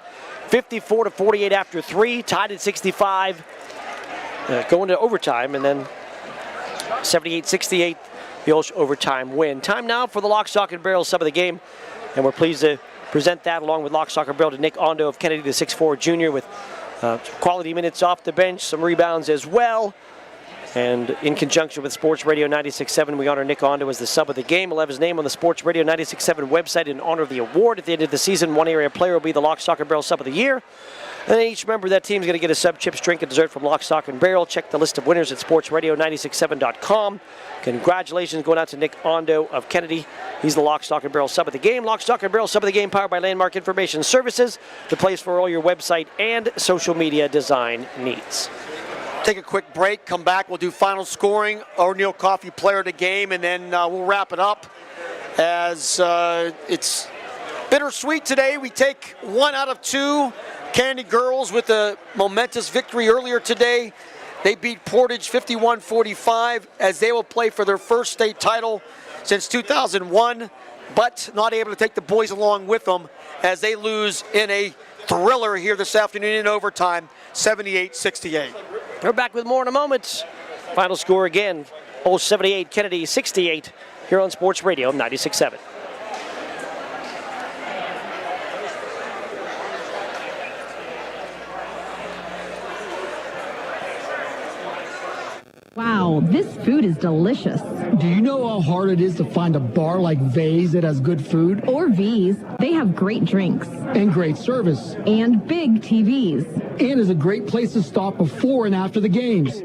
54-48 after 3, tied at 65, going to overtime, and then 78-68, the Olsh overtime win. Time now for the Lock, Stock, and Barrel sub of the game, and we're pleased to present that along with Lock, Stock, and Barrel to Nick Ondo of Kennedy, the 6'4 junior, with quality minutes off the bench, some rebounds as well. And in conjunction with Sports Radio 96.7, we honor Nick Ondo as the sub of the game. We'll have his name on the Sports Radio 96.7 website in honor of the award. At the end of the season, one area player will be the Lock, Stock, and Barrel sub of the year. And then each member of that team is going to get a sub, chips, drink, and dessert from Lock, Stock, and Barrel. Check the list of winners at sportsradio967.com. Congratulations going out to Nick Ondo of Kennedy. He's the Lock, Stock, and Barrel sub of the game. Lock, Stock, and Barrel sub of the game, powered by Landmark Information Services, the place for all your website and social media design needs. Take a quick break, come back, we'll do final scoring, O'Neill Coffee player of the game, and then we'll wrap it up. As it's bittersweet today, we take 1 out of 2. Kennedy girls with a momentous victory earlier today. They beat Portage 51-45 as they will play for their first state title since 2001, but not able to take the boys along with them as they lose in a thriller here this afternoon in overtime, 78-68. We're back with more in a moment. Final score again, Olds 78, Kennedy 68, here on Sports Radio 96.7. Wow, this food is delicious. Do you know how hard it is to find a bar like V's that has good food? Or V's. They have great drinks. And great service. And big TVs. And is a great place to stop before and after the games.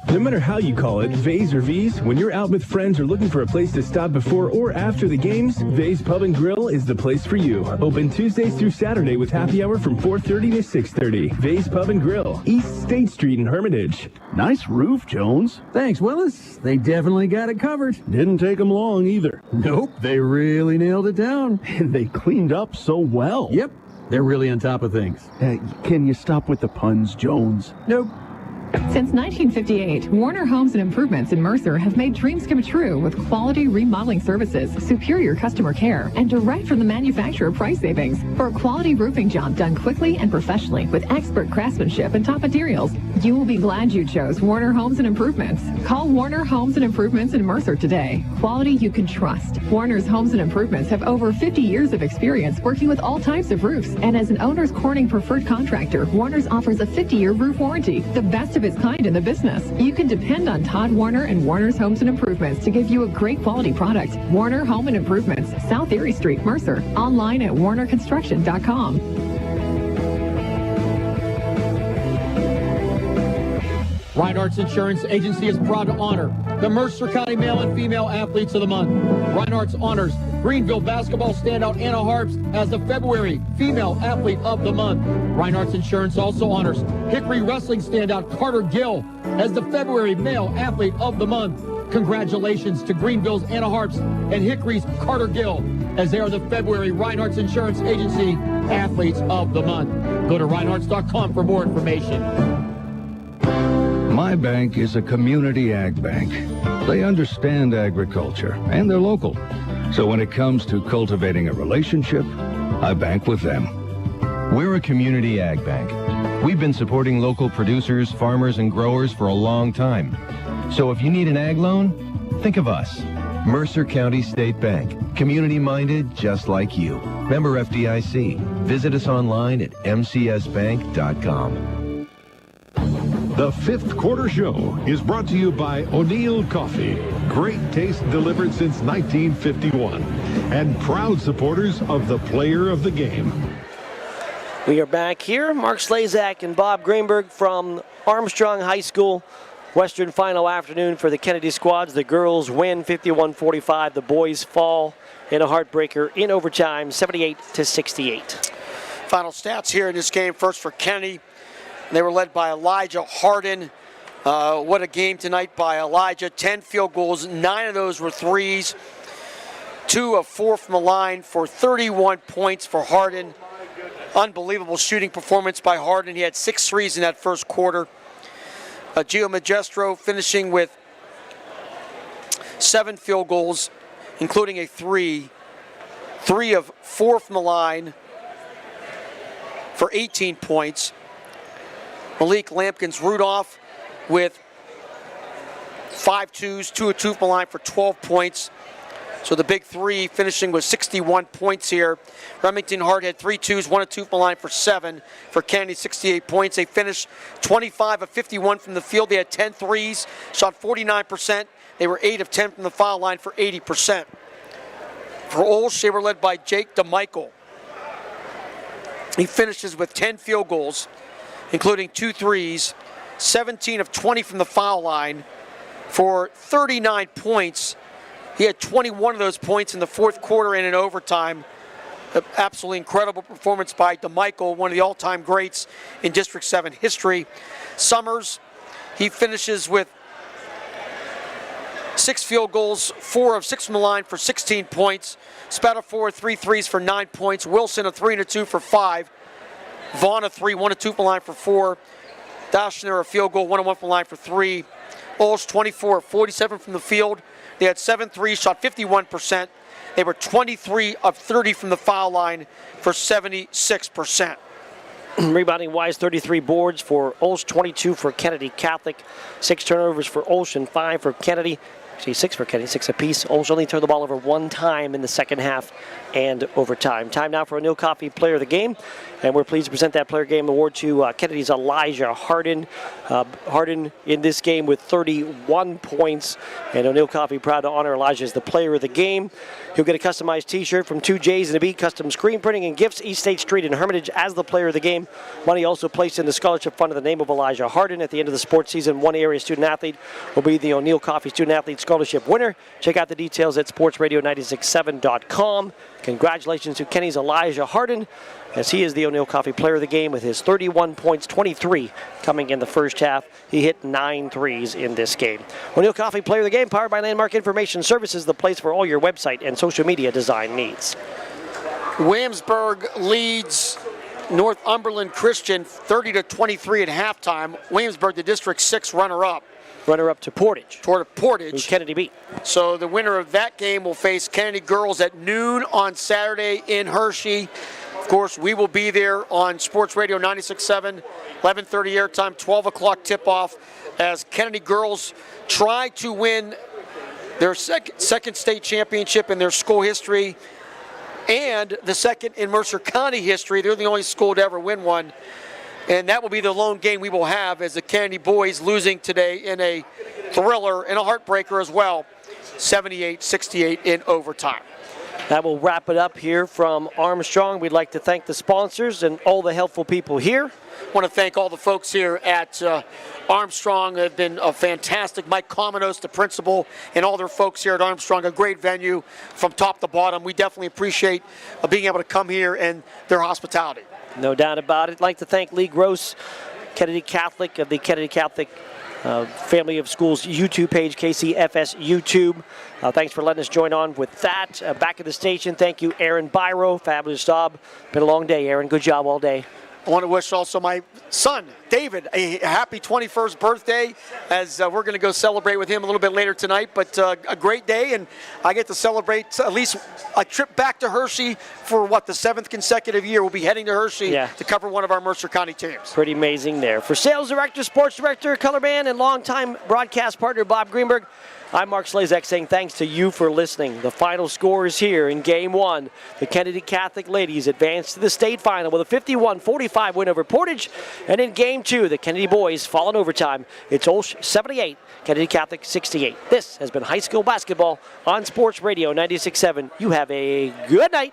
No matter how you call it, V's or V's, when you're out with friends or looking for a place to stop before or after the games, V's Pub and Grill is the place for you. Open Tuesdays through Saturday with happy hour from 4:30 to 6:30. V's Pub and Grill, East State Street in Hermitage. Nice roof, Jones. Thanks, Willis. They definitely got it covered. Didn't take them long either. Nope, they really nailed it down. And they cleaned up so well. Yep, they're really on top of things. Can you stop with the puns, Jones? Nope. Since 1958, Warner Homes and Improvements in Mercer have made dreams come true with quality remodeling services, superior customer care, and direct from the manufacturer price savings. For a quality roofing job done quickly and professionally with expert craftsmanship and top materials, you will be glad you chose Warner Homes and Improvements. Call Warner Homes and Improvements in Mercer today. Quality you can trust. Warner's Homes and Improvements have over 50 years of experience working with all types of roofs, and as an owner's Corning preferred contractor, Warner's offers a 50-year roof warranty, the best of its kind in the business. You can depend on Todd Warner and Warner's Homes and Improvements to give you a great quality product. Warner Home and Improvements, South Erie Street, Mercer. Online at warnerconstruction.com. Reinhardt's Insurance Agency is proud to honor the Mercer County Male and Female Athletes of the Month. Reinhardt's honors Greenville basketball standout Anna Harps as the February Female Athlete of the Month. Reinhardt's Insurance also honors Hickory Wrestling standout Carter Gill as the February Male Athlete of the Month. Congratulations to Greenville's Anna Harps and Hickory's Carter Gill as they are the February Reinhardt's Insurance Agency Athletes of the Month. Go to Reinhardt's.com for more information. My bank is a community ag bank. They understand agriculture, and they're local. So when it comes to cultivating a relationship, I bank with them. We're a community ag bank. We've been supporting local producers, farmers, and growers for a long time. So if you need an ag loan, think of us. Mercer County State Bank. Community-minded just like you. Member FDIC. Visit us online at mcsbank.com. The Fifth Quarter Show is brought to you by O'Neill Coffee. Great taste delivered since 1951. And proud supporters of the player of the game. We are back here. Mark Slazak and Bob Greenberg from Armstrong High School. Western final afternoon for the Kennedy squads. The girls win 51-45. The boys fall in a heartbreaker in overtime, 78-68. Final stats here in this game. First for Kennedy. They were led by Elijah Hardin. What a game tonight by Elijah. 10 field goals, 9 of those were threes. 2 of 4 from the line for 31 points for Hardin. Unbelievable shooting performance by Hardin. He had 6 threes in that first quarter. Gio Magestro finishing with 7 field goals, including a 3. 3 of 4 from the line for 18 points. Malik Lampkins-Rudolph with 5 twos, 2 of 2 from the line for 12 points. So the big 3 finishing with 61 points here. Remington Hart had 3 twos, 1 of 2 from the line for 7. For Kennedy, 68 points. They finished 25 of 51 from the field. They had 10 threes, shot 49%. They were 8 of 10 from the foul line for 80%. For Olsh, they were led by Jake DeMichael. He finishes with 10 field goals, including 2 threes, 17 of 20 from the foul line for 39 points. He had 21 of those points in the fourth quarter and in overtime. Absolutely incredible performance by DeMichael, one of the all-time greats in District 7 history. Summers, he finishes with 6 field goals, 4 of 6 from the line for 16 points. Spatafor, 3 threes for 9 points. Wilson, a 3 and a 2 for 5. Vaughn, a 3, 1 of 2 from the line for 4. Dashner, a field goal, 1 of 1 from the line for 3. Olsh, 24 of 47 from the field. They had 7 threes, shot 51%. They were 23 of 30 from the foul line for 76%. Rebounding-wise, 33 boards for Olsh, 22 for Kennedy Catholic. 6 turnovers for Olsh and 5 for Kennedy. Actually, 6 for Kennedy, 6 apiece. Olsh only turned the ball over 1 time in the second half and overtime. Time now for O'Neill Coffee Player of the Game. And we're pleased to present that Player Game Award to Kennedy's Elijah Hardin. Hardin in this game with 31 points. And O'Neill Coffee proud to honor Elijah as the Player of the Game. He'll get a customized t-shirt from 2 J's and a B, custom screen printing and gifts, East State Street in Hermitage as the Player of the Game. Money also placed in the scholarship fund in the name of Elijah Hardin. At the end of the sports season, one area student athlete will be the O'Neill Coffee Student Athlete Scholarship winner. Check out the details at sportsradio967.com. Congratulations to Kenny's Elijah Hardin, as he is the O'Neill Coffee Player of the Game with his 31 points, 23 coming in the first half. He hit 9 threes in this game. O'Neill Coffee Player of the Game, powered by Landmark Information Services, the place for all your website and social media design needs. Williamsburg leads Northumberland Christian 30-23 at halftime. Williamsburg, the District 6 runner-up. Runner-up to Portage. Portage. Who Kennedy beat. So the winner of that game will face Kennedy girls at noon on Saturday in Hershey. Of course, we will be there on Sports Radio 96.7, 11:30 airtime, 12 o'clock tip-off, as Kennedy girls try to win their second state championship in their school history and the second in Mercer County history. They're the only school to ever win one. And that will be the lone game we will have, as the Kennedy boys losing today in a thriller and a heartbreaker as well, 78-68 in overtime. That will wrap it up here from Armstrong. We'd like to thank the sponsors and all the helpful people here. I want to thank all the folks here at Armstrong. They've been fantastic. Mike Cominos, the principal, and all their folks here at Armstrong. A great venue from top to bottom. We definitely appreciate being able to come here and their hospitality. No doubt about it. I'd like to thank Lee Groce, Kennedy Catholic, of the Kennedy Catholic Family of Schools YouTube page, KCFS YouTube. Thanks for letting us join on with that. Back at the station, thank you, Aaron Byro. Fabulous job. Been a long day, Aaron. Good job all day. I want to wish also my son, David, a happy 21st birthday, as we're going to go celebrate with him a little bit later tonight. But a great day, and I get to celebrate at least a trip back to Hershey for, the 7th consecutive year. We'll be heading to Hershey to cover one of our Mercer County teams. Pretty amazing there. For sales director, sports director, color man, and longtime broadcast partner Bob Greenberg, I'm Mark Slazak saying thanks to you for listening. The final score is here in Game 1. The Kennedy Catholic ladies advance to the state final with a 51-45 win over Portage. And in Game 2, the Kennedy boys fall in overtime. It's Olsh 78, Kennedy Catholic 68. This has been high school basketball on Sports Radio 96.7. You have a good night.